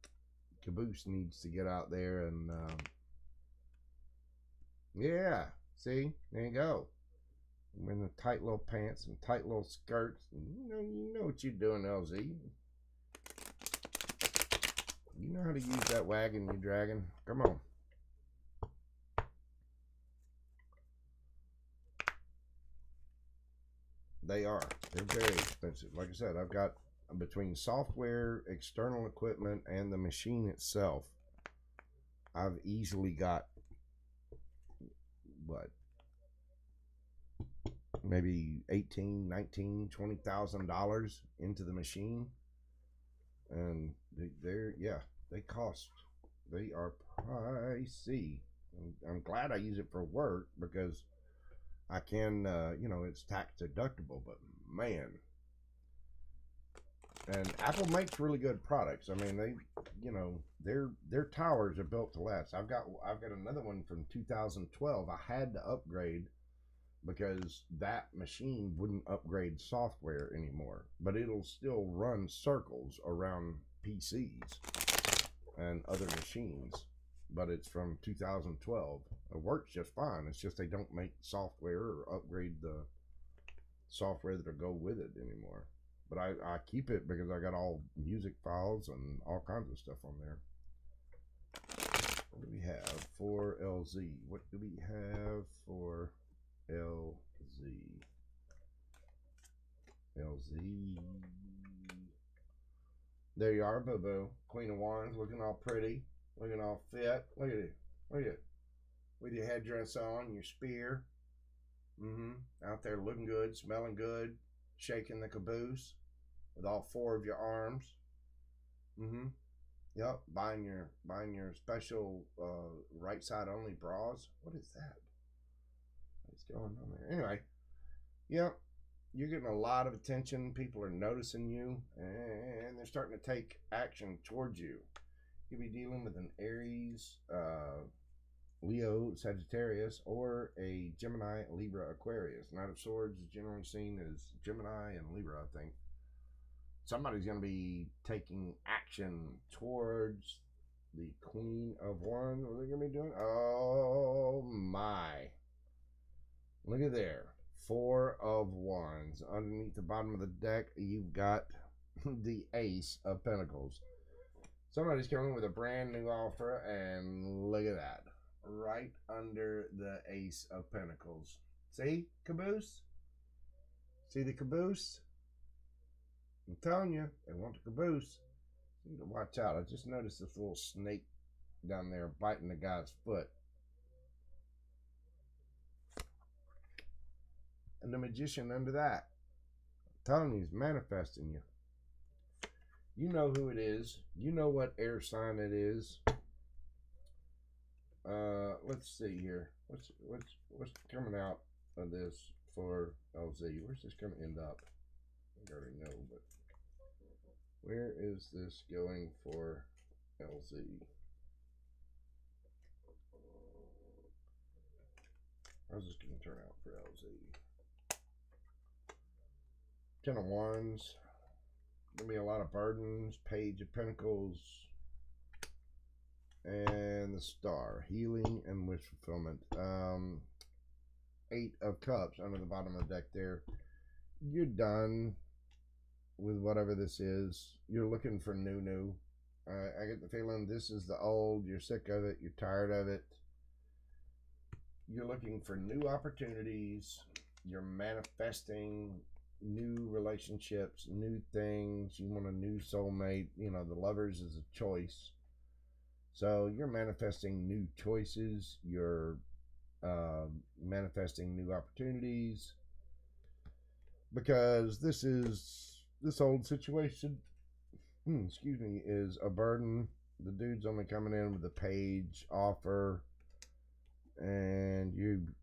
Caboose needs to get out there and yeah. See? There you go. In the tight little pants and tight little skirts. You know what you're doing, LZ. You know how to use that wagon you're dragging. Come on. They are. They're very expensive. Like I said, I've got between software, external equipment, and the machine itself, I've easily got, what, maybe $18,000, $19,000, $20,000 into the machine. And they cost. They are pricey. I'm glad I use it for work because I can, it's tax deductible, but man. And Apple makes really good products. I mean, their towers are built to last. I've got another one from 2012. I had to upgrade because that machine wouldn't upgrade software anymore, but it'll still run circles around PCs and other machines. But it's from 2012. It works just fine. It's just they don't make software or upgrade the software that'll go with it anymore. But I keep it because I got all music files and all kinds of stuff on there. What do we have for LZ? What do we have for LZ? LZ. There you are, Boo Boo. Queen of Wands, looking all pretty, looking all fit. Look at it. Look at it. With your headdress on, your spear. Out there looking good, smelling good, shaking the caboose with all four of your arms. Yep, buying your special right side only bras. What is that? What's going on there? Anyway, yep, you're getting a lot of attention. People are noticing you, and they're starting to take action towards you. You'll be dealing with an Aries, Leo, Sagittarius, or a Gemini, Libra, Aquarius. Knight of Swords is generally seen as Gemini and Libra, I think. Somebody's going to be taking action towards the Queen of Wands. What are they going to be doing? Oh, my. Look at there. Four of Wands. Underneath the bottom of the deck, you've got the Ace of Pentacles. Somebody's coming with a brand new offer, and look at that. Right under the Ace of Pentacles. See, caboose? See the caboose? I'm telling you, they want the caboose. You need to watch out. I just noticed this little snake down there biting the guy's foot. And the Magician under that. I'm telling you, he's manifesting you. You know who it is. You know what air sign it is. Let's see here. What's coming out of this for LZ? Where's this going to end up? I already know, but where is this going for LZ? How's this going to turn out for LZ? Ten of Wands. Gonna be a lot of burdens. Page of Pentacles. And the Star. Healing and wish fulfillment. Eight of Cups under the bottom of the deck there. You're done with whatever this is. You're looking for new. I get the feeling this is the old. You're sick of it. You're tired of it. You're looking for new opportunities. You're manifesting new relationships, new things. You want a new soulmate. You know, the Lovers is a choice. So you're manifesting new choices. You're manifesting new opportunities. Because this old situation, excuse me, is a burden. The dude's only coming in with a page offer. and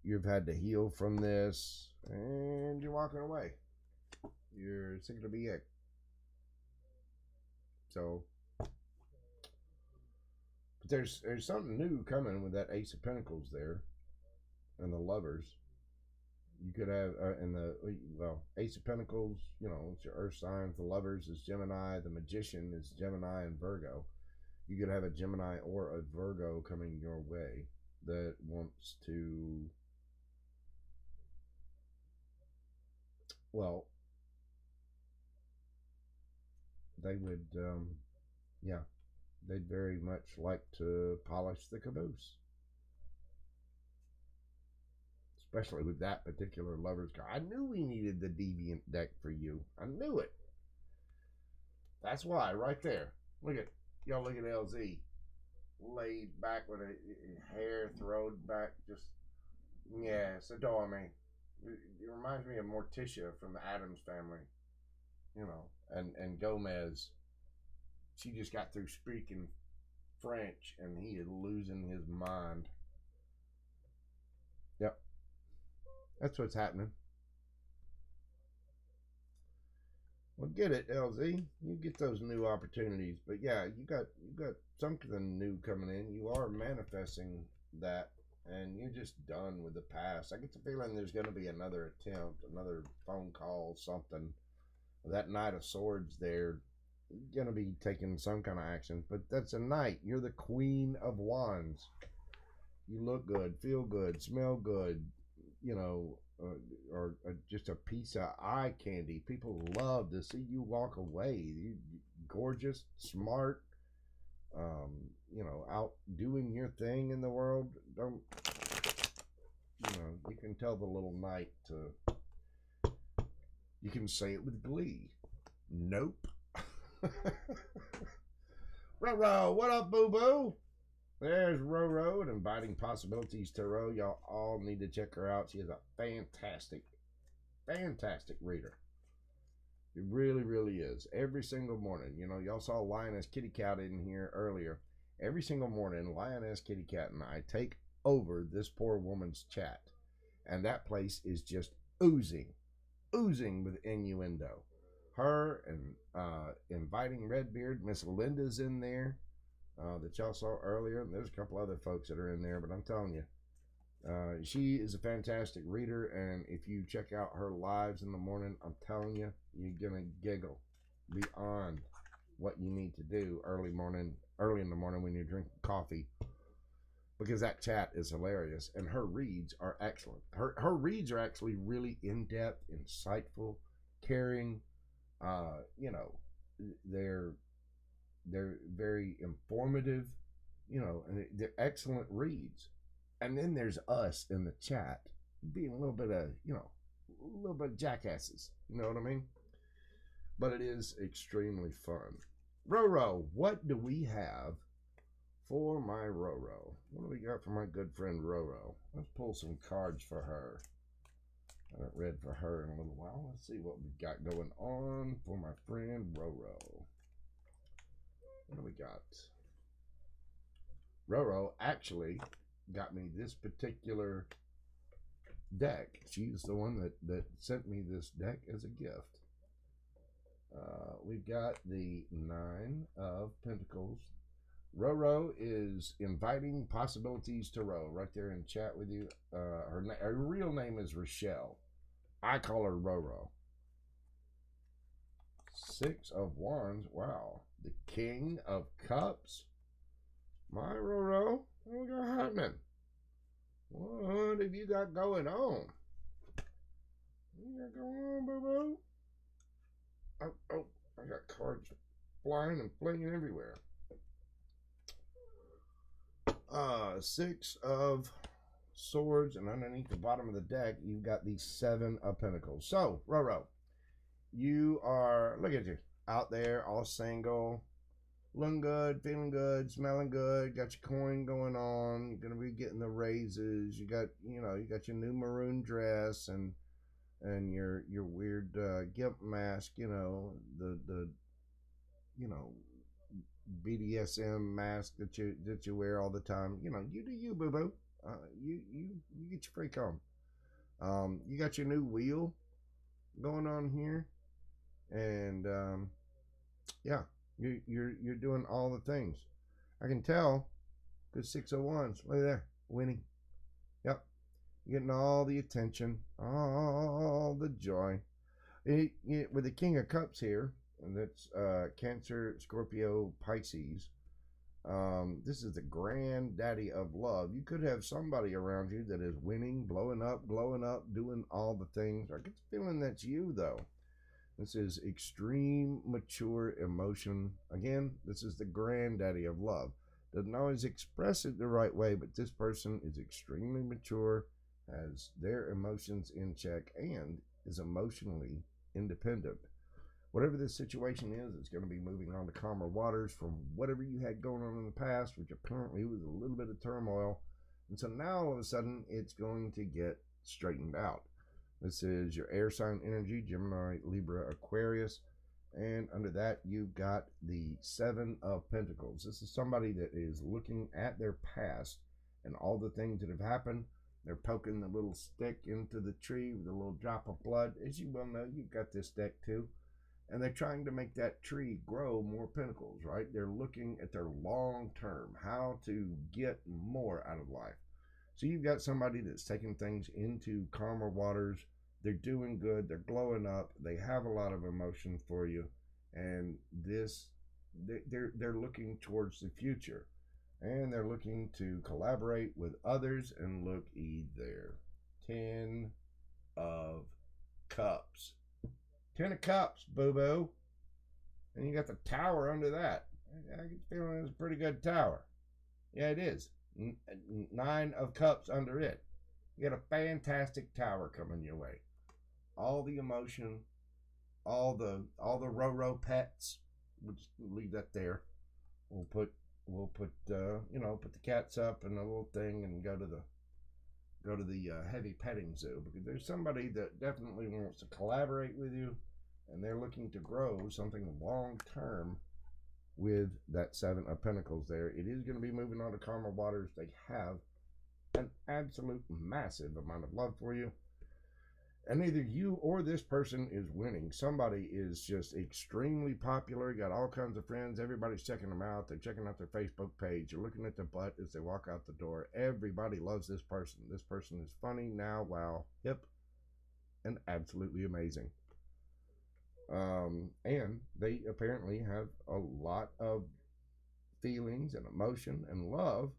you've had to heal from this, and you're walking away. You're sick to be it. So, but there's something new coming with that Ace of Pentacles there, and the Lovers. You could have and the Ace of Pentacles. You know, it's your Earth signs. The Lovers is Gemini. The Magician is Gemini and Virgo. You could have a Gemini or a Virgo coming your way that wants to, well, they would, yeah, they'd very much like to polish the caboose, especially with that particular Lover's card. I knew we needed the Deviant deck for you. I knew it. That's why, right there. Look at y'all. Look at LZ, laid back with a hair thrown back. Just yes, adore me. It reminds me of Morticia from the Addams Family. You know, and Gomez. She just got through speaking French, and he is losing his mind. Yep, that's what's happening. Well, get it, LZ. You get those new opportunities. But yeah, you got something new coming in. You are manifesting that, and you're just done with the past. I get the feeling there's going to be another attempt, another phone call, something. That Knight of Swords there, you're going to be taking some kind of action. But that's a knight. You're the Queen of Wands. You look good, feel good, smell good. You know, or just a piece of eye candy. People love to see you walk away. You gorgeous, smart, you know, out doing your thing in the world. Don't, you know, you can tell the little knight to, you can say it with glee. Nope. Roro, what up, boo-boo? There's Roro at Inviting Possibilities Tarot. Y'all all need to check her out. She is a fantastic, fantastic reader. It really, really is. Every single morning. You know, y'all saw Lioness Kitty Cat in here earlier. Every single morning, Lioness Kitty Cat and I take over this poor woman's chat. And that place is just oozing with innuendo. Her and Inviting Redbeard, Miss Linda's in there. That y'all saw earlier. And there's a couple other folks that are in there, but I'm telling you, she is a fantastic reader, and if you check out her lives in the morning, I'm telling you, you're gonna giggle beyond what you need to do early in the morning when you're drinking coffee, because that chat is hilarious, and her reads are excellent. Her reads are actually really in-depth, insightful, caring. You know, they're very informative, you know, and they're excellent reads. And then there's us in the chat being a little bit of, you know, a little bit of jackasses. You know what I mean? But it is extremely fun. Roro, what do we have for my Roro? What do we got for my good friend Roro? Let's pull some cards for her. I haven't read for her in a little while. Let's see what we've got going on for my friend Roro. What do we got? Roro actually got me this particular deck. She's the one that sent me this deck as a gift. We've got the Nine of Pentacles. Roro is Inviting Possibilities Tarot right there in chat with you. Her real name is Rochelle. I call her Roro. Six of Wands. Wow. The King of Cups. My Roro. What got happening? What have you got going on? What you got going on, boo-boo? Oh, I got cards flying and flinging everywhere. Six of Swords, and underneath the bottom of the deck, you've got the Seven of Pentacles. So, Roro, you are, look at you, out there, all single, looking good, feeling good, smelling good, got your coin going on, you're going to be getting the raises, you got, you know, you got your new maroon dress, and your weird gimp mask, you know, the you know, BDSM mask that you wear all the time. You know, you do you, boo boo. You get your freak on. You got your new wheel going on here, and yeah, you're doing all the things. I can tell. Good 601s. Look at there, winning. Yep, getting all the attention, all the joy. With the King of Cups here, and that's Cancer, Scorpio, Pisces. This is the granddaddy of love. You could have somebody around you that is winning, blowing up, glowing up, doing all the things. I get the feeling that's you, though. This is extreme mature emotion. Again, this is the granddaddy of love. Doesn't always express it the right way, but this person is extremely mature, has their emotions in check, and is emotionally independent. Whatever this situation is, it's going to be moving on to calmer waters from whatever you had going on in the past, which apparently was a little bit of turmoil. And so now all of a sudden, it's going to get straightened out. This is your air sign energy, Gemini, Libra, Aquarius. And under that, you've got the Seven of Pentacles. This is somebody that is looking at their past and all the things that have happened. They're poking the little stick into the tree with a little drop of blood. As you well know, you've got this deck too. And they're trying to make that tree grow more pentacles, right? They're looking at their long term, how to get more out of life. So you've got somebody that's taking things into calmer waters. They're doing good. They're glowing up. They have a lot of emotion for you. And they're looking towards the future. And they're looking to collaborate with others. And look, there. 10 of Cups. 10 of Cups, boo-boo. And you got the tower under that. I get the feeling it's a pretty good tower. Yeah, it is. 9 of Cups under it. You got a fantastic tower coming your way. All the emotion, all the Roro pets. We'll just leave that there. We'll put put the cats up in a little thing and go to the heavy petting zoo, because there's somebody that definitely wants to collaborate with you, and they're looking to grow something long term with that Seven of Pentacles there. It is going to be moving on to calmer waters. They have an absolute massive amount of love for you. And either you or this person is winning. Somebody is just extremely popular, got all kinds of friends. Everybody's checking them out. They're checking out their Facebook page. They're looking at their butt as they walk out the door. Everybody loves this person. This person is funny, now, wow, hip, and absolutely amazing. And they apparently have a lot of feelings and emotion and love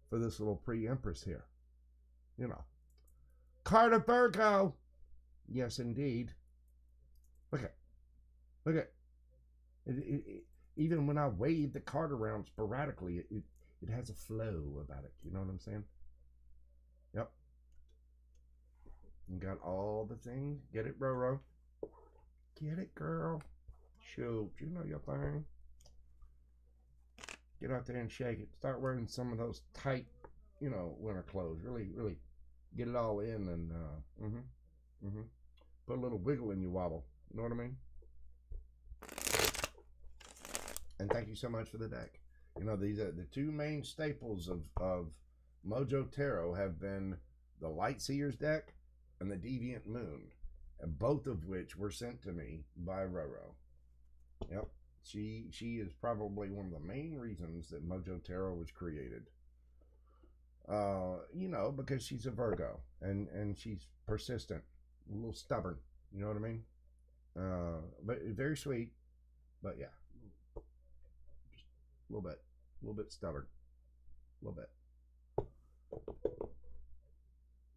for this little pre-empress here. You know, card of Virgo. Yes, indeed. Look at it. Even when I wave the card around sporadically, it has a flow about it. You know what I'm saying? Yep. You got all the things. Get it, Roro? Get it, girl? Shoot, you know your thing. Get out there and shake it. Start wearing some of those tight, winter clothes. Really, really get it all in and put a little wiggle in your wobble. You know what I mean? And thank you so much for the deck. These are the two main staples of Mojo Tarot have been the Light Seers deck and the Deviant Moon, and both of which were sent to me by Roro. Yep. She is probably one of the main reasons that Mojo Tarot was created. Because she's a Virgo and she's persistent, a little stubborn. You know what I mean? But very sweet. But yeah, just a little bit stubborn, a little bit.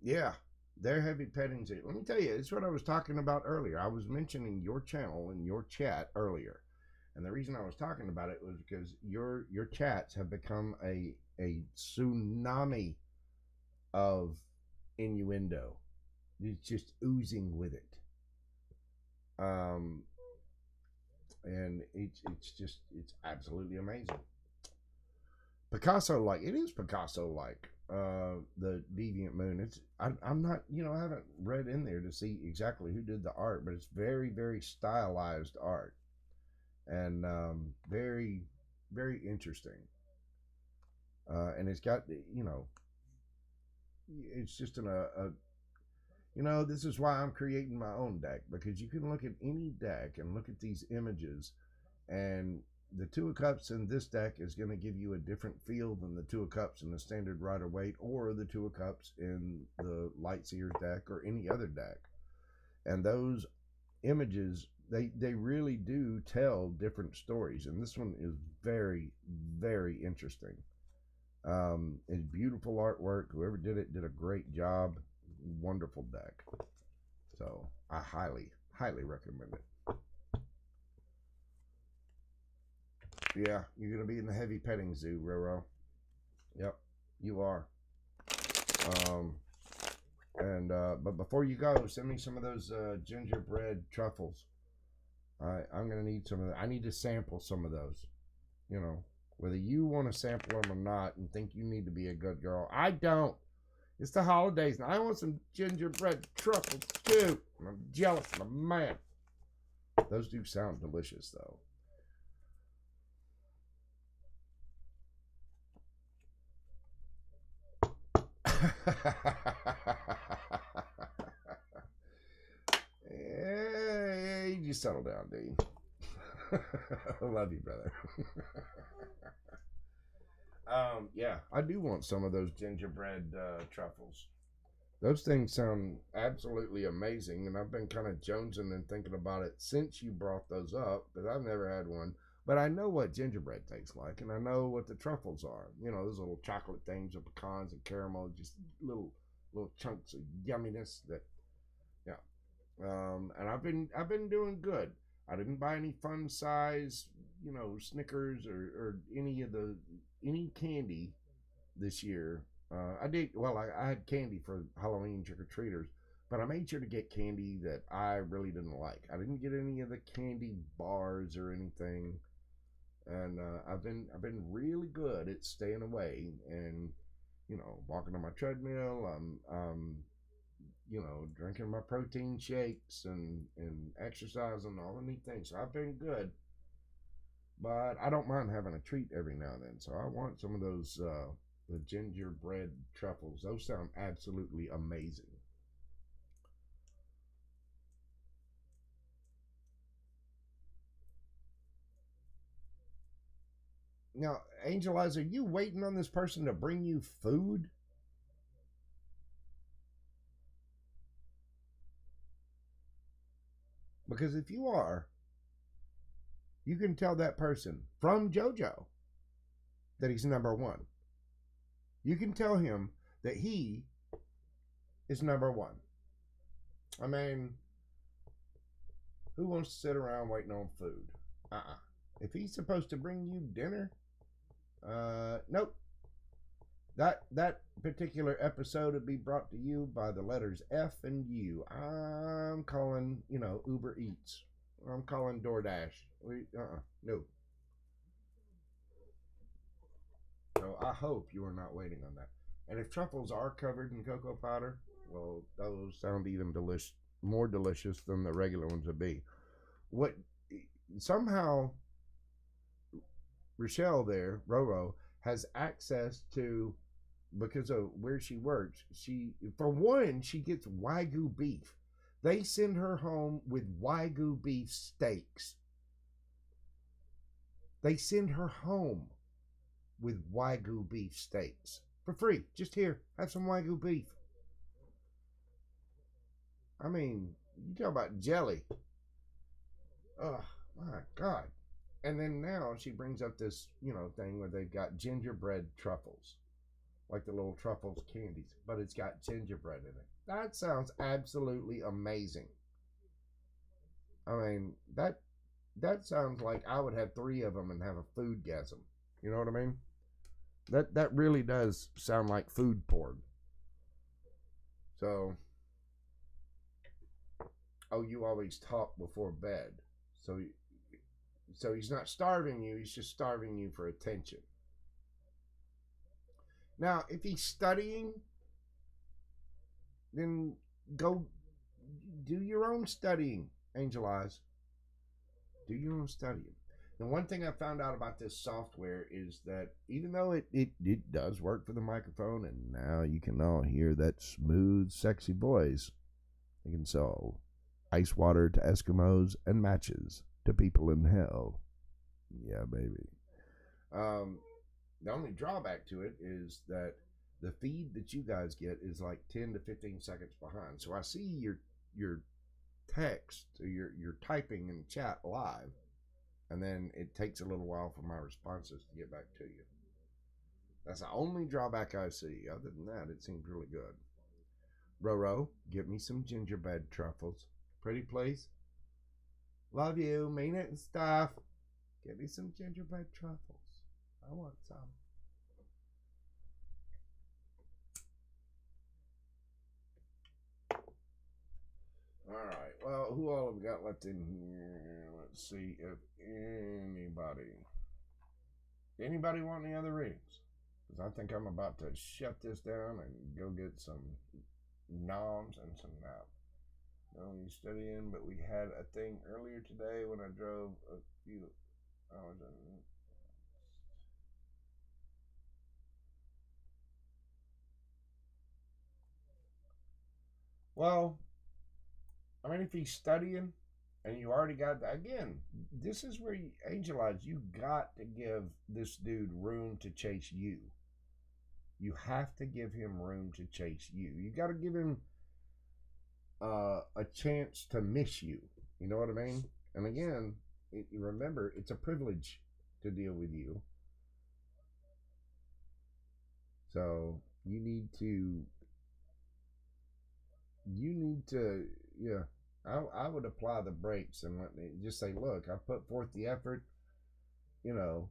Yeah, they're heavy petting zoo. Let me tell you, it's what I was talking about earlier. I was mentioning your channel in your chat earlier. And the reason I was talking about it was because your chats have become a tsunami of innuendo. It's just oozing with it. And it's absolutely amazing. Picasso-like. It is Picasso-like. The Deviant Moon. I'm not, I haven't read in there to see exactly who did the art, but it's very, very stylized art. And very, very interesting. And it's got, it's just this is why I'm creating my own deck, because you can look at any deck and look at these images, and the Two of Cups in this deck is going to give you a different feel than the Two of Cups in the standard Rider-Waite, or the Two of Cups in the Lightseers deck, or any other deck. And those images, they really do tell different stories, and this one is very, very interesting. It's beautiful artwork. Whoever did it did a great job. Wonderful deck. So I highly, highly recommend it. Yeah, you're gonna be in the heavy petting zoo, Roro. Yep, you are. But before you go, send me some of those gingerbread truffles. I'm gonna need some of that. I need to sample some of those. Whether you want to sample them or not, and think you need to be a good girl. I don't. It's the holidays, and I want some gingerbread truffles too. I'm jealous. I'm mad. Those do sound delicious, though. Hey, you settle down, Dean. I love you, brother. Yeah, I do want some of those gingerbread truffles. Those things sound absolutely amazing, and I've been kind of jonesing and thinking about it since you brought those up, but I've never had one. But I know what gingerbread tastes like, and I know what the truffles are. Those little chocolate things with pecans and caramel, just little chunks of yumminess. That, yeah. And I've been doing good. I didn't buy any fun size, Snickers or any candy this year. I did well. I had candy for Halloween trick or treaters, but I made sure to get candy that I really didn't like. I didn't get any of the candy bars or anything, and I've been really good at staying away and walking on my treadmill. Drinking my protein shakes and exercising, all the neat things. So I've been good, but I don't mind having a treat every now and then. So I want some of those the gingerbread truffles. Those sound absolutely amazing. Now, Angel Eyes, are you waiting on this person to bring you food? Because if you are, you can tell that person from JoJo that he's number one. You can tell him that he is number one. I mean, who wants to sit around waiting on food? If he's supposed to bring you dinner, nope. That particular episode would be brought to you by the letters F and U. I'm calling, Uber Eats. I'm calling DoorDash. No. So I hope you are not waiting on that. And if truffles are covered in cocoa powder, well, those sound even more delicious than the regular ones would be. What somehow Rochelle there, Roro, has access to, because of where she works. For one, she gets Wagyu beef. They send her home with Wagyu beef steaks. They send her home with Wagyu beef steaks for free. Just here, have some Wagyu beef. I mean, you talk about jelly. Oh my God. And then now she brings up this, thing where they've got gingerbread truffles, like the little truffles candies, but it's got gingerbread in it. That sounds absolutely amazing. I mean, that sounds like I would have 3 of them and have a food gasm. You know what I mean? That really does sound like food porn. So, oh, you always talk before bed. So he's not starving you, he's just starving you for attention. Now, if he's studying, then go do your own studying, Angel Eyes. Do your own studying. And one thing I found out about this software is that even though it does work for the microphone, and now you can all hear that smooth, sexy voice, it can sell ice water to Eskimos and matches to people in hell. Yeah, baby. The only drawback to it is that the feed that you guys get is like 10 to 15 seconds behind. So I see your text, your typing in chat live, and then it takes a little while for my responses to get back to you. That's the only drawback I see. Other than that, it seems really good. Roro, get me some gingerbread truffles. Pretty please. Love you, mean it and stuff. Get me some gingerbread truffles. I want some. Alright, well, who all have we got left in here? Let's see if anybody want any other readings? Because I think I'm about to shut this down and go get some noms and some nap. No, you studying, but we had a thing earlier today when I drove a few hours. Well, I mean, if he's studying and you already got that, again, this is where Angel Eyes, you got to give this dude room to chase you. You have to give him room to chase you. You got to give him a chance to miss you. You know what I mean? And again, remember, it's a privilege to deal with you. So you need to, yeah. I would apply the brakes and just say, look, I put forth the effort. You know,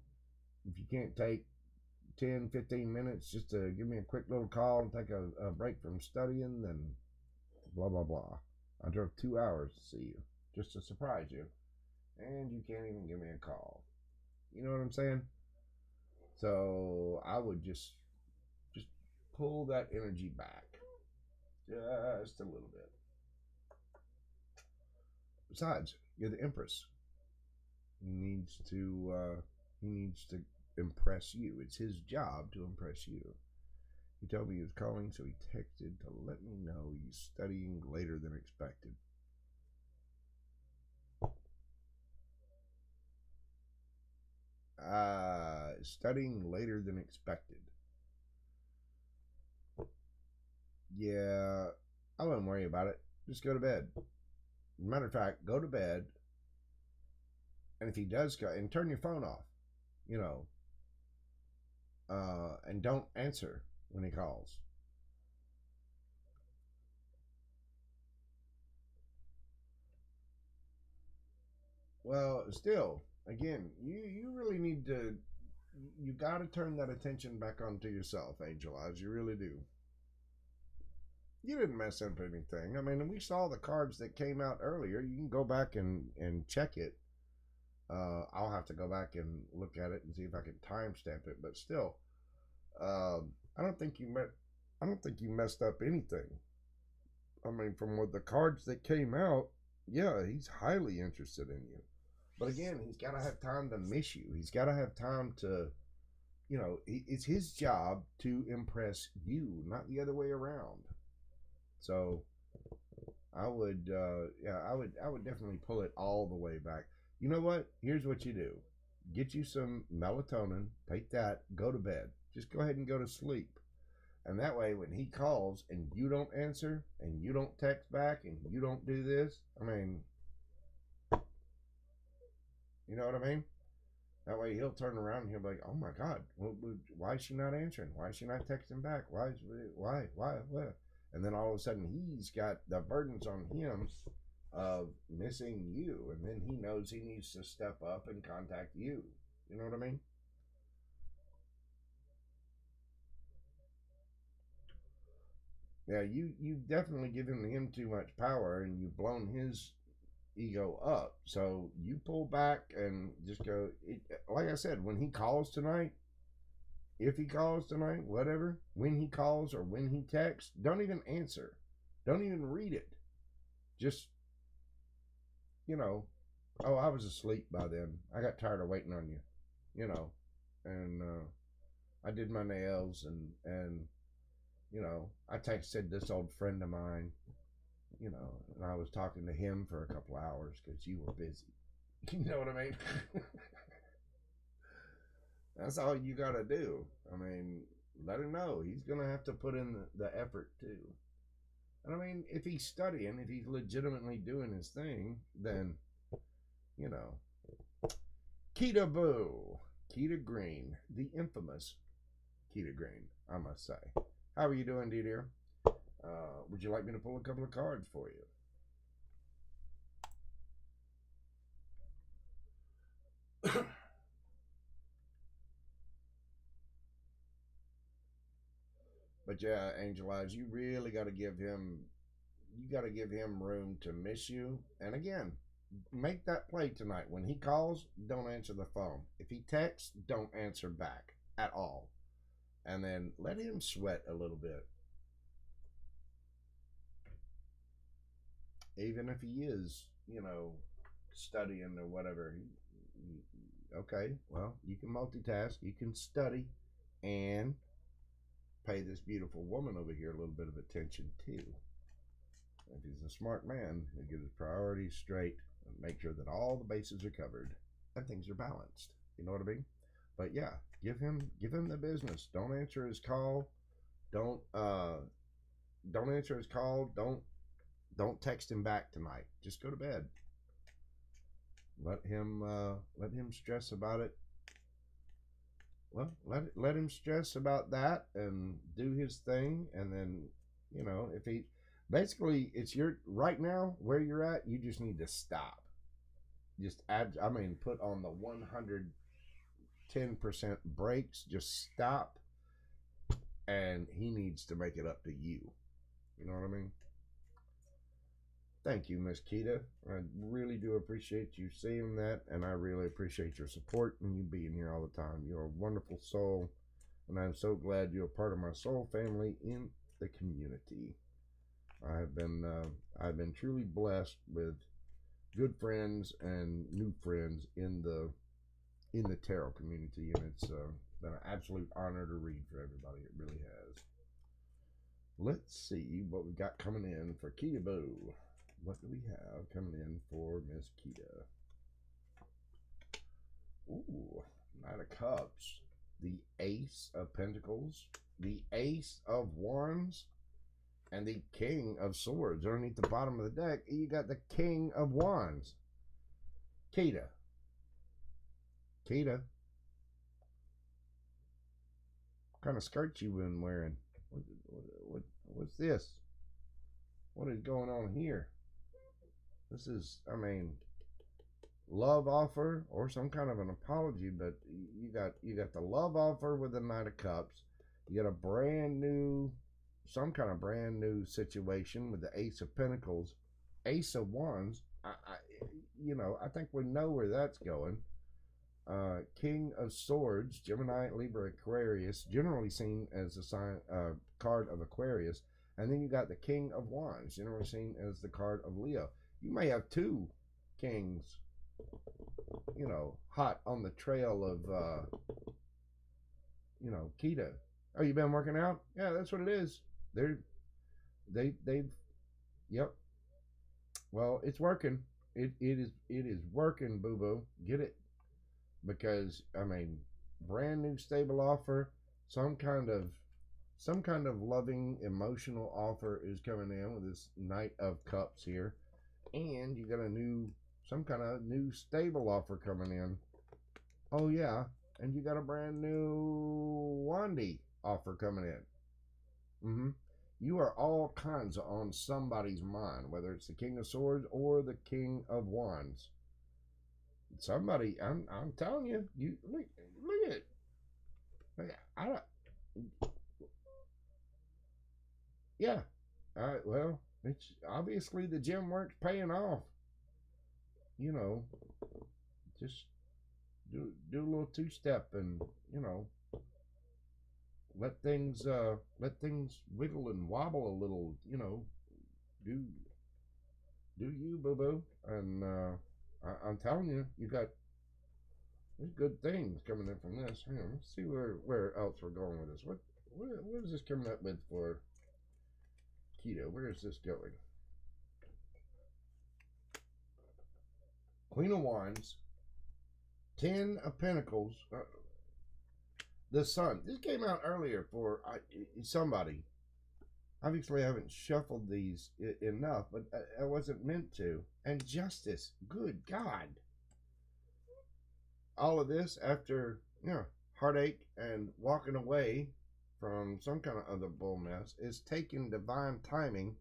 if you can't take 10, 15 minutes just to give me a quick little call and take a break from studying, then blah, blah, blah. I drove 2 hours to see you just to surprise you, and you can't even give me a call. You know what I'm saying? So I would just pull that energy back just a little bit. Besides, you're the Empress. He needs to impress you. It's his job to impress you. He told me he was calling, so he texted to let me know he's studying later than expected. Studying later than expected. Yeah, I wouldn't worry about it. Just go to bed. Matter of fact, go to bed. And if he does go, and turn your phone off, you know, and don't answer when he calls. Well, still, again, you really need to. You got to turn that attention back onto yourself, Angel Eyes. You really do. You didn't mess up anything. I mean, we saw the cards that came out earlier. You can go back and check it. I'll have to go back and look at it and see if I can timestamp it. But still, I don't think you messed up anything. I mean, from what the cards that came out, yeah, he's highly interested in you. But again, he's got to have time to miss you. He's got to have time to, you know, it's his job to impress you, not the other way around. So I would, I would definitely pull it all the way back. You know what? Here's what you do: get you some melatonin, take that, go to bed. Just go ahead and go to sleep. And that way, when he calls and you don't answer, and you don't text back, and you don't do this, I mean, you know what I mean? That way he'll turn around and he'll be like, oh my God, why is she not answering? Why is she not texting back? Why, what? And then all of a sudden he's got the burdens on him of missing you. And then he knows he needs to step up and contact you. You know what I mean? Yeah, you've definitely given him too much power and you've blown his ego up. So you pull back and just go. Like I said, when he calls tonight, if he calls tonight, whatever, when he calls or when he texts, don't even answer. Don't even read it. Just, you know, Oh, I was asleep by then. I got tired of waiting on you, you know, and I did my nails and I texted this old friend of mine, and I was talking to him for a couple hours because you were busy. You know what I mean? That's all you got to do. I mean, let him know he's gonna have to put in the effort too. And I mean, if he's studying, if he's legitimately doing his thing, then you know, Keita Boo, Keita Green, the infamous Keita Green, I must say. How are you doing, dear? Would you like me to pull a couple of cards for you? But yeah, Angel Eyes, you really got to give him. You got to give him room to miss you. And again, make that play tonight. When he calls, don't answer the phone. If he texts, don't answer back at all. And then let him sweat a little bit. Even if he is, studying or whatever. Okay, well, you can multitask. You can study and pay this beautiful woman over here a little bit of attention too. If he's a smart man, he'll get his priorities straight and make sure that all the bases are covered and things are balanced. You know what I mean? But yeah, give him the business. Don't answer his call. Don't answer his call. Don't text him back tonight. Just go to bed. Let him stress about it. Well, let him stress about that and do his thing, and then if he basically it's your right now where you're at, you just need to stop. Just put on the 110% brakes. Just stop, and he needs to make it up to you. You know what I mean? Thank you, Miss Keita. I really do appreciate you seeing that, and I really appreciate your support and you being here all the time. You're a wonderful soul, and I'm so glad you're a part of my soul family in the community. I've been truly blessed with good friends and new friends in the tarot community, and it's been an absolute honor to read for everybody. It really has. Let's see what we got coming in for Keita Boo. What do we have coming in for Miss Keita? Ooh, Knight of Cups, the Ace of Pentacles, the Ace of Wands, and the King of Swords. Underneath the bottom of the deck, you got the King of Wands. Keita. What kind of skirt you been wearing? What's this? What is going on here? This is, love offer or some kind of an apology, but you got the love offer with the Knight of Cups. You got some kind of brand new situation with the Ace of Pentacles, Ace of Wands. I think we know where that's going. King of Swords, Gemini, Libra, Aquarius, generally seen as a card of Aquarius, and then you got the King of Wands, generally seen as the card of Leo. You may have two kings, hot on the trail of, Keita. Oh, you been working out? Yeah, that's what it is. They've, yep. Well, it's working. It is working, boo boo. Get it? Because brand new stable offer, some kind of loving emotional offer is coming in with this Knight of Cups here. And you got some kind of new stable offer coming in. Oh yeah, and you got a brand new Wandy offer coming in. You are all kinds of on somebody's mind, whether it's the King of Swords or the King of Wands. Somebody, I'm telling you, you look at it. I don't. Yeah. Well, it's obviously the gym work's paying off. Just do a little two-step and let things wiggle and wobble a little. Do you, boo boo, and I'm telling you, you got there's good things coming in from this. Hang on, let's see where else we're going with this. What is this coming up with for keto? Where is this going? Queen of Wands, Ten of Pentacles, the Sun. This came out earlier for somebody. Obviously, I haven't shuffled these enough, but I wasn't meant to. And Justice, good God. All of this after, heartache and walking away from some kind of other bull mess is taking divine timing,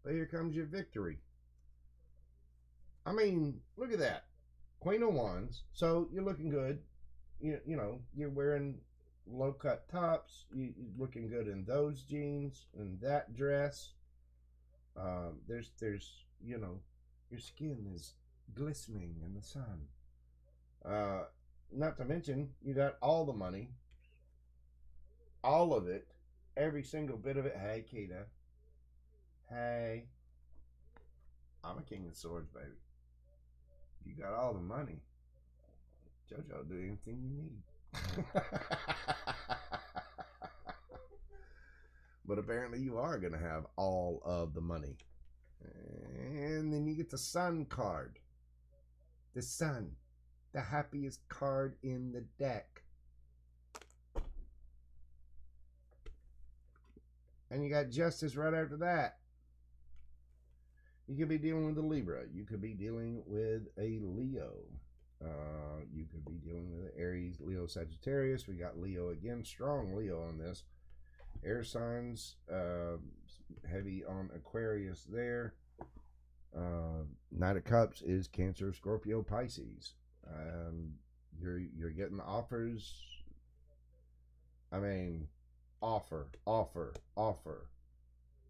but here comes your victory. I mean, look at that. Queen of Wands. So you're looking good. You're wearing low cut tops. You're looking good in those jeans and that dress. There's your skin is glistening in the sun. Not to mention, you got all the money, all of it, every single bit of it. Hey, Keita. Hey, I'm a king of swords, baby. You got all the money. JoJo, do anything you need. But apparently you are going to have all of the money. And then you get the Sun card. The Sun. The happiest card in the deck. And you got Justice right after that. You could be dealing with a Libra. You could be dealing with a Leo. You could be dealing with an Aries, Leo, Sagittarius. We got Leo again. Strong Leo on this. Air signs. Heavy on Aquarius there. Knight of Cups is Cancer, Scorpio, Pisces. You're getting offers. I mean, offer.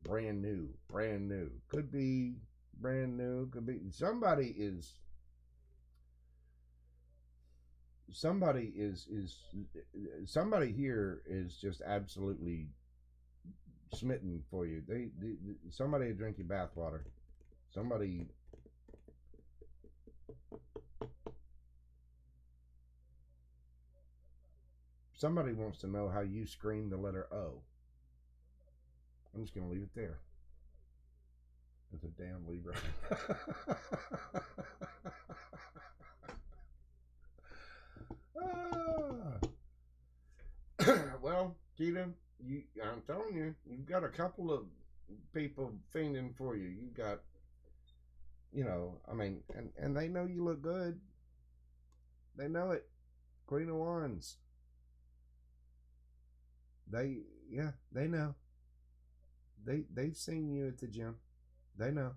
Brand new. Could be brand new. Could be somebody here is just absolutely smitten for you. Somebody drink your bathwater. Somebody wants to know how you scream the letter O. I'm just going to leave it there. It's a damn Libra. Well, Keita, I'm telling you, you've got a couple of people fiending for you. You've got, and they know you look good. They know it. Queen of Wands. They know. They've seen you at the gym. They know.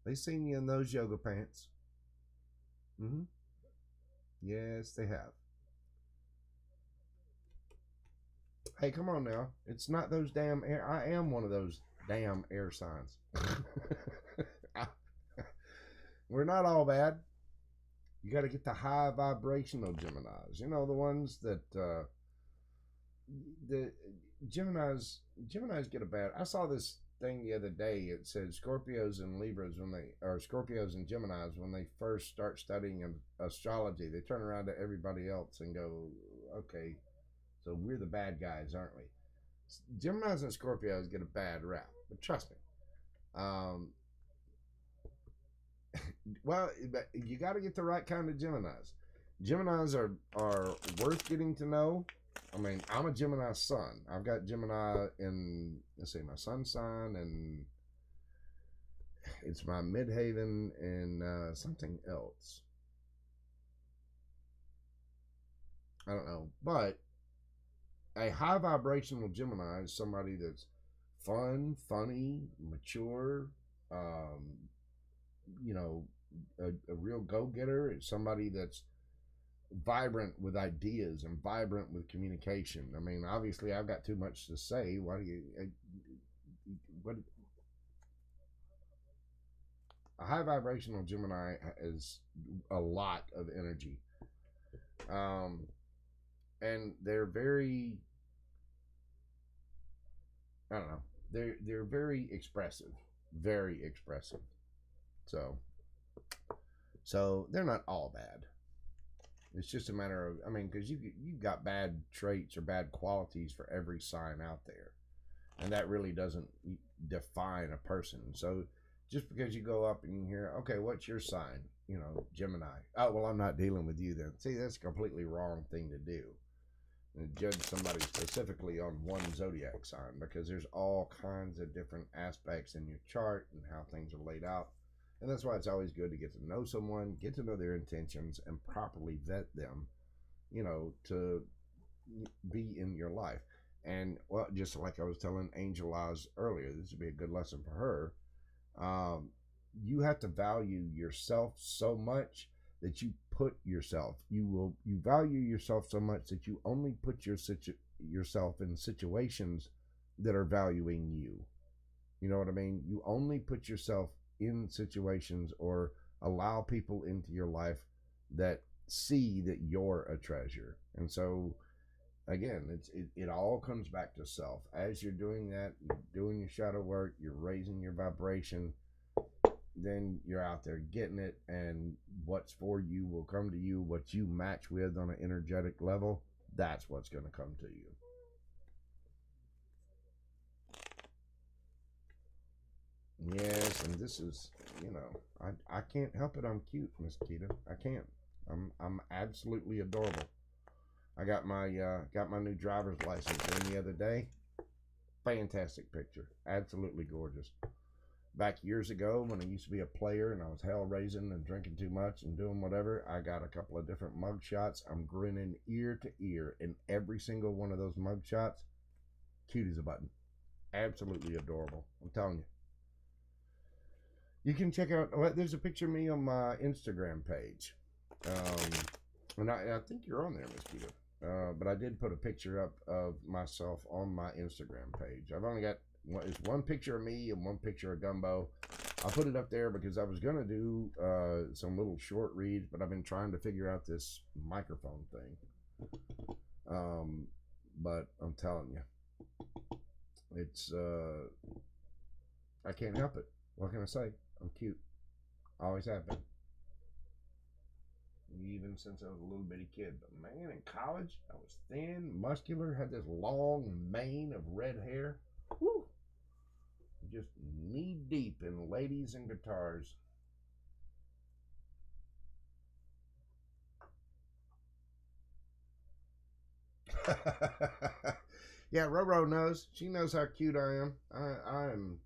They've seen you in those yoga pants. Yes, they have. Hey, come on now. It's not those damn air. I am one of those damn air signs. We're not all bad. You got to get the high vibrational Geminis. The ones that the Geminis get a bad. I saw this thing the other day. It said Scorpios and Libras Scorpios and Geminis when they first start studying astrology, they turn around to everybody else and go, okay, so we're the bad guys, aren't we? Geminis and Scorpios get a bad rap, but trust me. Well, you got to get the right kind of Geminis. Geminis are worth getting to know. I mean, I'm a Gemini sun. I've got Gemini in, let's see, my sun sign, and it's my midhaven and something else. I don't know. But a high vibrational Gemini is somebody that's fun, funny, mature, a real go-getter. It's somebody that's vibrant with ideas and vibrant with communication. I mean, obviously, I've got too much to say. Why do you? What? A high vibrational Gemini is a lot of energy, and they're very. I don't know. They're very expressive, very expressive. So So they're not all bad. It's just a matter of, I mean, because you've got bad traits or bad qualities for every sign out there, and that really doesn't define a person. So just because you go up and you hear, okay, what's your sign? You know, Gemini. Oh, well, I'm not dealing with you then. See, that's a completely wrong thing to do. And judge somebody specifically on one zodiac sign, because there's all kinds of different aspects in your chart and how things are laid out. And that's why it's always good to get to know someone, get to know their intentions, and properly vet them, you know, to be in your life. And, well, just like I was telling Angel Eyes earlier, this would be a good lesson for her. You have to value yourself so much that you put yourself, you value yourself so much that you only put yourself in situations that are valuing you. You know what I mean? You only put yourself in situations or allow people into your life that see that you're a treasure. And so again, it all comes back to self. As you're doing that, you're doing your shadow work, you're raising your vibration, then you're out there getting it, and what's for you will come to you. What you match with on an energetic level, that's what's going to come to you. Yes, and this is, you know, I can't help it. I'm cute, Miss Keita. I can't. I'm absolutely adorable. I got my new driver's license in the other day. Fantastic picture. Absolutely gorgeous. Back years ago when I used to be a player and I was hell raising and drinking too much and doing whatever, I got a couple of different mug shots. I'm grinning ear to ear in every single one of those mug shots. Cute as a button. Absolutely adorable. I'm telling you. You can check out, there's a picture of me on my Instagram page. And I think you're on there, Miss Keita. But I did put a picture up of myself on my Instagram page. I've only got one picture of me and one picture of Gumbo. I put it up there because I was going to do some little short reads, but I've been trying to figure out this microphone thing. But I'm telling you, it's, I can't help it. What can I say? I'm cute. Always have been. Even since I was a little bitty kid. But man, in college, I was thin, muscular, had this long mane of red hair. Woo! Just knee deep in ladies and guitars. Yeah, Roro knows. She knows how cute I am. I am.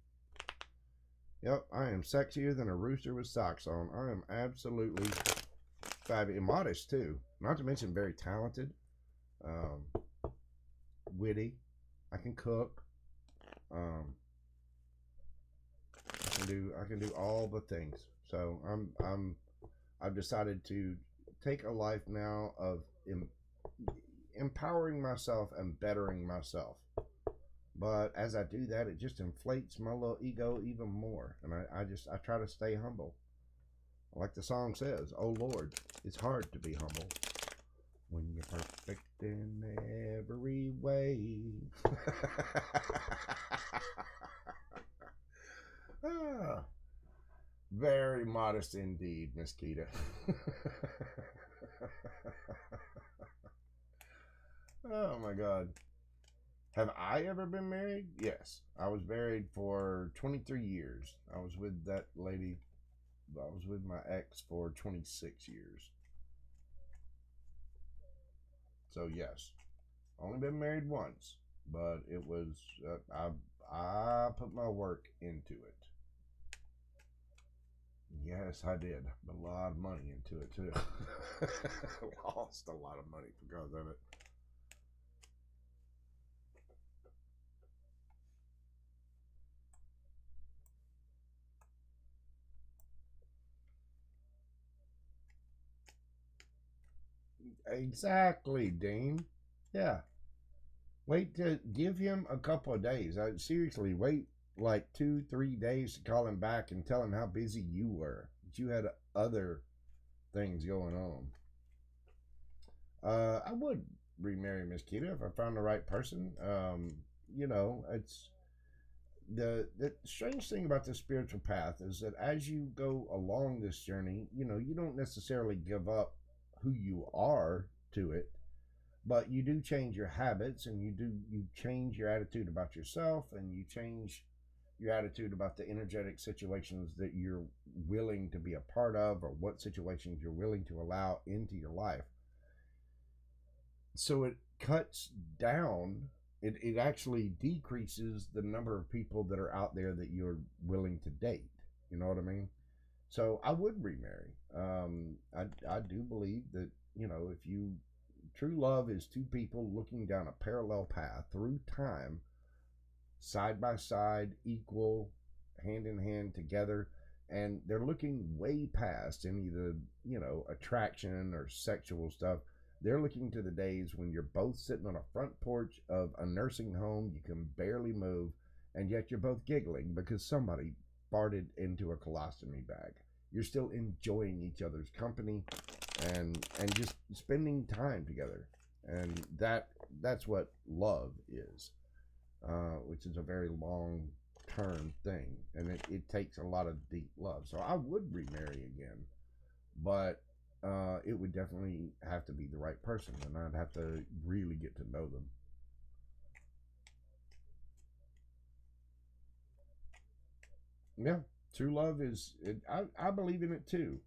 Yep, I am sexier than a rooster with socks on. I am absolutely fabulous. Modest, too. Not to mention very talented. Witty. I can cook. I can do all the things. So I've decided to take a life now of empowering myself and bettering myself. But as I do that, it just inflates my little ego even more. And I try to stay humble. Like the song says, oh Lord, it's hard to be humble when you're perfect in every way. Ah, very modest indeed, Miss Keita. Oh my God. Have I ever been married? Yes. I was married for 23 years. I was with that lady. I was with my ex for 26 years. So yes, only been married once, but it was I put my work into it. Yes, I did. A lot of money into it too. Lost a lot of money because of it. Exactly, Dean. Yeah. Wait to give him a couple of days. Seriously, wait like 2, 3 days to call him back and tell him how busy you were. That you had other things going on. I would remarry Miss Keita if I found the right person. You know, it's the strange thing about the spiritual path is that as you go along this journey, you don't necessarily give up who you are to it, but you do change your habits, and you change your attitude about yourself, and you change your attitude about the energetic situations that you're willing to be a part of, or what situations you're willing to allow into your life. So it cuts down, it actually decreases the number of people that are out there that you're willing to date. You know what I mean? So I would remarry. I do believe that, if you, true love is two people looking down a parallel path through time, side by side, equal, hand in hand together, and they're looking way past any of the, attraction or sexual stuff. They're looking to the days when you're both sitting on a front porch of a nursing home, you can barely move, and yet you're both giggling because somebody farted into a colostomy bag. You're still enjoying each other's company, and just spending time together. And that's what love is, which is a very long term thing, and it takes a lot of deep love. So I would remarry again, but it would definitely have to be the right person, and I'd have to really get to know them. Yeah, true love is. I believe in it too.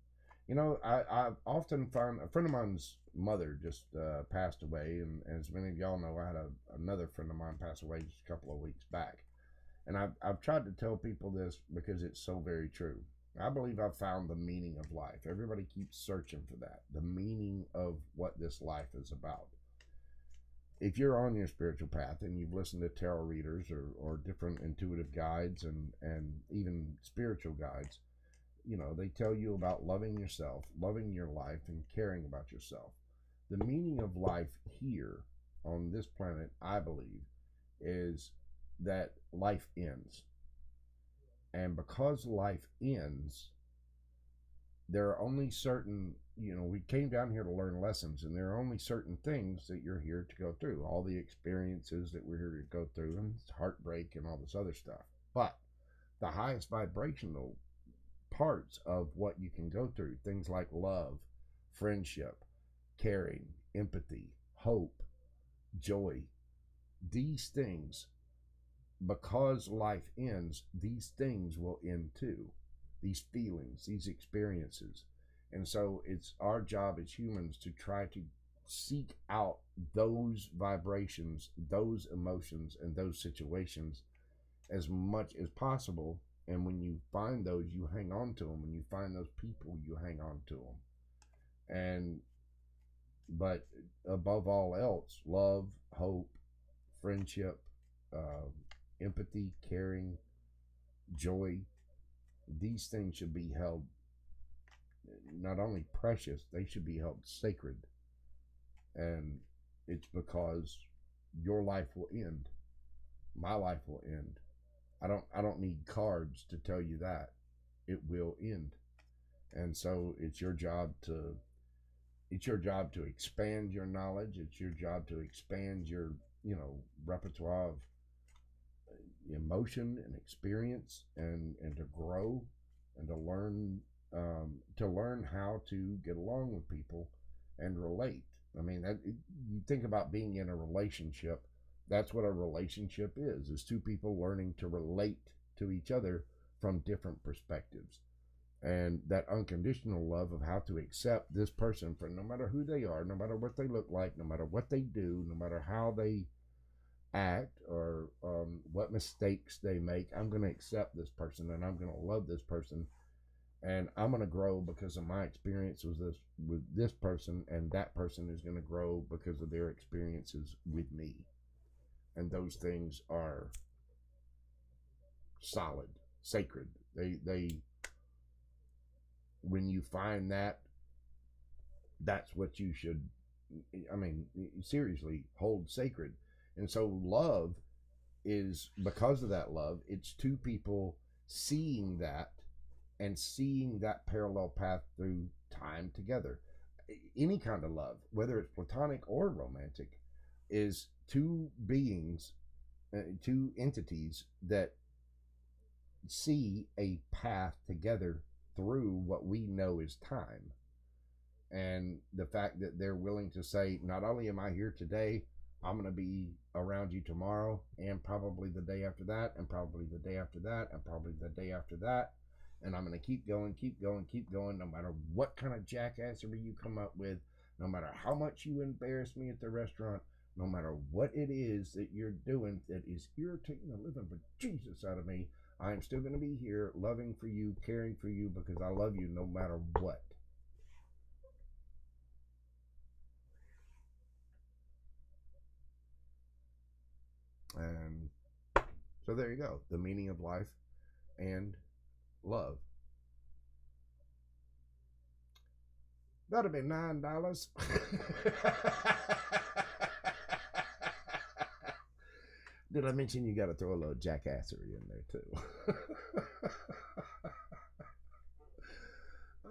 I often find a friend of mine's mother just passed away, and as many of y'all know, I had another friend of mine pass away just a couple of weeks back. And I've tried to tell people this because it's so very true. I believe I've found the meaning of life. Everybody keeps searching for that, the meaning of what this life is about. If you're on your spiritual path and you've listened to tarot readers, or different intuitive guides, and even spiritual guides, they tell you about loving yourself, loving your life, and caring about yourself. The meaning of life here on this planet, I believe, is that life ends. And because life ends, there are only certain, we came down here to learn lessons, and there are only certain things that you're here to go through, all the experiences that we're here to go through, and heartbreak and all this other stuff. But the highest vibrational parts of what you can go through, things like love, friendship, caring, empathy, hope, joy, these things, because life ends, these things will end too. These feelings, these experiences. And so it's our job as humans to try to seek out those vibrations, those emotions, and those situations as much as possible. And when you find those, you hang on to them. When you find those people, you hang on to them. But above all else, love, hope, friendship, uh, empathy, caring, joy, these things should be held not only precious, they should be held sacred. And it's because your life will end. My life will end. I don't need cards to tell you that. It will end. And so it's your job to expand your knowledge. It's your job to expand your, repertoire of emotion and experience, and to grow, and to learn how to get along with people and relate. I mean, you think about being in a relationship. That's what a relationship is two people learning to relate to each other from different perspectives, and that unconditional love of how to accept this person for no matter who they are, no matter what they look like, no matter what they do, no matter how they act, or what mistakes they make. I'm going to accept this person, and I'm going to love this person, and I'm going to grow because of my experience with this person, and that person is going to grow because of their experiences with me. And those things are solid, sacred. They when you find that, that's what you should, I mean, seriously, hold sacred. And so love is, because of that love, it's two people seeing that, and seeing that parallel path through time together. Any kind of love, whether it's platonic or romantic, is two beings, two entities that see a path together through what we know is time. And the fact that they're willing to say, not only am I here today, I'm going to be around you tomorrow, and probably the day after that, and probably the day after that, and probably the day after that. And I'm going to keep going, keep going, keep going, no matter what kind of jackassery you come up with, no matter how much you embarrass me at the restaurant, no matter what it is that you're doing that is irritating the living Jesus out of me, I am still going to be here loving for you, caring for you, because I love you no matter what. And so there you go. The meaning of life and love. That'll be $9. Did I mention you got to throw a little jackassery in there too?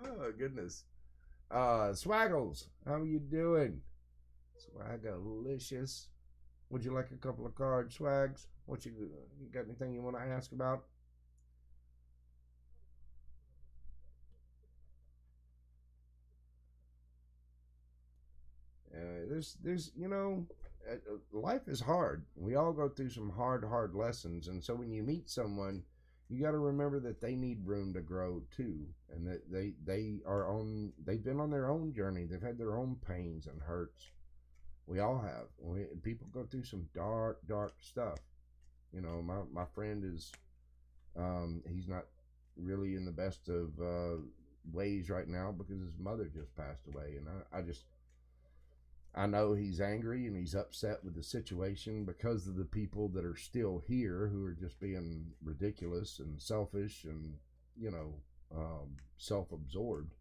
Oh goodness. Swaggles, how you doing? Swaggalicious. Would you like a couple of cards, Swags? What you got anything you want to ask about? There's life is hard. We all go through some hard lessons, and so when you meet someone, you got to remember that they need room to grow too, and that they've been on their own journey. They've had their own pains and hurts. We all have. People go through some dark stuff. My friend is he's not really in the best of ways right now because his mother just passed away, and I know he's angry and he's upset with the situation because of the people that are still here who are just being ridiculous and selfish and, self-absorbed.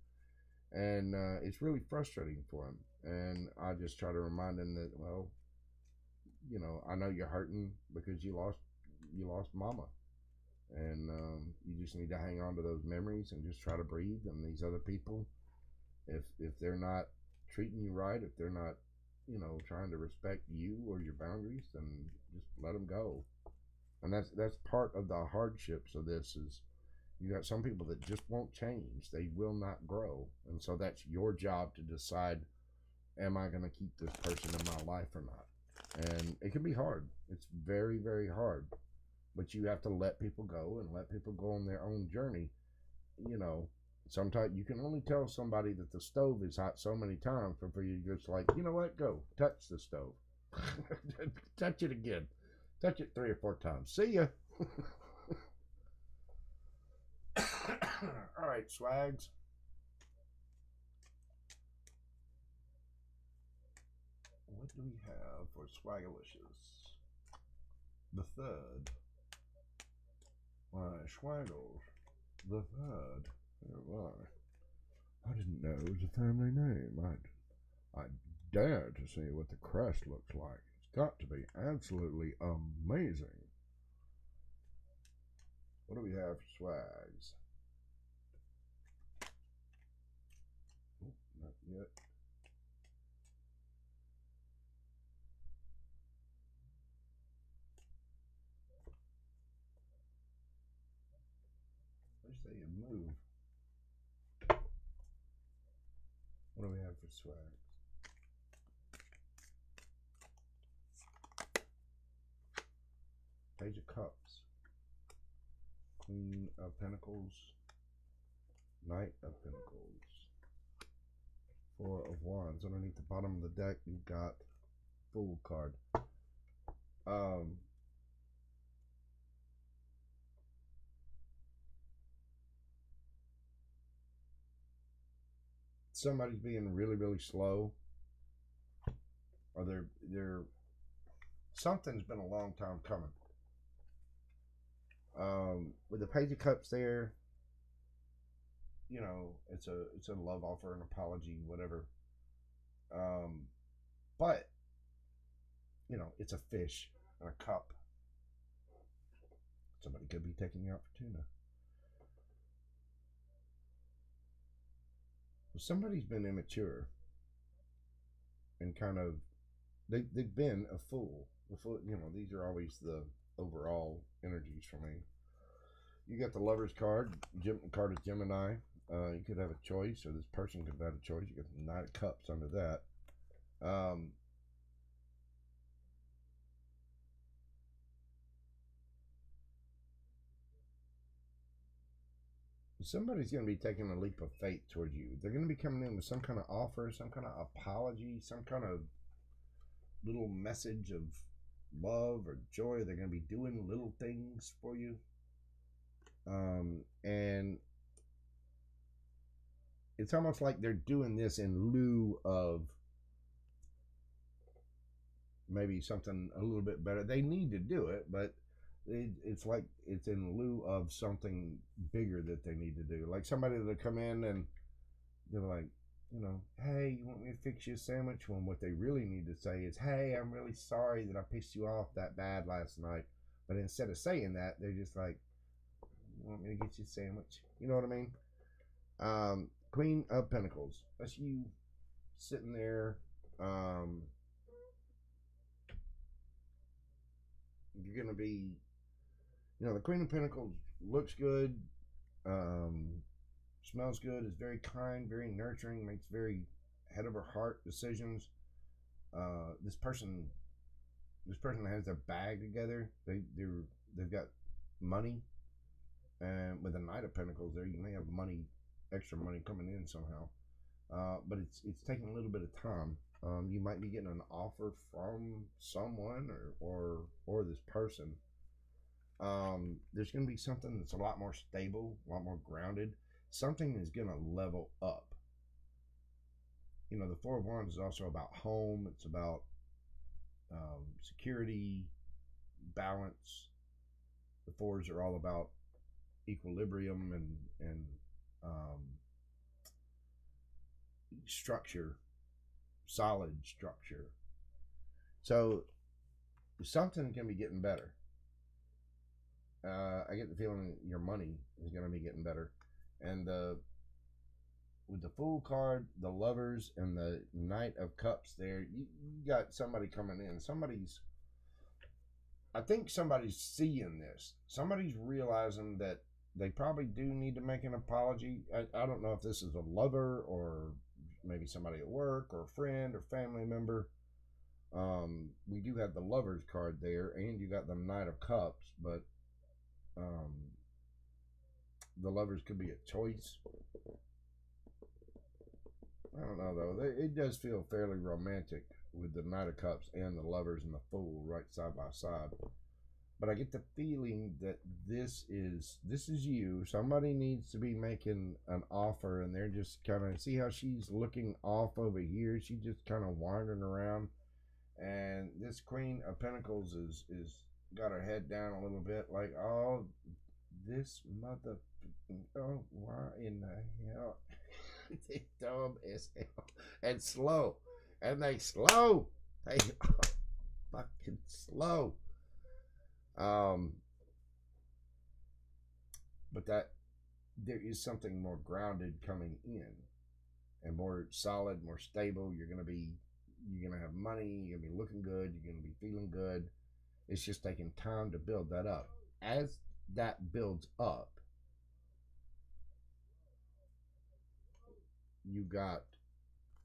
And it's really frustrating for him. And I just try to remind him that, well, I know you're hurting because you lost mama. And you just need to hang on to those memories and just try to breathe. And these other people, if they're not treating you right, if they're not trying to respect you or your boundaries, then just let them go. And that's part of the hardships of this is you got some people that just won't change. They will not grow. And so that's your job to decide, am I going to keep this person in my life or not? And it can be hard. It's very, very hard. But you have to let people go and let people go on their own journey. Sometimes you can only tell somebody that the stove is hot so many times before you just like, you know what, go touch the stove. Touch it again. Touch it 3 or 4 times. See ya. All right, Swags. What do we have for Swaggalicious? The third. Why, Swaggles. The third. Oh, why? I didn't know it was a family name. I dare to see what the crest looks like. It's got to be absolutely amazing. What do we have for Swags? Oh, not yet. I say you move. What do we have for Swags? Page of Cups. Queen of Pentacles. Knight of Pentacles. 4 of Wands. Underneath the bottom of the deck, you've got Fool card. Somebody's being really, really slow, or they're something's been a long time coming. With the Page of Cups there, it's a love offer, an apology, whatever. But it's a fish and a cup. Somebody could be taking you out for tuna. Somebody's been immature and kind of they've been a fool. These are always the overall energies for me. You got the Lover's card. Card of Gemini. You could have a choice, or this person could have a choice. You got the Knight of Cups under that. Somebody's going to be taking a leap of faith towards you. They're going to be coming in with some kind of offer, some kind of apology, some kind of little message of love or joy. They're going to be doing little things for you. And it's almost like they're doing this in lieu of maybe something a little bit better. They need to do it, but it's like it's in lieu of something bigger that they need to do. Like somebody that'll come in and they're like, you know, hey, you want me to fix you a sandwich? When what they really need to say is, hey, I'm really sorry that I pissed you off that bad last night. But instead of saying that, they're just like, you want me to get you a sandwich? You know what I mean? Queen of Pentacles. That's you sitting there. You're going to be, you know, the Queen of Pentacles looks good, smells good, is very kind, very nurturing, makes very head of her heart decisions. This person has their bag together. They've got money, and with the Knight of Pentacles, there you may have money, extra money coming in somehow. But it's taking a little bit of time. You might be getting an offer from someone or this person. There's going to be something that's a lot more stable, a lot more grounded. Something is going to level up. You know, the Four of Wands is also about home. It's about security, balance. The fours are all about equilibrium and structure, solid structure. So something's going to be getting better. I get the feeling your money is going to be getting better. And with the Fool card, the Lovers, and the Knight of Cups there, you got somebody coming in. I think somebody's seeing this. Somebody's realizing that they probably do need to make an apology. I don't know if this is a lover or maybe somebody at work or a friend or family member. We do have the Lovers card there, and you got the Knight of Cups, but the Lovers could be a choice. I don't know, though. It does feel fairly romantic with the Knight of Cups and the Lovers and the Fool right side by side. But I get the feeling that this is you. Somebody needs to be making an offer, and they're just kind of, see how she's looking off over here? She's just kind of wandering around. And this Queen of Pentacles is got her head down a little bit, like, oh, this mother, oh, why in the hell? They dumb as hell and slow, and they slow. They are fucking slow. But that there is something more grounded coming in, and more solid, more stable. You're gonna have money. You're gonna be looking good. You're gonna be feeling good. It's just taking time to build that up. As that builds up, you got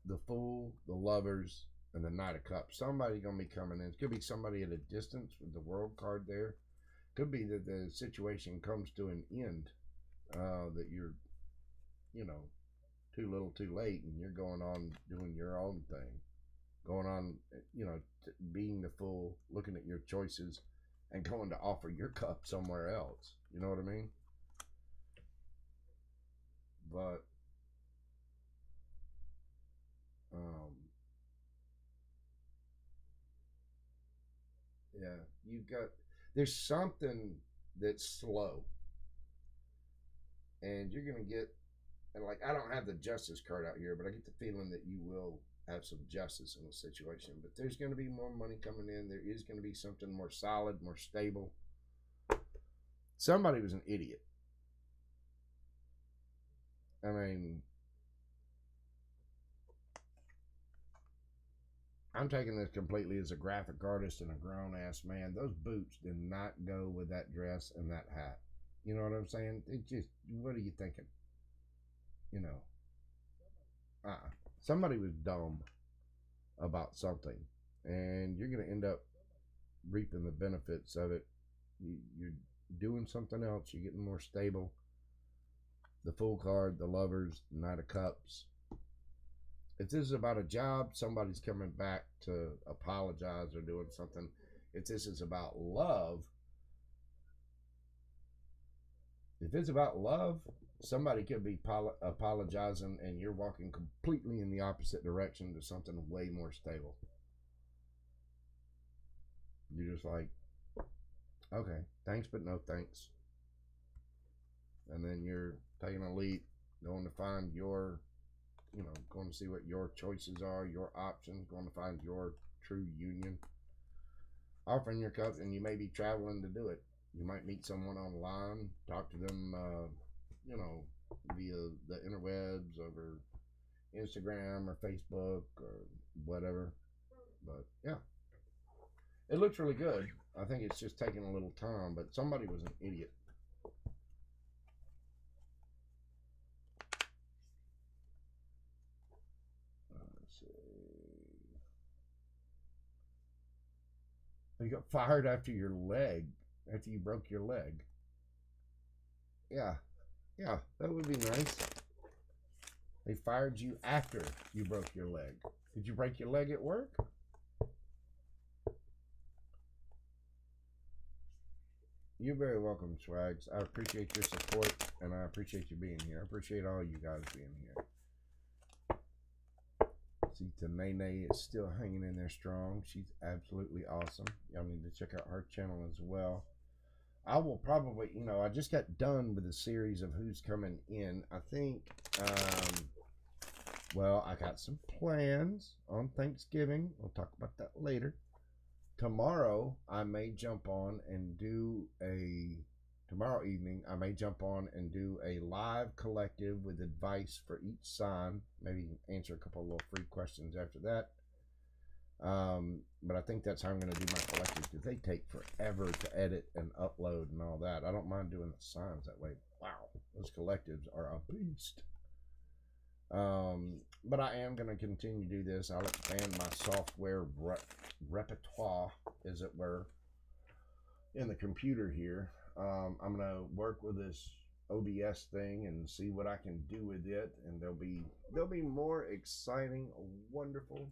the Fool, the Lovers, and the Knight of Cups. Somebody's going to be coming in. It could be somebody at a distance with the World card there. Could be that the situation comes to an end, that you're, you know, too little too late, and you're going on doing your own thing. Going on, you know, being the Fool, looking at your choices, and going to offer your cup somewhere else. You know what I mean? But yeah, there's something that's slow, and you're gonna get, and like, I don't have the Justice card out here, but I get the feeling that you will have some justice in the situation. But there's gonna be more money coming in. There is gonna be something more solid, more stable. Somebody was an idiot. I mean, I'm taking this completely as a graphic artist and a grown ass man. Those boots did not go with that dress and that hat. You know what I'm saying? It just, what are you thinking? You know, somebody was dumb about something, and you're going to end up reaping the benefits of it. You're doing something else. You're getting more stable. The Fool card, the Lovers, the Knight of Cups. If this is about a job, somebody's coming back to apologize or doing something. If this is about love, if it's about love, somebody could be apologizing and you're walking completely in the opposite direction to something way more stable. You're just like, okay, thanks, but no thanks. And then you're taking a leap, going to find your, going to see what your choices are, your options, going to find your true union. Offering your cup, and you may be traveling to do it. You might meet someone online, talk to them, via the interwebs over Instagram or Facebook or whatever. But yeah, it looks really good. I think it's just taking a little time, but somebody was an idiot. Let's see. You got fired after you broke your leg. Yeah, yeah, that would be nice. They fired you after you broke your leg. Did you break your leg at work? You're very welcome, Swags. I appreciate your support, and I appreciate you being here. I appreciate all you guys being here. See, Nene is still hanging in there strong. She's absolutely awesome. Y'all need to check out her channel as well. I will probably, I just got done with a series of who's coming in. I think, I got some plans on Thanksgiving. We'll talk about that later. Tomorrow, I may jump on and do tomorrow evening, I may jump on and do a live collective with advice for each sign. Maybe answer a couple of little free questions after that. But I think that's how I'm going to do my collectives, because they take forever to edit and upload and all that. I don't mind doing the signs that way. Wow, those collectives are a beast. But I am going to continue to do this. I'll expand my software repertoire, as it were, in the computer here. I'm going to work with this OBS thing and see what I can do with it, and there'll be more exciting, wonderful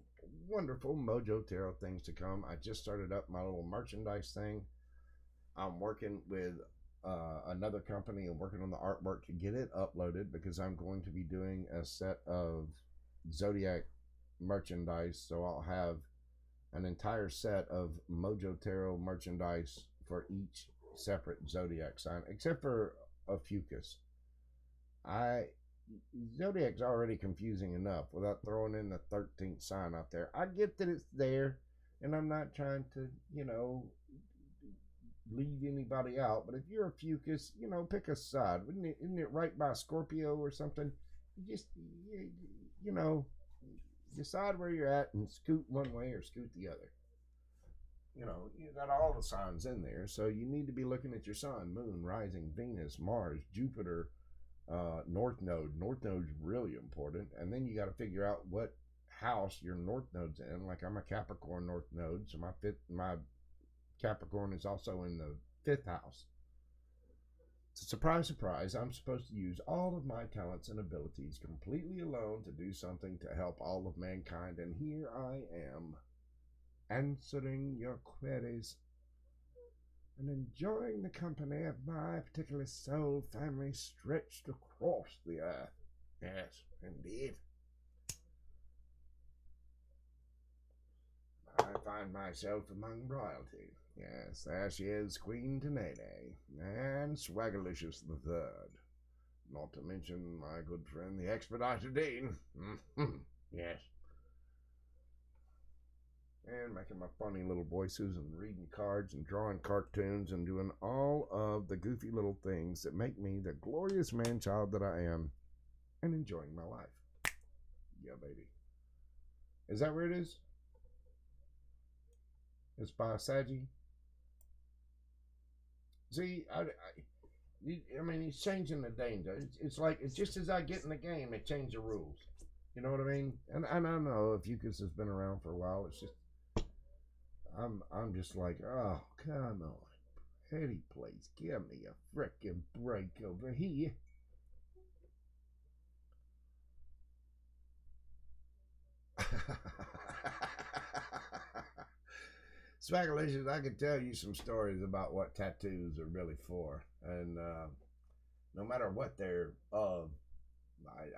Mojo Tarot things to come. I just started up my little merchandise thing. I'm working with another company and working on the artwork to get it uploaded, because I'm going to be doing a set of Zodiac merchandise. So I'll have an entire set of Mojo Tarot merchandise for each separate Zodiac sign, except for a Fucus. Zodiac's already confusing enough without throwing in the 13th sign out there. I get that it's there, and I'm not trying to, leave anybody out. But if you're a Fucus, pick a side. Isn't it right by Scorpio or something? Decide where you're at and scoot one way or scoot the other. You got all the signs in there, so you need to be looking at your sun, moon, rising, Venus, Mars, Jupiter, North Node. North Node's really important, and then you got to figure out what house your North Node's in. Like, I'm a Capricorn North Node, so my Capricorn is also in the 5th house. So surprise, surprise, I'm supposed to use all of my talents and abilities completely alone to do something to help all of mankind, and here I am, answering your queries and enjoying the company of my particular soul family stretched across the earth. Yes, indeed. I find myself among royalty. Yes, there she is, Queen Tenene, and Swaggerlicious the Third. Not to mention my good friend, the Expediter Dean. Yes. And making my funny little voices and reading cards and drawing cartoons and doing all of the goofy little things that make me the glorious man-child that I am, and enjoying my life. Yeah, baby. Is that where it is? It's by Saji. See, I mean, he's changing the danger. It's like it's just as I get in the game, they change the rules. You know what I mean? And I don't know if Eucus has been around for a while. It's just I'm just like, oh come on, Petty, please give me a frickin' break over here. Swagalicious, I could tell you some stories about what tattoos are really for, and no matter what they're of,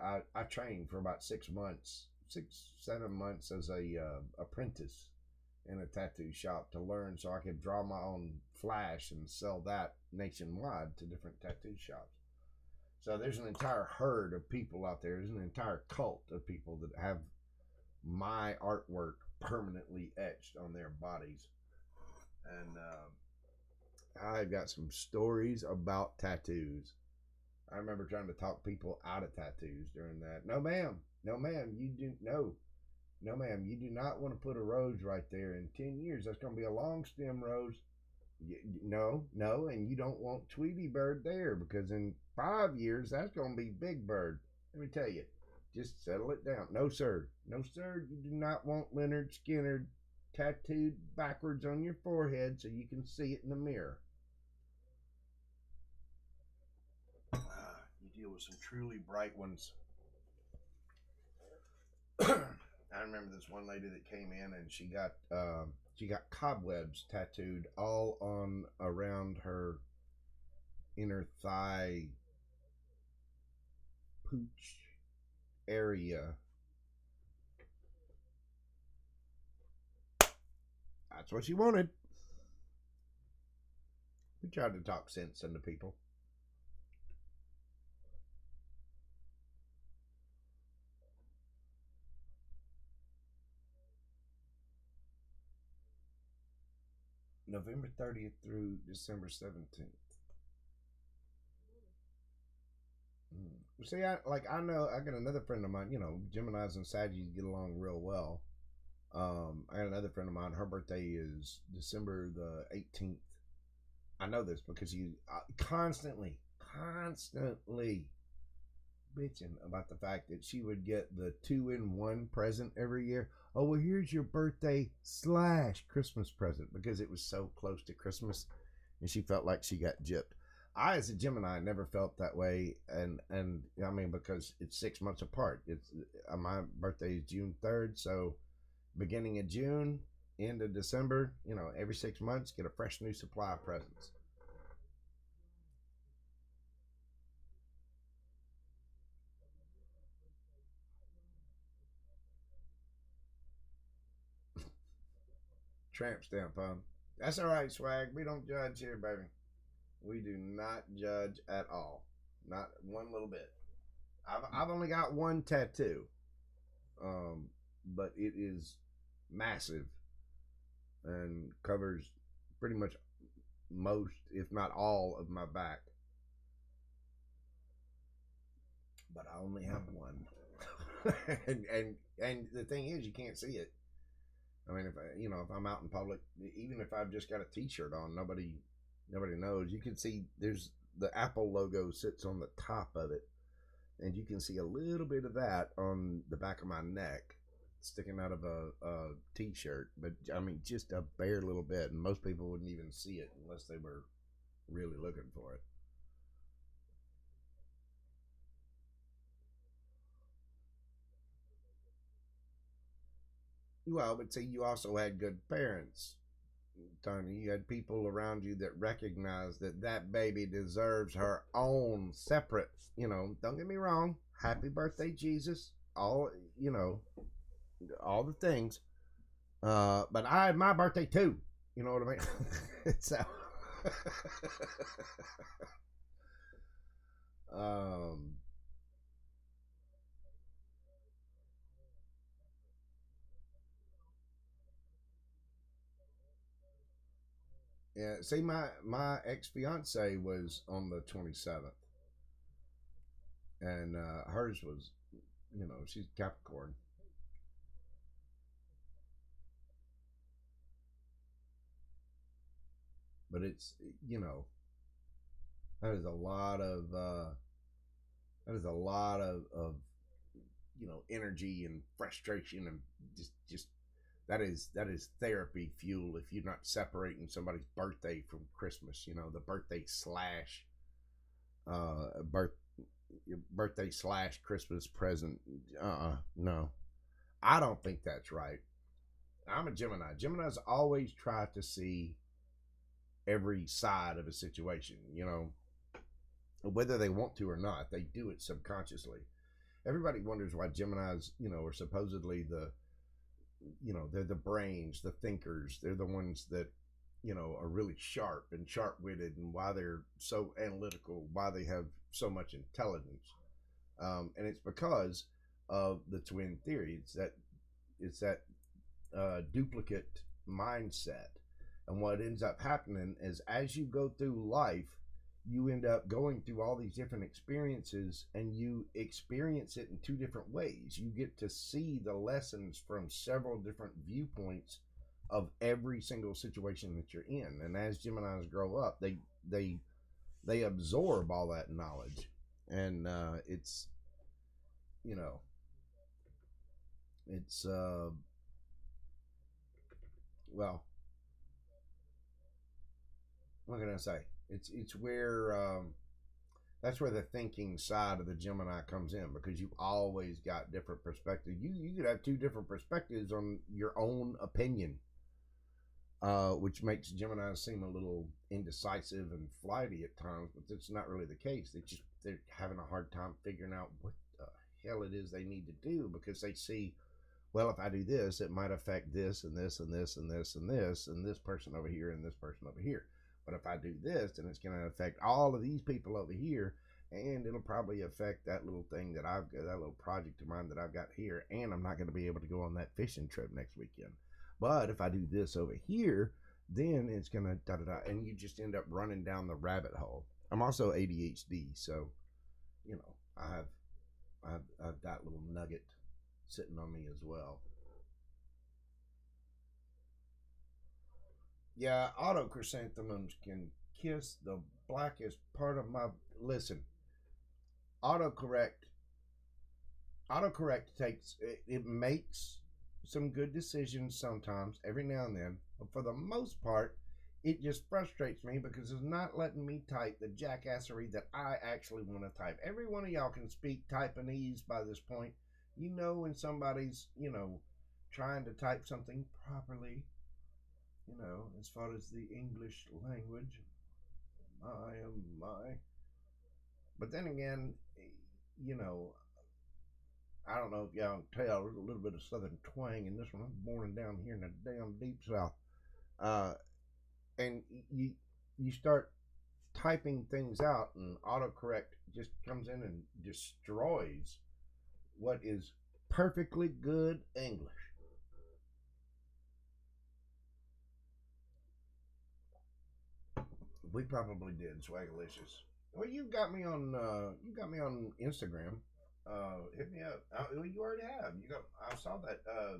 I trained for about 6 months, 6 7 months as a apprentice in a tattoo shop to learn so I could draw my own flash and sell that nationwide to different tattoo shops. So there's an entire herd of people out there. There's an entire cult of people that have my artwork permanently etched on their bodies. And I've got some stories about tattoos. I remember trying to talk people out of tattoos during that. No, ma'am. No, ma'am. You do no. No, ma'am. You do not want to put a rose right there. In 10 years, that's going to be a long stem rose. No, no, and you don't want Tweety Bird there because in 5 years, that's going to be Big Bird. Let me tell you, just settle it down. No, sir. No, sir. You do not want Leonard Skinner tattooed backwards on your forehead so you can see it in the mirror. You deal with some truly bright ones. I remember this one lady that came in and she got cobwebs tattooed all on around her inner thigh pooch area. That's what she wanted. We tried to talk sense into people. November 30th through December 17th. See, I know I got another friend of mine. You know, Geminis and Saggies get along real well. I got another friend of mine. Her birthday is December the 18th. I know this because you constantly bitching about the fact that she would get the 2-in-1 present every year. Oh, well, here's your birthday / Christmas present because it was so close to Christmas and she felt like she got gypped. I, as a Gemini, never felt that way, and I mean because it's 6 months apart. It's my birthday is June 3rd, so beginning of June, end of December, you know, every 6 months, get a fresh new supply of presents. Tramp stamp, huh? That's all right, swag. We don't judge here, baby. We do not judge at all. Not one little bit. I've only got one tattoo, but it is massive and covers pretty much most, if not all, of my back. But I only have one, and the thing is, you can't see it. I mean, if I'm out in public, even if I've just got a T-shirt on, nobody knows. You can see there's the Apple logo sits on the top of it, and you can see a little bit of that on the back of my neck sticking out of a T-shirt. But I mean, just a bare little bit, and most people wouldn't even see it unless they were really looking for it. Well, but see, you also had good parents, Tony. You had people around you that recognized that that baby deserves her own separate. Don't get me wrong. Happy birthday, Jesus. All all the things. But I had my birthday too. You know what I mean? So, um, yeah. See, my ex fiance was on the 27th, and hers was, she's Capricorn. But it's, That is a lot of that is a lot of energy and frustration, and just that is therapy fuel if you're not separating somebody's birthday from Christmas. The birthday slash birth birthday slash Christmas present. No, I don't think that's right. I'm a Gemini. Geminis always try to see every side of a situation. Whether they want to or not, they do it subconsciously. Everybody wonders why Geminis, are supposedly they're the brains, the thinkers. They're the ones that, are really sharp and sharp witted, and why they're so analytical, why they have so much intelligence. And it's because of the twin theory. It's that duplicate mindset. And what ends up happening is, as you go through life, you end up going through all these different experiences, and you experience it in two different ways. You get to see the lessons from several different viewpoints of every single situation that you're in. And as Geminis grow up, they absorb all that knowledge. And it's you know it's well, what can I say? It's where that's where the thinking side of the Gemini comes in, because you've always got different perspectives. You could have two different perspectives on your own opinion, which makes Gemini seem a little indecisive and flighty at times, but that's not really the case. They're having a hard time figuring out what the hell it is they need to do, because they see, well, if I do this, it might affect this and this and this and this and this and this person over here and this person over here. But if I do this, then it's going to affect all of these people over here, and it'll probably affect that little thing that I've got, that little project of mine that I've got here, and I'm not going to be able to go on that fishing trip next weekend. But if I do this over here, then it's going to da da da, and you just end up running down the rabbit hole. I'm also ADHD, so I have I've that little nugget sitting on me as well. Yeah, auto chrysanthemums can kiss the blackest part of my. Listen, autocorrect. Autocorrect it makes some good decisions sometimes, every now and then, but for the most part, it just frustrates me because it's not letting me type the jackassery that I actually want to type. Every one of y'all can speak Taiwanese by this point. When somebody's trying to type something properly, as far as the English language. My, oh my. But then again, you know, I don't know if y'all can tell, there's a little bit of southern twang in this one. I'm born down here in the damn deep south. Uh, and you start typing things out, and autocorrect just comes in and destroys what is perfectly good English. We probably did, Swagalicious. Well, you got me on Instagram. Hit me up. You already have. I saw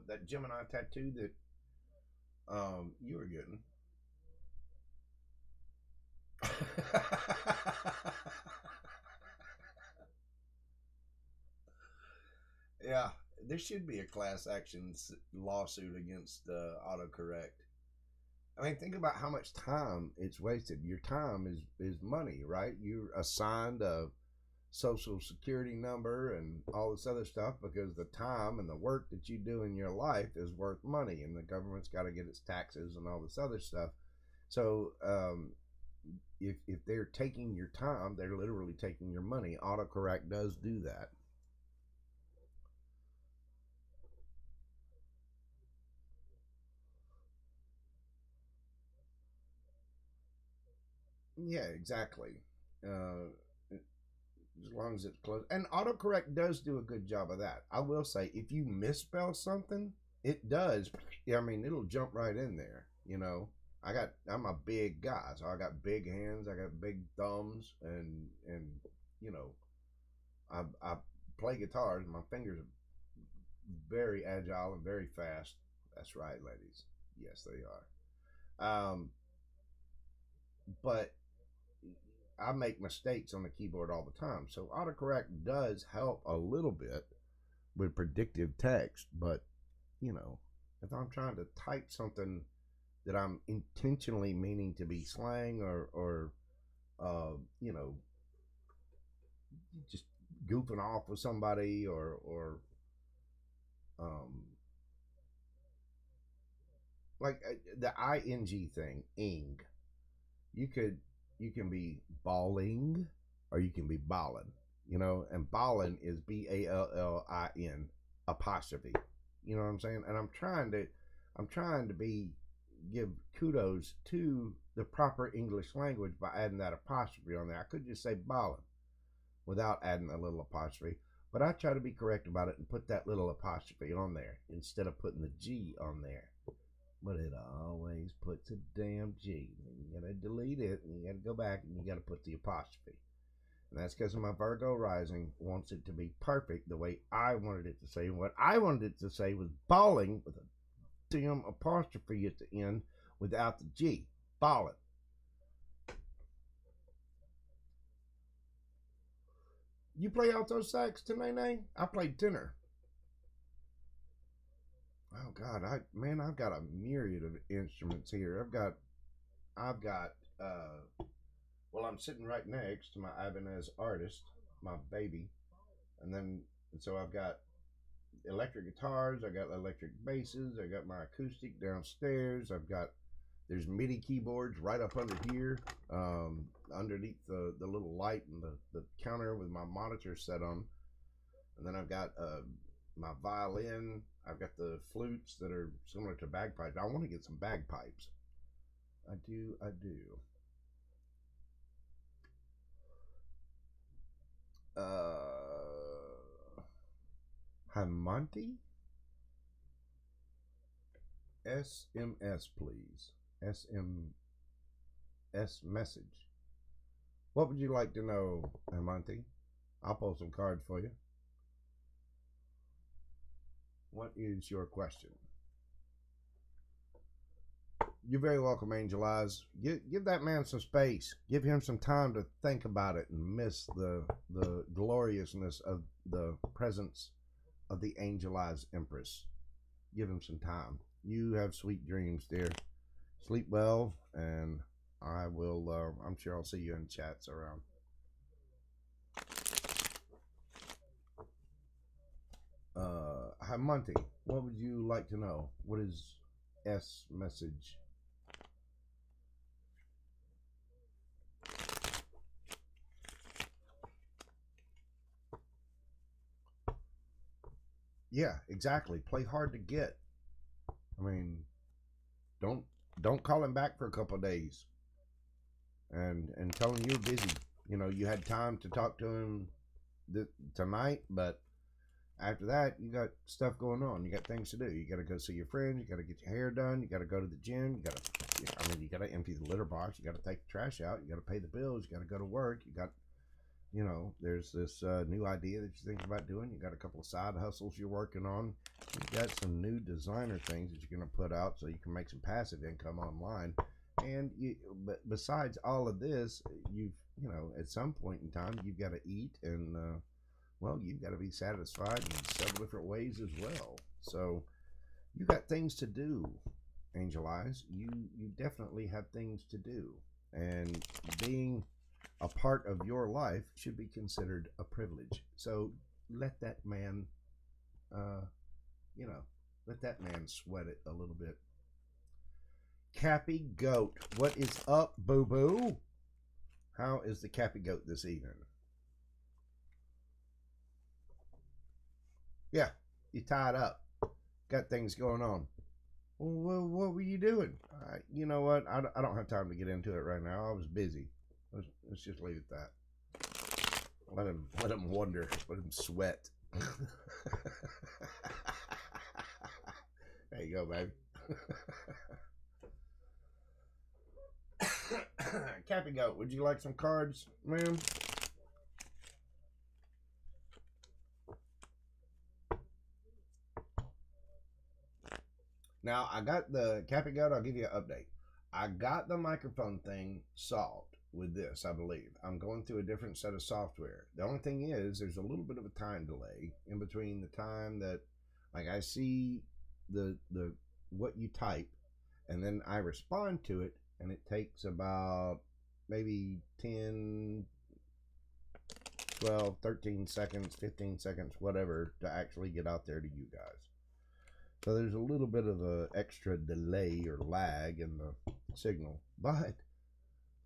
that Gemini tattoo that you were getting. Yeah, there should be a class action lawsuit against autocorrect. I mean, think about how much time it's wasted. Your time is money, right? You're assigned a social security number and all this other stuff because the time and the work that you do in your life is worth money, and the government's got to get its taxes and all this other stuff. So, if they're taking your time, they're literally taking your money. Autocorrect does do that. Yeah, exactly. Uh, as long as it's close. And autocorrect does do a good job of that. I will say, if you misspell something, it does. I mean, it'll jump right in there. I'm a big guy, so I got big hands, I got big thumbs, and you know, I play guitars. My fingers are very agile and very fast. That's right, ladies. Yes, they are. But I make mistakes on the keyboard all the time. So autocorrect does help a little bit with predictive text, but you know, if I'm trying to type something that I'm intentionally meaning to be slang or you know, just goofing off with somebody or um, like the ing thing, ing. You could you can be balling or you can be ballin. You know, and ballin is BALLIN apostrophe. You know what I'm saying? And I'm trying to be give kudos to the proper English language by adding that apostrophe on there. I could just say ballin without adding a little apostrophe. But I try to be correct about it and put that little apostrophe on there instead of putting the G on there. But it always puts a damn G. You gotta delete it and you gotta go back and you gotta put the apostrophe. And that's because my Virgo rising wants it to be perfect the way I wanted it to say. And what I wanted it to say was balling with a damn apostrophe at the end without the G. Balling. You play alto sax, Tenene? I played tenor. Oh God, I've got a myriad of instruments here. I've got well, I'm sitting right next to my Ibanez artist, my baby, and so I've got electric guitars, I got electric basses, I got my acoustic downstairs, there's MIDI keyboards right up under here, underneath the little light and the counter with my monitor set on, and then I've got my violin. I've got the flutes that are similar to bagpipes. I want to get some bagpipes. I do. Hamonti? SMS, please. SMS message. What would you like to know, Hamonti? I'll pull some cards for you. What is your question? You're very welcome, Angel Eyes. Give that man some space. Give him some time to think about it and miss the gloriousness of the presence of the Angel Eyes Empress. Give him some time. You have sweet dreams, dear. Sleep well, and I will. I'm sure I'll see you in chats around. Hi, Monty. What would you like to know? What is S message? Yeah, exactly. Play hard to get. I mean, don't call him back for a couple of days, and tell him you're busy. You know, you had time to talk to him tonight, but after that, you got stuff going on. You got things to do. You got to go see your friends. You got to get your hair done. You got to go to the gym. You got to empty the litter box. You got to take the trash out. You got to pay the bills. You got to go to work. There's this new idea that you're thinking about doing. You got a couple of side hustles you're working on. You got some new designer things that you're going to put out so you can make some passive income online. And but besides all of this, at some point in time, you've got to eat and you've got to be satisfied in several different ways as well. So you got things to do, Angel Eyes. You definitely have things to do, and being a part of your life should be considered a privilege. So let that man, let that man sweat it a little bit. Cappy Goat, what is up, boo boo? How is the Cappy Goat this evening? Yeah, you tied up. Got things going on. Well, what were you doing? You know what? I don't have time to get into it right now. I was busy. Let's just leave it at that. Let him wonder. Let him sweat. There you go, baby. Cappy Goat, would you like some cards, ma'am? Now, I got the Cappy Goat. I'll give you an update. I got the microphone thing solved. with this, I believe. I'm going through a different set of software. The only thing is, there's a little bit of a time delay in between the time that, like, I see the what you type, and then I respond to it, and it takes about maybe 10, 12, 13 seconds, 15 seconds, whatever, to actually get out there to you guys. So there's a little bit of a extra delay or lag in the signal, but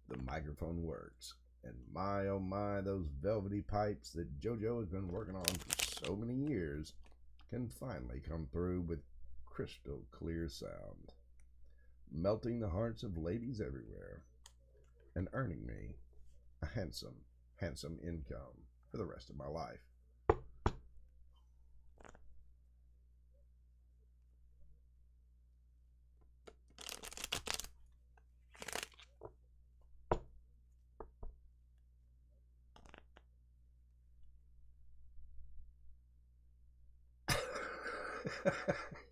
the microphone works. And my oh my, those velvety pipes that JoJo has been working on for so many years can finally come through with crystal clear sound, melting the hearts of ladies everywhere and earning me a handsome income for the rest of my life.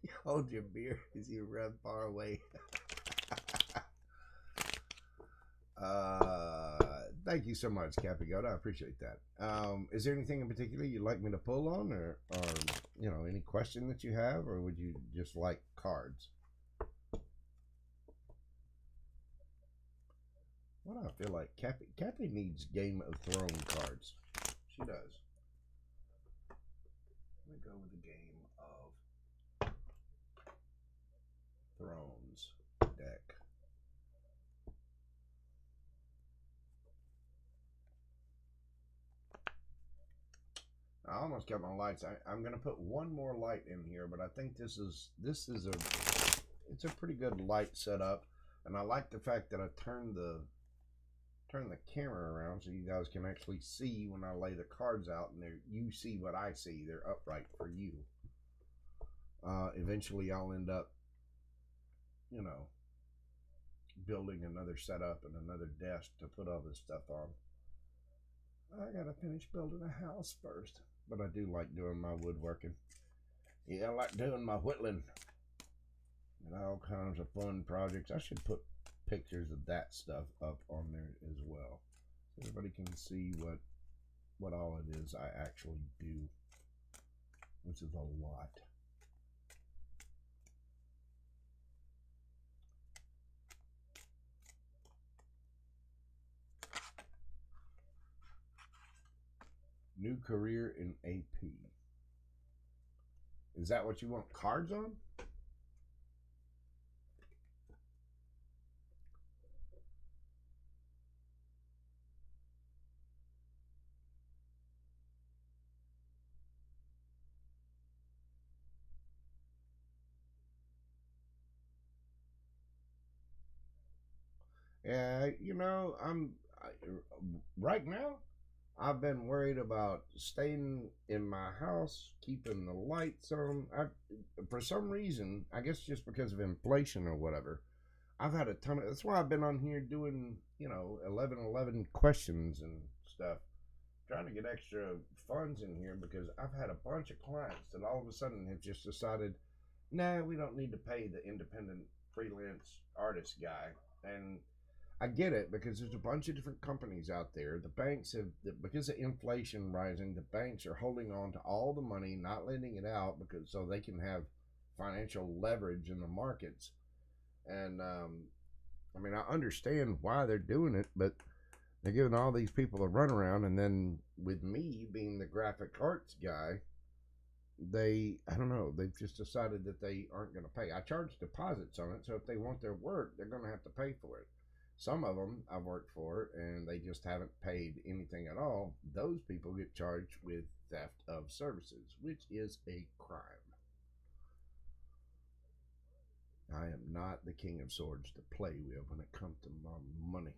You hold your beer as you run far away. Thank you so much, Capigoda. I appreciate that. Is there anything in particular you'd like me to pull on, or any question that you have, or would you just like cards? What do I feel like? Cappy needs Game of Thrones cards. She does. Let me go with the Game of Thrones deck. I almost got my lights. I'm gonna put one more light in here, but I think this is it's a pretty good light setup, and I like the fact that I turned the camera around so you guys can actually see when I lay the cards out, and you see what I see. They're upright for you. Eventually, I'll end up, building another setup and another desk to put all this stuff on. I gotta finish building a house first, but I do like doing my woodworking. Yeah, I like doing my whittling and all kinds of fun projects. I should put pictures of that stuff up on there as well, so everybody can see what all it is I actually do, which is a lot. New career in AP. Is that what you want cards on? Yeah, right now I've been worried about staying in my house, keeping the lights on. For some reason, I guess just because of inflation or whatever, I've had a ton of. That's why I've been on here doing 11 questions and stuff, trying to get extra funds in here, because I've had a bunch of clients that all of a sudden have just decided, nah, we don't need to pay the independent freelance artist guy. And I get it, because there's a bunch of different companies out there. The banks have, because of inflation rising, the banks are holding on to all the money, not lending it out, because so they can have financial leverage in the markets. And I mean, I understand why they're doing it, but they're giving all these people a runaround. And then with me being the graphic arts guy, I don't know, they've just decided that they aren't going to pay. I charge deposits on it, so if they want their work, they're going to have to pay for it. Some of them I've worked for, and they just haven't paid anything at all. Those people get charged with theft of services, which is a crime. I am not the king of swords to play with when it comes to my money.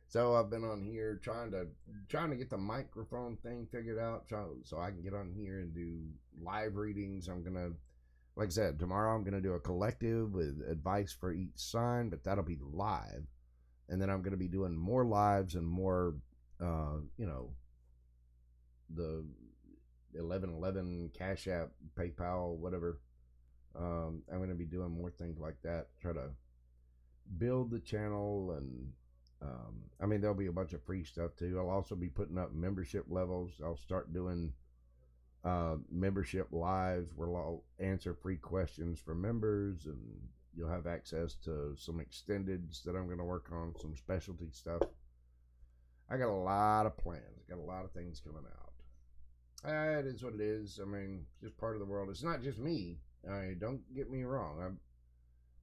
So I've been on here trying to get the microphone thing figured out, so I can get on here and do live readings. I'm gonna, like I said, tomorrow I'm gonna do a collective with advice for each sign, but that'll be live, and then I'm gonna be doing more lives and more, the 1111 Cash App, PayPal, whatever. I'm gonna be doing more things like that. Try to build the channel, and I mean, there'll be a bunch of free stuff too. I'll also be putting up membership levels. I'll start doing membership lives where I'll answer free questions from members, and you'll have access to some extendeds that I'm going to work on, some specialty stuff. I got a lot of plans. Got a lot of things coming out. It is what it is. I mean, it's just part of the world. It's not just me. Don't get me wrong.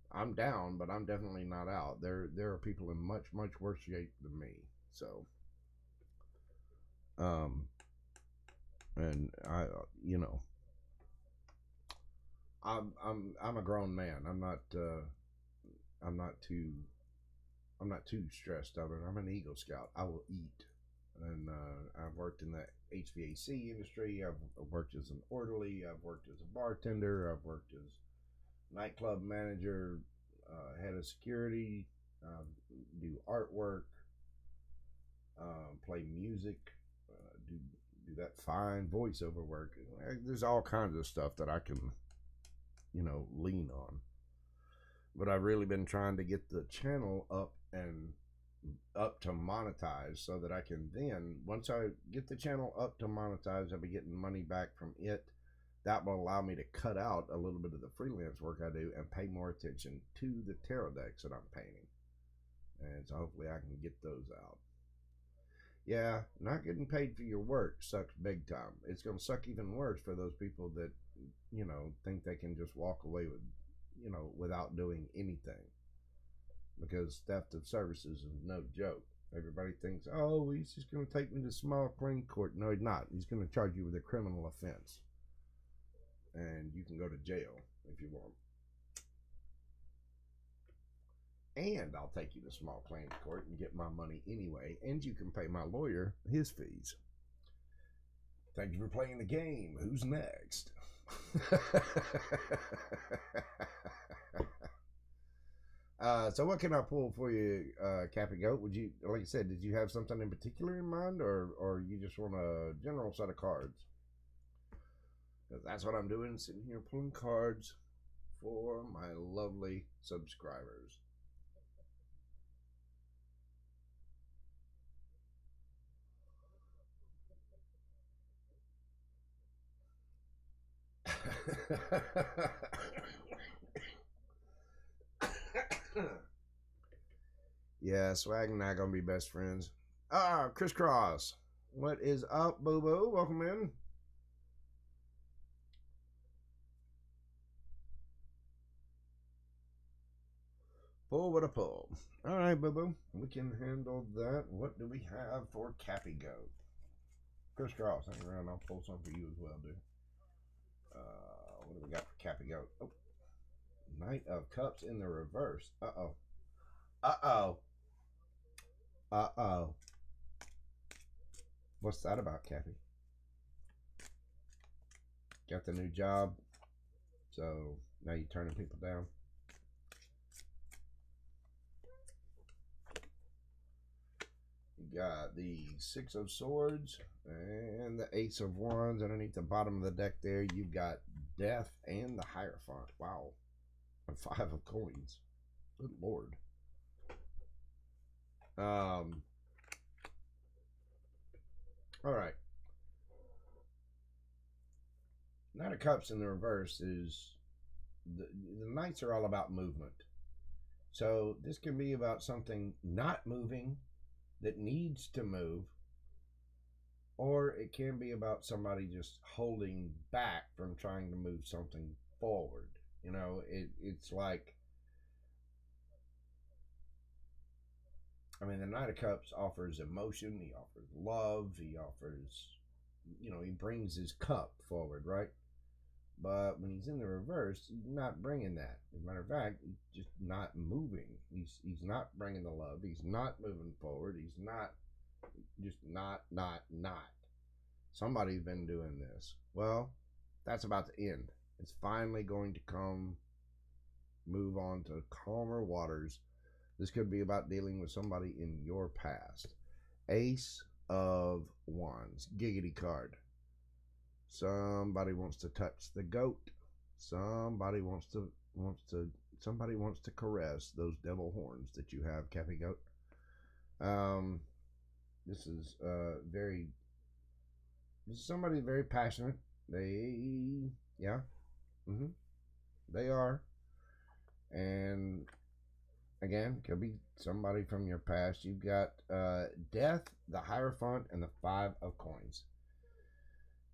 I'm down, but I'm definitely not out. There are people in much worse shape than me. So, and I, you know, I'm a grown man. I'm not too I'm not too stressed out. I'm an Eagle Scout. I will eat, and I've worked in the HVAC industry. I've worked as an orderly. I've worked as a bartender. I've worked as nightclub manager, head of security, do artwork, play music, do that fine voiceover work. There's all kinds of stuff that I can, lean on. But I've really been trying to get the channel up to monetize, so that I can then, once I get the channel up to monetize, I'll be getting money back from it. That will allow me to cut out a little bit of the freelance work I do and pay more attention to the tarot decks that I'm painting. And so hopefully I can get those out. Yeah, not getting paid for your work sucks big time. It's going to suck even worse for those people that, think they can just walk away with, without doing anything. Because theft of services is no joke. Everybody thinks, oh, he's just going to take me to small claim court. No, he's not. He's going to charge you with a criminal offense. And you can go to jail if you want. And I'll take you to small claims court and get my money anyway. And you can pay my lawyer his fees. Thank you for playing the game. Who's next? So what can I pull for you, Cappy Goat? Would you, like I said, did you have something in particular in mind, or you just want a general set of cards? Because that's what I'm doing, sitting here pulling cards for my lovely subscribers. Yeah, Swag and I gonna be best friends. Crisscross. What is up, boo boo? Welcome in. Pull with a pull. All right, boo boo. We can handle that. What do we have for Cappy Goat? Crisscross, hang around. I'll pull some for you as well, dude. What do we got for Cappy Goat? Oh, Knight of Cups in the reverse. Uh-oh. Uh-oh. Uh-oh. What's that about, Cappy? Got the new job, so now you're turning people down. You got the Six of Swords and the Ace of Wands underneath the bottom of the deck there. You've got Death and the Hierophant. Wow. And Five of Coins. Good Lord. All right. Knight of Cups in the reverse is the Knights are all about movement. So this can be about something not moving that needs to move, or it can be about somebody just holding back from trying to move something forward. It's like, I mean, the Knight of Cups offers emotion, he offers love, he offers, he brings his cup forward, right? But when he's in the reverse, he's not bringing that. As a matter of fact, he's just not moving. He's not bringing the love. He's not moving forward. He's not, just not. Somebody's been doing this. Well, that's about to end. It's finally going to move on to calmer waters. This could be about dealing with somebody in your past. Ace of Wands, giggity card. Somebody wants to touch the goat. Somebody wants to Somebody wants to caress those devil horns that you have, Cappy Goat. Um, this is somebody very passionate. Yeah, mm-hmm, they are, and again, could be somebody from your past. You've got Death, the Hierophant, and the Five of Coins.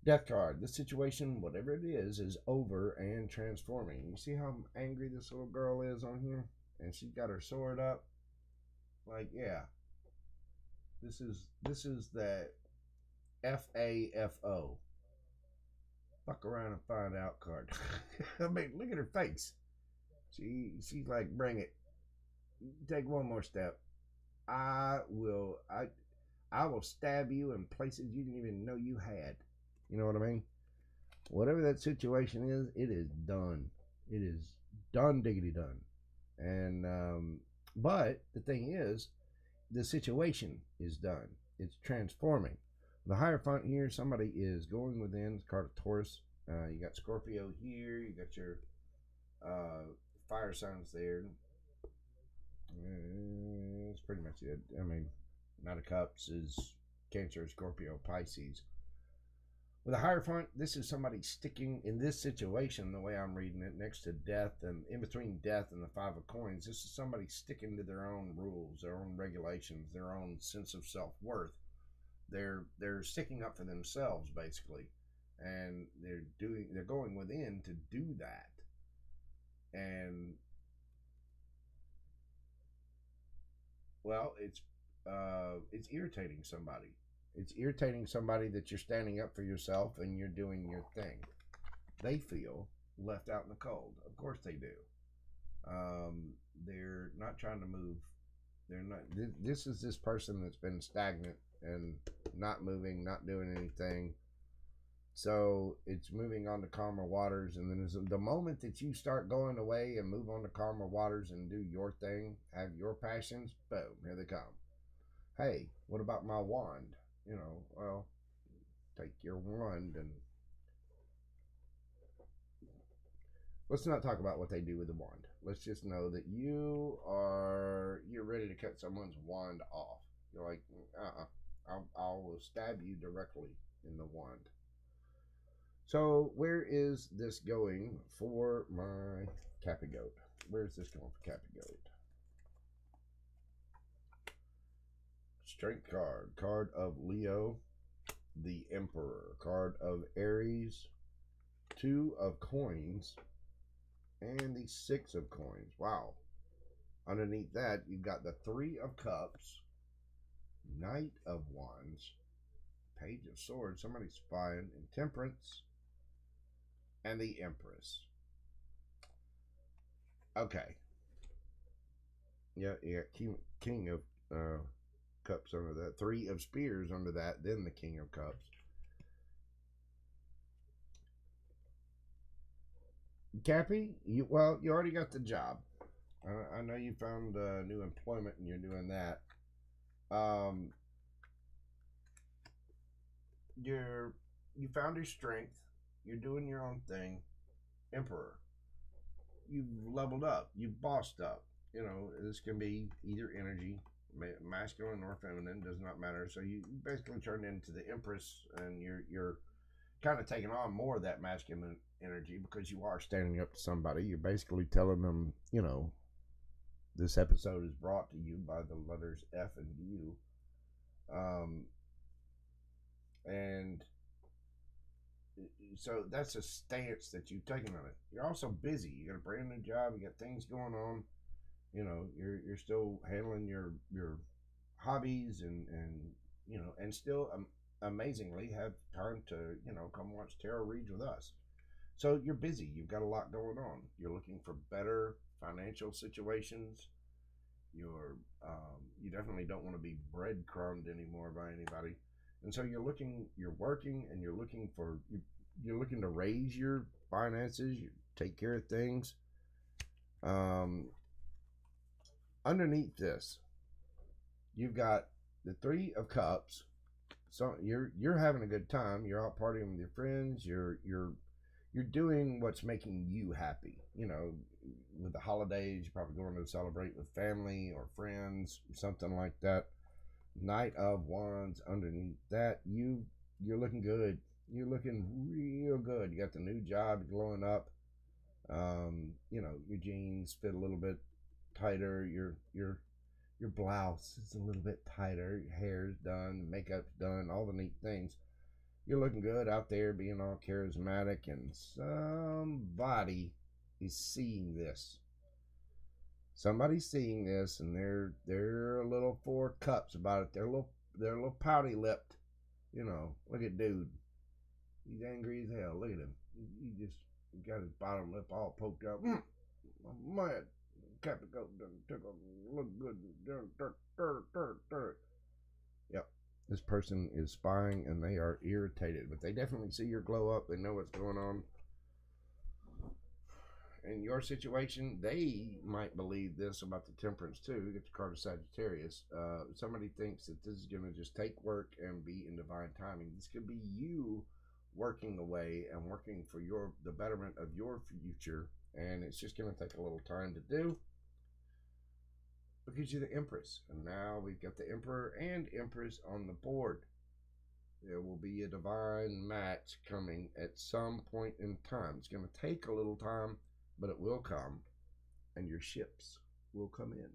Death card. This situation, whatever it is over and transforming. You see how angry this little girl is on here? And she's got her sword up. Like, yeah. This is that FAFO. Fuck around and find out card. I mean, look at her face. She's like, bring it. Take one more step. I will stab you in places you didn't even know you had. You know what I mean? Whatever that situation is, it is done. It is done, diggity done. And but the thing is, the situation is done. It's transforming. The Hierophant here, somebody is going within. It's card of Taurus. You got Scorpio here. You got your fire signs there. That's pretty much it. I mean, Knight of Cups is Cancer, Scorpio, Pisces. With a Hierophant, this is somebody sticking in this situation, the way I'm reading it, next to Death and in between Death and the Five of Coins. This is somebody sticking to their own rules, their own regulations, their own sense of self-worth. They're sticking up for themselves, basically, and they're going within to do that. And well, it's irritating somebody. It's irritating somebody that you're standing up for yourself and you're doing your thing. They feel left out in the cold. Of course they do. They're not trying to move. They're not. This is this person that's been stagnant and not moving, not doing anything. So it's moving on to calmer waters, and then the moment that you start going away and move on to calmer waters and do your thing, have your passions, boom, here they come. Hey, what about my wand? You know, well, take your wand and let's not talk about what they do with the wand. Let's just know that you're ready to cut someone's wand off. You're like, I will stab you directly in the wand. So where is this going for my Cappy Goat? Where's this going for Cappy Goat? Strength card. Card of Leo. The Emperor. Card of Aries. Two of Coins. And the Six of Coins. Wow. Underneath that, you've got the Three of Cups. Knight of Wands. Page of Swords. Somebody's spying. And Temperance. And the Empress. Okay. Yeah, King of Cups under that. Three of Spears under that. Then the King of Cups. Cappy, you already got the job. I know you found new employment and you're doing that. You found your strength. You're doing your own thing. Emperor. You've leveled up. You've bossed up. You know, this can be either energy, masculine or feminine, does not matter. So you basically turned into the Empress, and you're kind of taking on more of that masculine energy because you are standing up to somebody. You're basically telling them, you know, this episode is brought to you by the letters F and U. And so that's a stance that you've taken on it. You're also busy. You got a brand new job. You got things going on. You know, you're still handling your hobbies and you know, and still amazingly have time to, you know, come watch tarot reads with us. So you're busy. You've got a lot going on. You're looking for better financial situations. You definitely don't want to be breadcrumbed anymore by anybody. And so you're working, and you're looking to raise your finances, you take care of things. Underneath this, you've got the Three of Cups. So you're having a good time. You're out partying with your friends. You're doing what's making you happy. You know, with the holidays, you're probably going to celebrate with family or friends, something like that. Knight of Wands underneath that. You're looking good. You're looking real good. You got the new job glowing up. You know, your jeans fit a little bit tighter. Your blouse is a little bit tighter. Your hair's done, makeup's done, all the neat things. You're looking good out there, being all charismatic, and somebody is seeing this. Somebody's seeing this, and they're a little 4 cups about it. They're a little pouty lipped. You know, look at dude. He's angry as hell. Look at him. He just got his bottom lip all poked out. I'm mad. Captain Coat took a look good. Yep. This person is spying and they are irritated, but they definitely see your glow up. They know what's going on. In your situation, they might believe this about the Temperance too. You get the card of Sagittarius. Somebody thinks that this is going to just take work and be in divine timing. This could be you working away and working for the betterment of your future, and it's just going to take a little time to do because you're the Empress. And now we've got the Emperor and Empress on the board. There will be a divine match coming at some point in time. It's going to take a little time, but it will come, and your ships will come in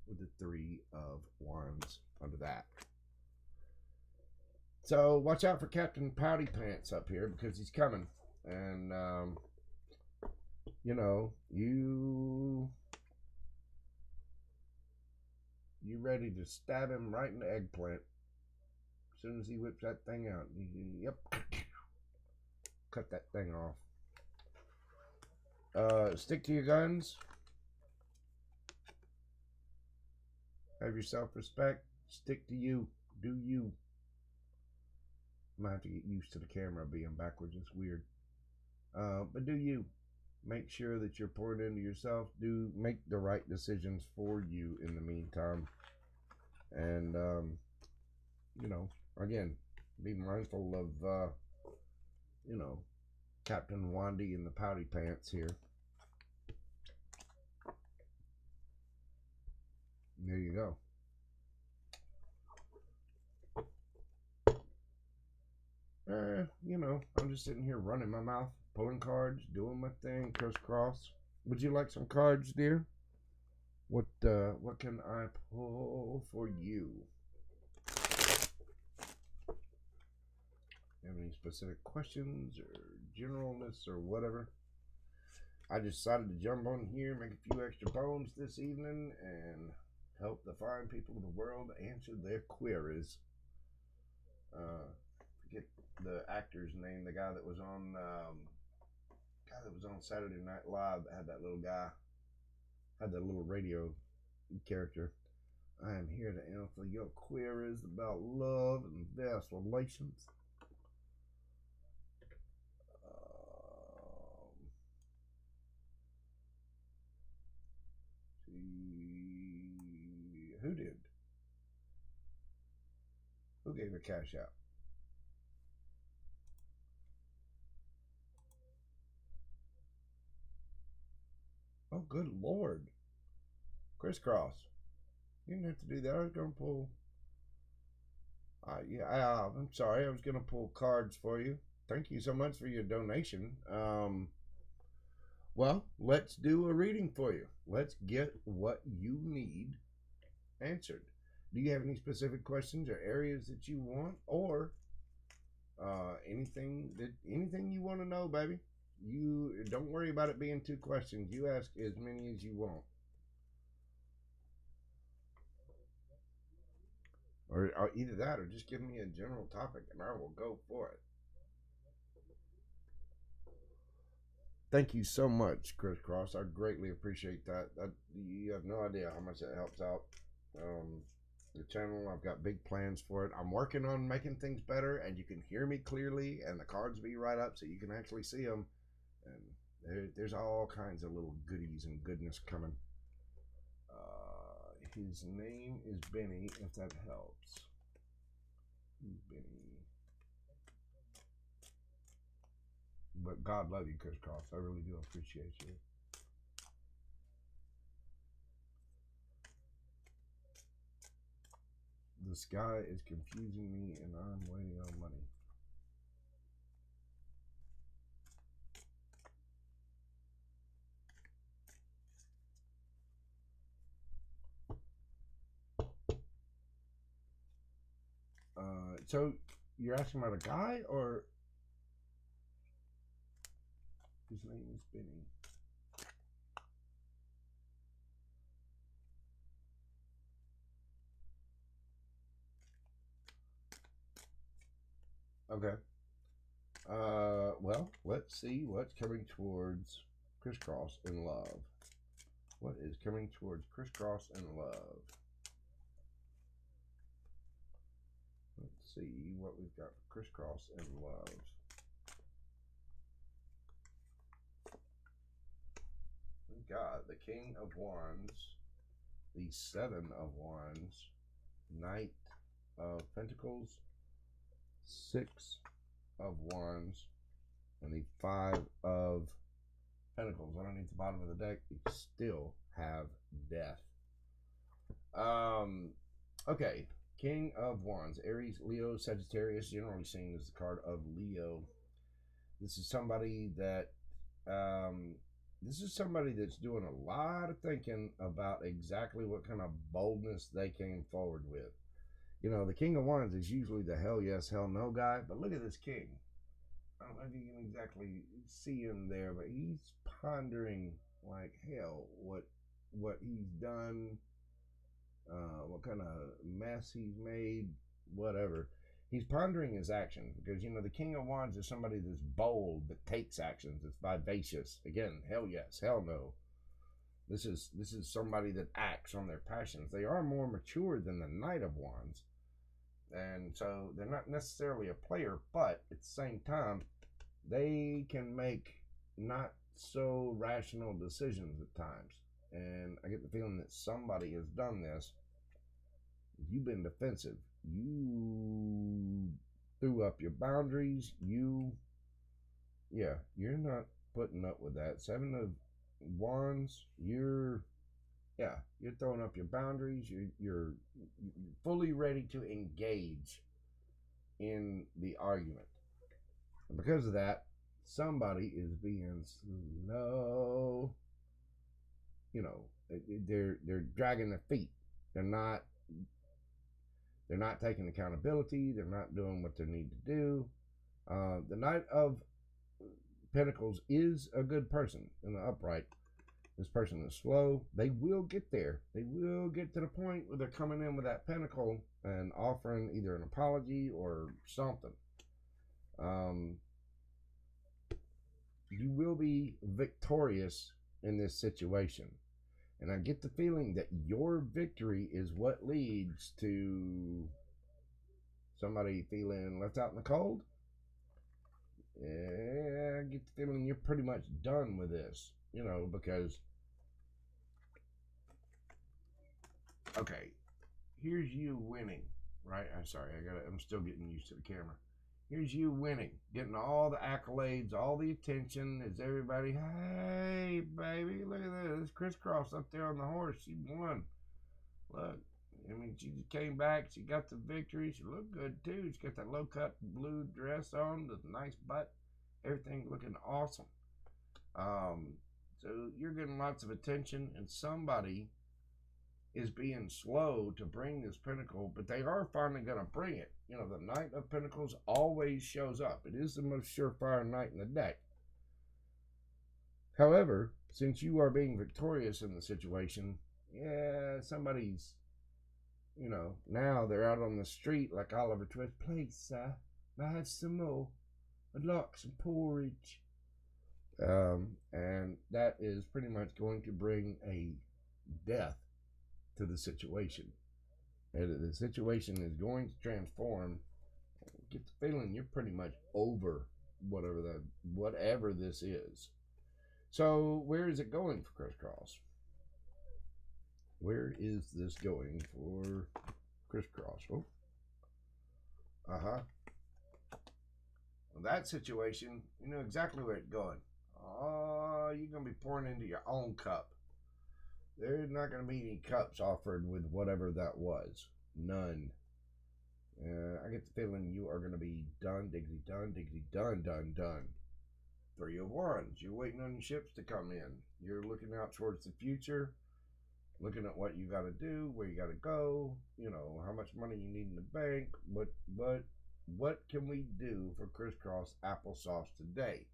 with the 3 of Wands under that. So watch out for Captain Pouty Pants up here because he's coming, and you know, you ready to stab him right in the eggplant as soon as he whips that thing out. Yep, cut that thing off. Stick to your guns. Have your self-respect. Stick to you. Do you. I might have to get used to the camera being backwards. It's weird. But do you. Make sure that you're pouring into yourself. Do make the right decisions for you in the meantime. And, you know, again, be mindful of, you know, Captain Wandy in the Pouty Pants here. There you go. You know, I'm just sitting here running my mouth, pulling cards, doing my thing, crisscross. Would you like some cards, dear? What can I pull for you? Have any specific questions or generalness or whatever? I decided to jump on here, make a few extra bones this evening, and help the fine people of the world answer their queries. Forget the actor's name, the guy that was on Saturday Night Live that had that little guy, had that little radio character. I am here to answer your queries about love and vast relations. Who did? Who gave a cash out? Oh, good Lord. Crisscross. You didn't have to do that. I was going to pull. I'm sorry. I was going to pull cards for you. Thank you so much for your donation. Well, let's do a reading for you. Let's get what you need answered. Do you have any specific questions or areas that you want, or anything you want to know, baby? You don't worry about it being 2 questions. You ask as many as you want. Or either that or just give me a general topic and I will go for it. Thank you so much, Crisscross. I greatly appreciate that. You have no idea how much that helps out the channel. I've got big plans for it. I'm working on making things better, and you can hear me clearly, and the cards be right up so you can actually see them. And there's all kinds of little goodies and goodness coming. His name is Benny, if that helps. Benny. But God love you, Crisscross. I really do appreciate you. The sky is confusing me and I'm waiting on money. So you're asking about a guy or his name is Benny? Okay. Well, let's see what's coming towards Crisscross in love. What is coming towards Crisscross in love? Let's see what we've got for Crisscross in love. We've got the King of Wands, the Seven of Wands, Knight of Pentacles, Six of Wands, and the Five of Pentacles. Underneath the bottom of the deck, you still have Death. Okay. King of Wands, Aries, Leo, Sagittarius, generally seen as the card of Leo. This is somebody that that's doing a lot of thinking about exactly what kind of boldness they came forward with. You know, the King of Wands is usually the hell yes, hell no guy, but look at this king. I don't know if you can exactly see him there, but he's pondering like hell what he's done, what kind of mess he's made, whatever. He's pondering his actions because, you know, the King of Wands is somebody that's bold, that takes actions, that's vivacious. Again, hell yes, hell no. This is somebody that acts on their passions. They are more mature than the Knight of Wands, and so they're not necessarily a player, but at the same time, they can make not so rational decisions at times. And I get the feeling that somebody has done this. You've been defensive. You threw up your boundaries. You're not putting up with that. Seven of Wands, you're throwing up your boundaries. You're fully ready to engage in the argument. And because of that, somebody is being slow. You know, they're dragging their feet. They're not taking accountability. They're not doing what they need to do. The Knight of Pentacles is a good person in the upright. This person is slow. They will get there. They will get to the point where they're coming in with that pentacle and offering either an apology or something. You will be victorious in this situation. And I get the feeling that your victory is what leads to somebody feeling left out in the cold. Yeah, I get the feeling you're pretty much done with this, you know, because, okay, here's you winning, right? I'm sorry, I'm still getting used to the camera. Here's you winning, getting all the accolades, all the attention. Is everybody, hey, baby, look at this. Crisscross up there on the horse. She won. Look, I mean, she just came back. She got the victory. She looked good, too. She got that low-cut blue dress on, the nice butt. Everything looking awesome. So you're getting lots of attention, and somebody is being slow to bring this pinnacle, but they are finally going to bring it. You know, the Knight of Pentacles always shows up. It is the most surefire knight in the deck. However, since you are being victorious in the situation, yeah, somebody's, you know, now they're out on the street like Oliver Twist. Please, sir, may I have some more? I'd like some porridge. And that is pretty much going to bring a death to the situation. And the situation is going to transform. Get the feeling you're pretty much over whatever this is. So where is it going for Crisscross? Where is this going for Crisscross? Oh. Well, that situation, you know exactly where it's going. Oh, you're going to be pouring into your own cup. There's not going to be any cups offered with whatever that was. None. I get the feeling you are going to be done, diggity, done, diggity, done, done, done. Three of Wands. You're waiting on your ships to come in. You're looking out towards the future, looking at what you got to do, where you got to go, you know, how much money you need in the bank. What can we do for crisscross applesauce today?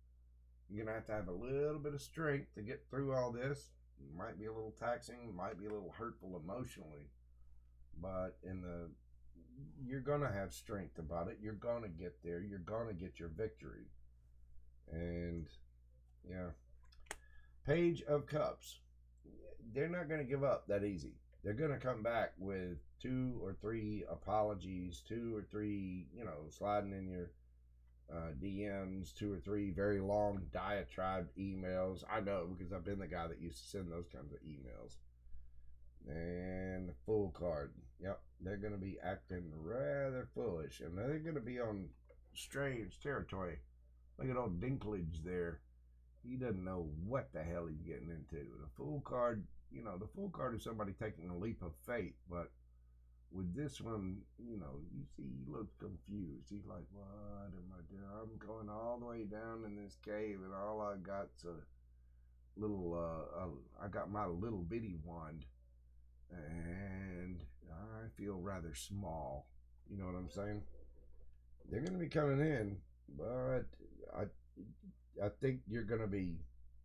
You're going to have a little bit of strength to get through all this. It might be a little taxing, might be a little hurtful emotionally, but you're going to have strength about it. You're going to get there. You're going to get your victory. And yeah, Page of Cups. They're not going to give up that easy. They're going to come back with 2 or 3 apologies, 2 or 3, you know, sliding in your DMs, 2 or 3 very long diatribe emails. I know, because I've been the guy that used to send those kinds of emails. And the Fool card. Yep, they're going to be acting rather foolish, and they're going to be on strange territory. Look at old Dinklage there. He doesn't know what the hell he's getting into. The Fool card, you know, the Fool card is somebody taking a leap of faith, but with this one, you know, you see he looks confused. He's like, what am I doing? I'm going all the way down in this cave, and all I got's a little, I got my little bitty wand, and I feel rather small. You know what I'm saying? They're going to be coming in, but I think you're gonna be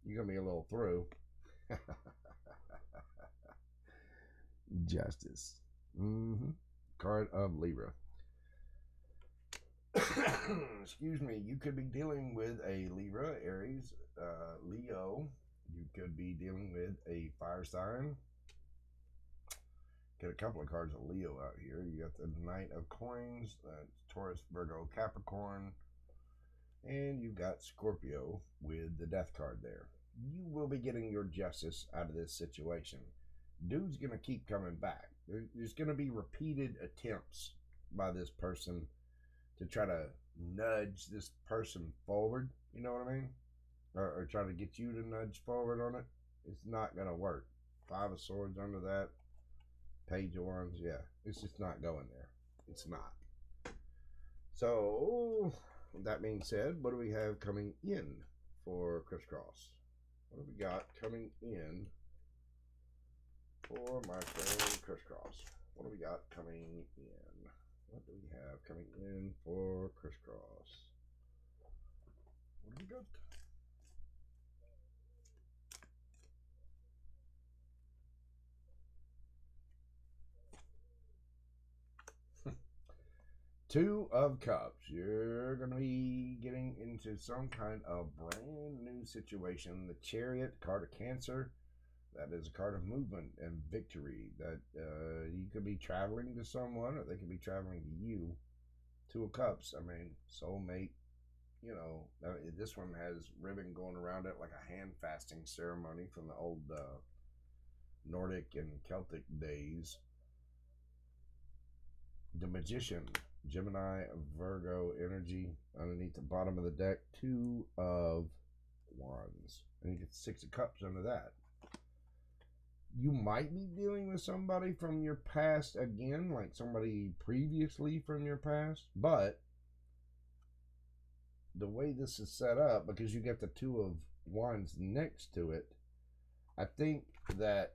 a little through. Justice. Card of Libra. Excuse me. You could be dealing with a Libra, Aries, Leo. You could be dealing with a fire sign. Get a couple of cards of Leo out here. You got the Knight of Coins, Taurus, Virgo, Capricorn. And you got Scorpio with the Death card there. You will be getting your justice out of this situation. Dude's going to keep coming back. There's going to be repeated attempts by this person to try to nudge this person forward. You know what I mean? Or try to get you to nudge forward on it. It's not going to work. 5 of Swords under that. Page of Wands. Yeah, it's just not going there. It's not. So, that being said, what do we have coming in for crisscross? What do we got coming in for my friend crisscross? What do we got coming in? What do we have coming in for crisscross? What do we got? Two of Cups. You're going to be getting into some kind of brand new situation. The Chariot, card of Cancer. That is a card of movement and victory. That you could be traveling to someone, or they could be traveling to you. Two of Cups. I mean, soulmate. You know, this one has ribbon going around it like a hand fasting ceremony from the old Nordic and Celtic days. The Magician. Gemini, Virgo energy underneath the bottom of the deck. 2 of Wands. And you get 6 of Cups under that. You might be dealing with somebody from your past again, like somebody previously from your past. But the way this is set up, because you get the 2 of Wands next to it, I think that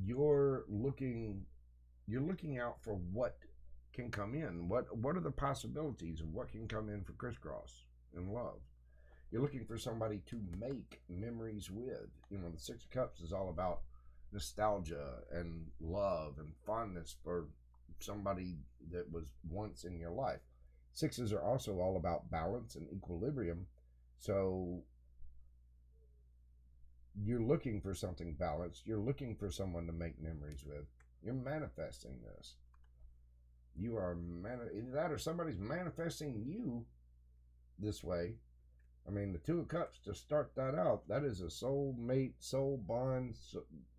you're looking out for what can come in. What are the possibilities of what can come in for crisscross in love? You're looking for somebody to make memories with. You know, the 6 of Cups is all about nostalgia and love and fondness for somebody that was once in your life. 6s are also all about balance and equilibrium. So you're looking for something balanced. You're looking for someone to make memories with. You're manifesting this. You are either that or somebody's manifesting you this way. I mean, the 2 of Cups, to start that out, that is a soul mate, soul bond,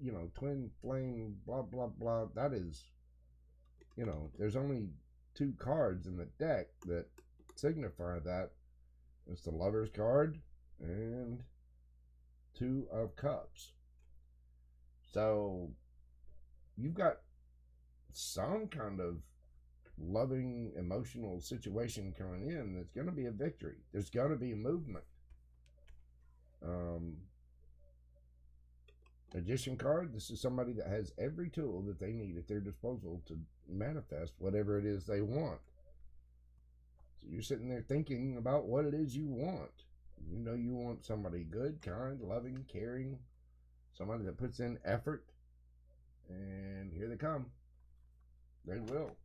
you know, twin flame, blah, blah, blah. That is, you know, there's only 2 cards in the deck that signify that. It's the Lover's card and 2 of Cups. So you've got some kind of loving, emotional situation coming in. There's going to be a victory. There's going to be a movement. Magician card, this is somebody that has every tool that they need at their disposal to manifest whatever it is they want. So you're sitting there thinking about what it is you want. You know you want somebody good, kind, loving, caring, somebody that puts in effort, and here they come. They will.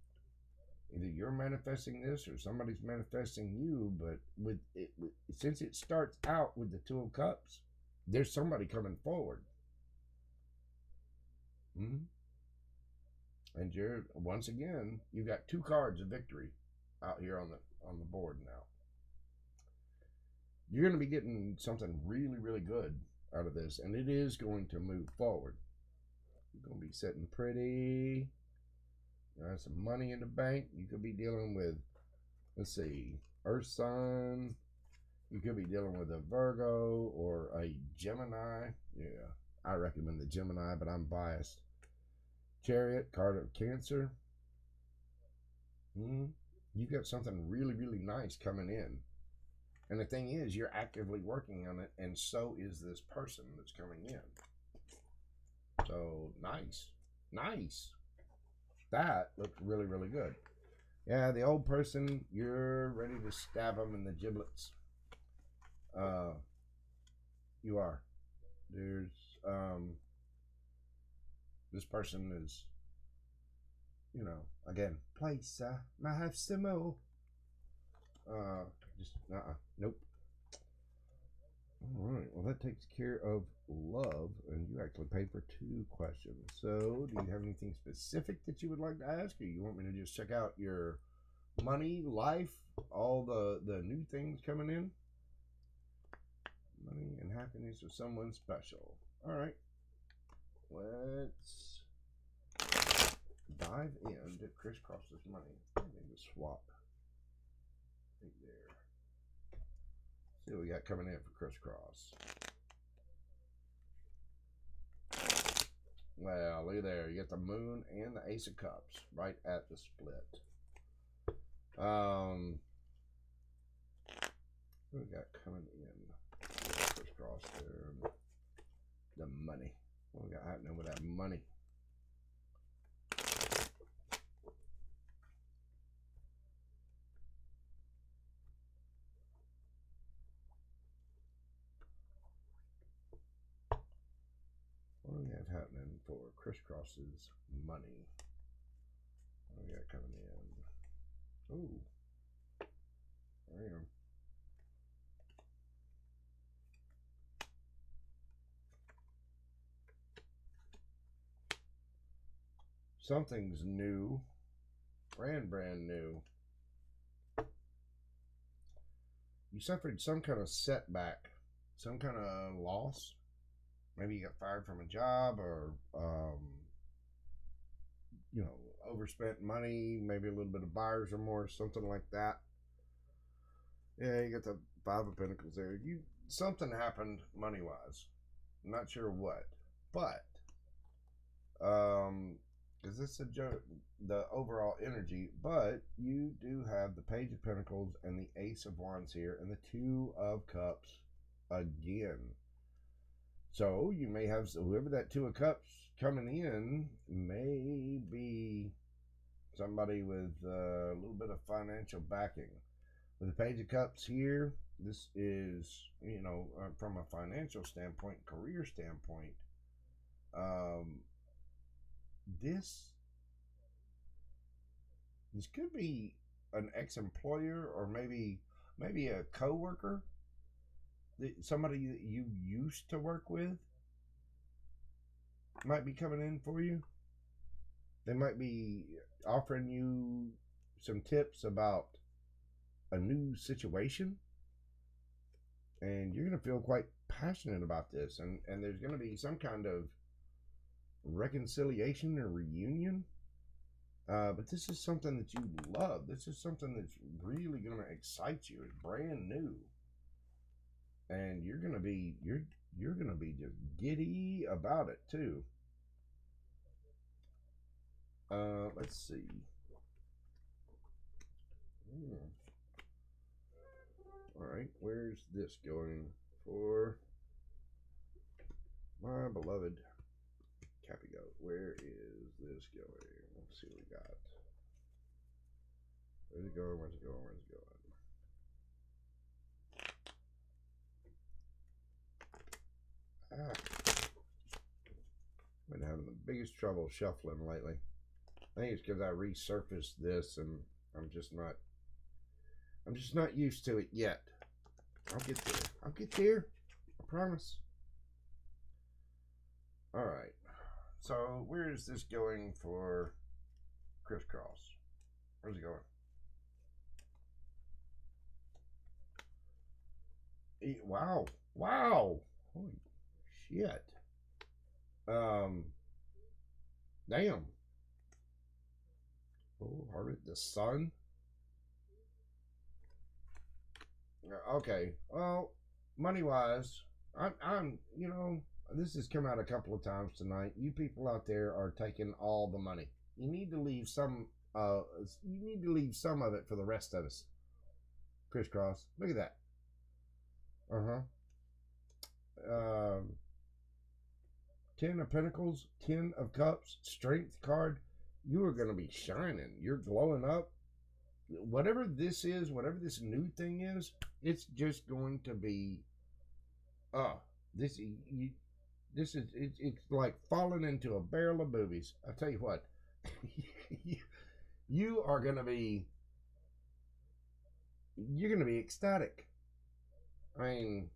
Either you're manifesting this or somebody's manifesting you, but since it starts out with the Two of Cups, there's somebody coming forward. And you're, once again, you've got 2 cards of victory out here on the board now. You're going to be getting something really, really good out of this, and it is going to move forward. You're going to be sitting pretty. You have some money in the bank. You could be dealing with, let's see, Earth sign. You could be dealing with a Virgo or a Gemini. Yeah, I recommend the Gemini, but I'm biased. Chariot, card of Cancer. You've got something really, really nice coming in. And the thing is, you're actively working on it, and so is this person that's coming in. So, nice. Nice. That looked really, really good. Yeah, the old person, you're ready to stab them in the giblets. You are. There's, this person is, you know, again, place, I have some more. Nope. All right, well, that takes care of love, and you actually paid for 2 questions. So, do you have anything specific that you would like to ask, or you want me to just check out your money, life, all the new things coming in? Money and happiness with someone special. All right, let's dive into Crisscross's money. I need to swap right there. See what we got coming in for Crisscross. Well, look at there. You get the Moon and the Ace of Cups right at the split. What we got coming in? Crisscross there. The money. What we got happening with that money? What do we have happening for Crisscross's money? What do we got coming in? Ooh. There you go. Something's new. Brand new. You suffered some kind of setback. Some kind of loss. Maybe you got fired from a job, or you know, overspent money, maybe a little bit of buyer's remorse, something like that. Yeah, you got the 5 of Pentacles there. Something happened money wise. I'm not sure what, but because this is the overall energy, but you do have the Page of Pentacles and the Ace of Wands here, and the 2 of Cups again. So you may have whoever that 2 of Cups coming in may be somebody with a little bit of financial backing. With the Page of Cups here, this is, you know, from a financial standpoint, career standpoint, this could be an ex-employer, or maybe a co-worker, somebody that you used to work with might be coming in for you. They might be offering you some tips about a new situation, and you're going to feel quite passionate about this, and there's going to be some kind of reconciliation or reunion. But this is something that you love. This is something that's really going to excite you. It's brand new, and you're going to be just giddy about it too. Let's see. All right, where's this going for my beloved Cappy Goat? Where is this going? Let's see what we got. Where's it going? Where's it going? Where's it going? Been having the biggest trouble shuffling lately. I think it's because I resurfaced this and I'm just not used to it yet. I'll get there. I'll get there. I promise. All right. So where is this going for crisscross? Where's it going? Wow. Wow. Holy shit. Damn. Oh, heart the sun. Okay. Well, money wise, I'm this has come out a couple of times tonight. You people out there are taking all the money. You need to leave some. You need to leave some of it for the rest of us. Crisscross. Look at that. Uh-huh. 10 of Pentacles, 10 of Cups, Strength card. You are going to be shining. You're glowing up. Whatever this is, whatever this new thing is, it's just going to be. It's like falling into a barrel of boobies. I tell you what, you are going to be. You're going to be ecstatic. I mean,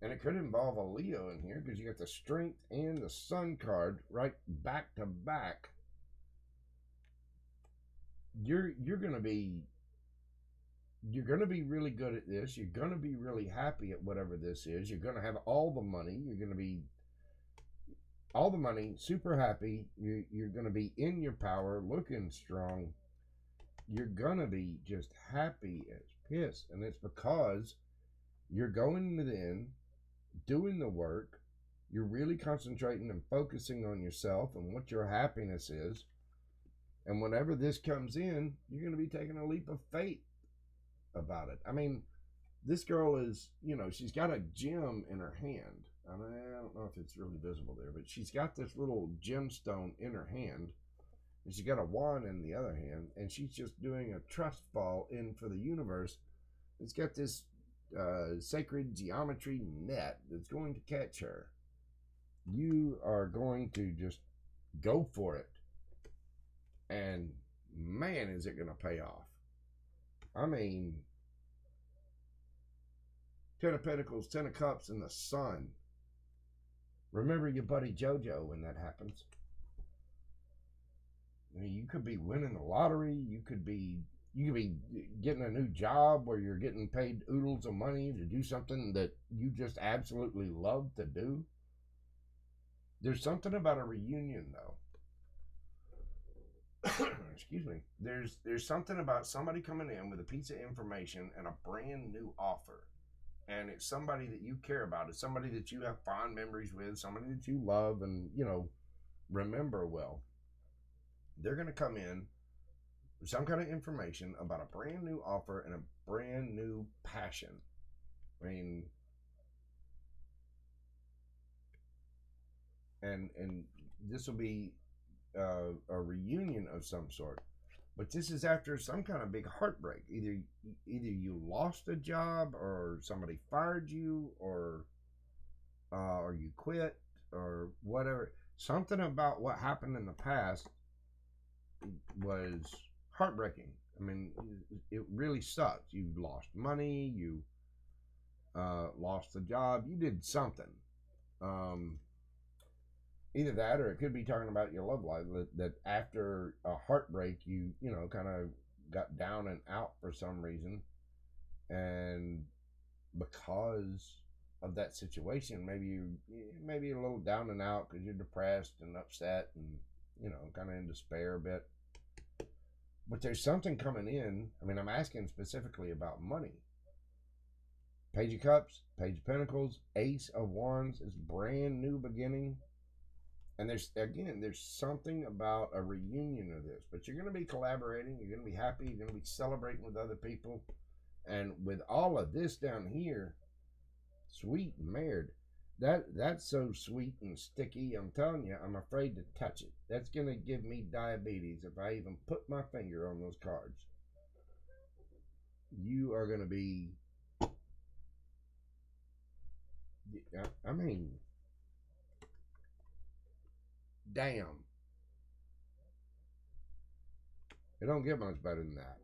and it could involve a Leo in here because you got the Strength and the Sun card right back to back. You're gonna be really good at this. You're gonna be really happy at whatever this is. You're gonna have all the money. You're gonna be all the money, super happy. You're gonna be in your power, looking strong. You're gonna be just happy as piss, and it's because you're going in, doing the work. You're really concentrating and focusing on yourself and what your happiness is. And whenever this comes in, you're going to be taking a leap of faith about it. I mean, this girl is, she's got a gem in her hand. I don't know if it's really visible there, but she's got this little gemstone in her hand. And she's got a wand in the other hand. And she's just doing a trust fall in for the universe. It's got this sacred geometry net that's going to catch her. You are going to just go for it. And man, is it going to pay off. I mean, 10 of Pentacles, 10 of Cups, and the Sun. Remember your buddy JoJo when that happens. I mean, you could be winning the lottery. You could be getting a new job where you're getting paid oodles of money to do something that you just absolutely love to do. There's something about a reunion, though. Excuse me. There's something about somebody coming in with a piece of information and a brand new offer, and it's somebody that you care about. It's somebody that you have fond memories with, somebody that you love and remember well. They're going to come in with some kind of information about a brand new offer and a brand new passion. I mean, and this will be a reunion of some sort, but this is after some kind of big heartbreak. Either you lost a job, or somebody fired you, or you quit, or whatever. Something about what happened in the past was heartbreaking. I mean, it really sucked. You lost money. You lost the job. You did something. Either that, or it could be talking about your love life, that after a heartbreak, you kind of got down and out for some reason. And because of that situation, maybe you're a little down and out because you're depressed and upset and, kind of in despair a bit. But there's something coming in. I mean, I'm asking specifically about money. Page of Cups, Page of Pentacles, Ace of Wands is brand new beginning. And there's something about a reunion of this. But you're going to be collaborating. You're going to be happy. You're going to be celebrating with other people. And with all of this down here, sweet merd, that's so sweet and sticky. I'm telling you, I'm afraid to touch it. That's going to give me diabetes if I even put my finger on those cards. You are going to be, I mean, damn. It don't get much better than that.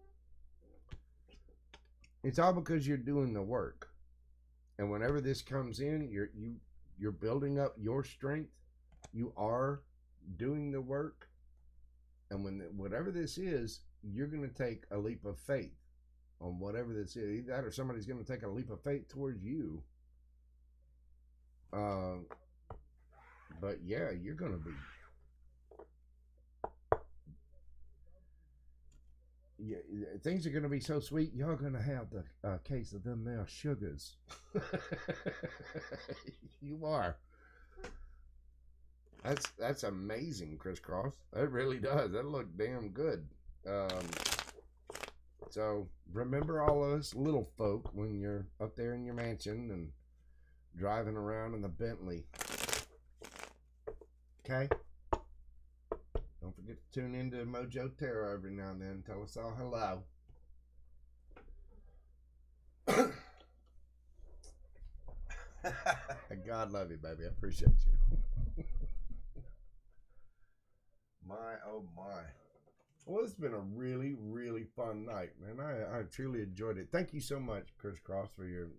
It's all because you're doing the work. And whenever this comes in, you're building up your strength. You are doing the work. And whatever this is, you're going to take a leap of faith on whatever this is. Either that or somebody's going to take a leap of faith towards you. But yeah, you're going to be. Yeah, things are going to be so sweet. You're going to have the case of them there sugars. You are. That's amazing, Crisscross. That really does. That look damn good. So remember all of us little folk when you're up there in your mansion and driving around in the Bentley. Okay? Don't forget to tune into Mojo Tarot every now and then. Tell us all hello. God love you, baby. I appreciate you. My, oh my. Well, it's been a really, really fun night, man. I truly enjoyed it. Thank you so much, Crisscross, for your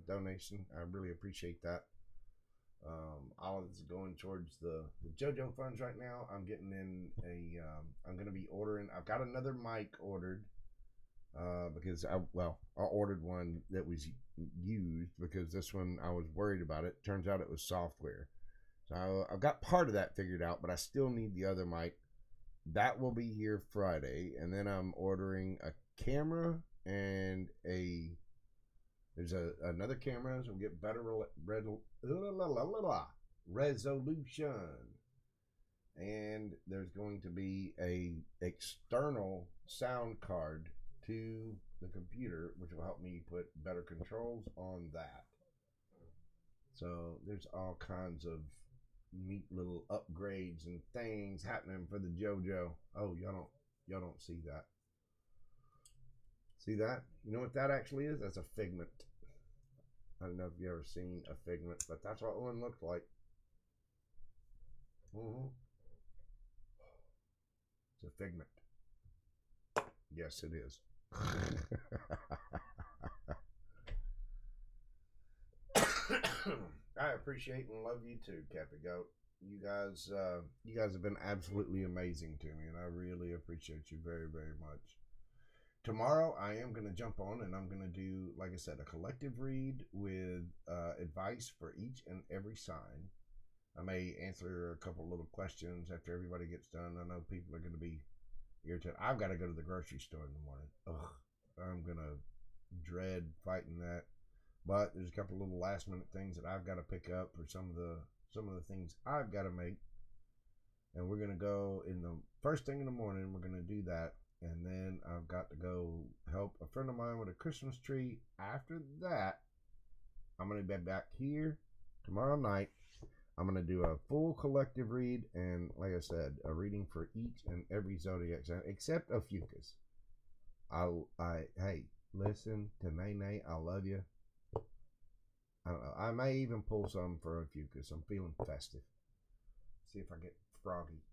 donation. I really appreciate that. All of this is going towards the JoJo funds right now. I'm getting in I'm going to be ordering. I've got another mic ordered because I ordered one that was used because this one I was worried about it. Turns out it was software. So I've got part of that figured out, but I still need the other mic. That will be here Friday, and then I'm ordering a camera and there's another camera, so we'll get better resolution, and there's going to be a external sound card to the computer, which will help me put better controls on that. So there's all kinds of neat little upgrades and things happening for the JoJo. Oh, y'all don't see that. See that? You know what that actually is? That's a figment. I don't know if you've ever seen a figment, but that's what one looks like. It's a figment. Yes, it is. I appreciate and love you too, Cappy Goat. You guys have been absolutely amazing to me, and I really appreciate you very, very much. Tomorrow, I am going to jump on, and I'm going to do, like I said, a collective read with advice for each and every sign. I may answer a couple little questions after everybody gets done. I know people are going to be irritated. I've got to go to the grocery store in the morning. Ugh, I'm going to dread fighting that. But there's a couple little last minute things that I've got to pick up for some of the things I've got to make. And we're going to go in the first thing in the morning. We're going to do that. And then I've got to go help a friend of mine with a Christmas tree. After that, I'm going to be back here tomorrow night. I'm going to do a full collective read. And like I said, a reading for each and every zodiac sign, except Ophiuchus. Hey, listen to Nene. I love you. I don't know. I may even pull some for Ophiuchus. I'm feeling festive. See if I get froggy,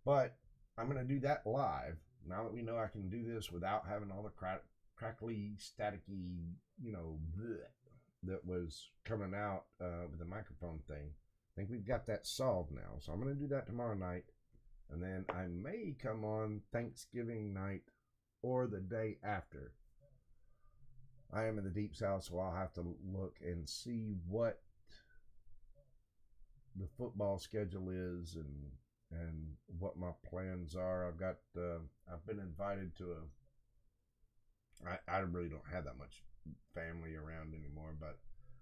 But I'm going to do that live. Now that we know I can do this without having all the crackly, staticky, that was coming out with the microphone thing. I think we've got that solved now. So I'm going to do that tomorrow night. And then I may come on Thanksgiving night or the day after. I am in the Deep South, so I'll have to look and see what the football schedule is and what my plans are. I've been invited to I really don't have that much family around anymore, but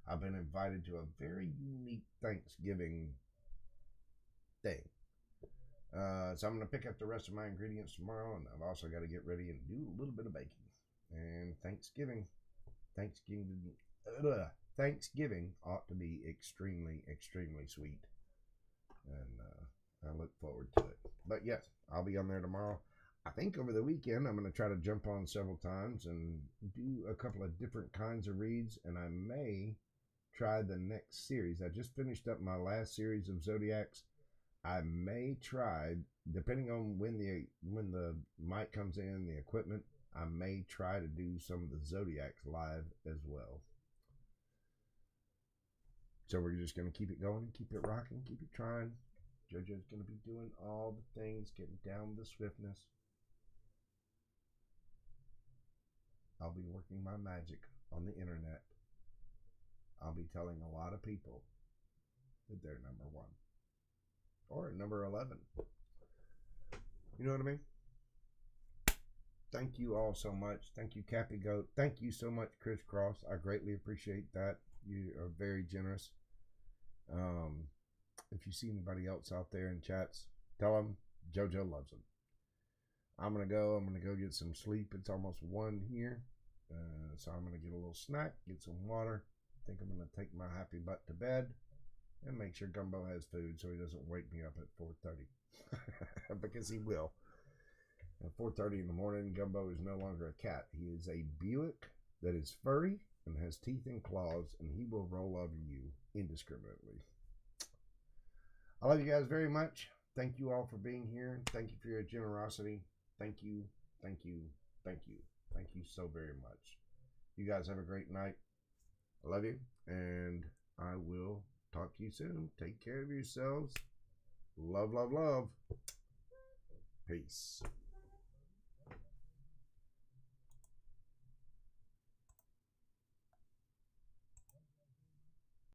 I've been invited to a very unique Thanksgiving thing. So I'm going to pick up the rest of my ingredients tomorrow, and I've also got to get ready and do a little bit of baking. And Thanksgiving ought to be extremely, extremely sweet. And I look forward to it. But yes, I'll be on there tomorrow. I think over the weekend I'm going to try to jump on several times and do a couple of different kinds of reads, and I may try the next series. I just finished up my last series of Zodiacs. I may try, depending on when the mic comes in, the equipment, I may try to do some of the Zodiacs live as well. So we're just going to keep it going, keep it rocking, keep it trying. JoJo's going to be doing all the things, getting down the swiftness. I'll be working my magic on the internet. I'll be telling a lot of people that they're number 1 or number 11. You know what I mean? Thank you all so much. Thank you, Cappy Goat. Thank you so much, Chris Cross. I greatly appreciate that. You are very generous. If you see anybody else out there in chats, tell them JoJo loves them. I'm gonna go get some sleep. It's almost 1 here, so I'm gonna get a little snack, get some water. I think I'm gonna take my happy butt to bed and make sure Gumbo has food so he doesn't wake me up at 4:30 because he will. At 4:30 in the morning, Gumbo is no longer a cat. He is a Buick that is furry and has teeth and claws, and he will roll over you indiscriminately. I love you guys very much. Thank you all for being here. Thank you for your generosity. Thank you, thank you, thank you. Thank you so very much. You guys have a great night. I love you, and I will talk to you soon. Take care of yourselves. Love, love, love. Peace.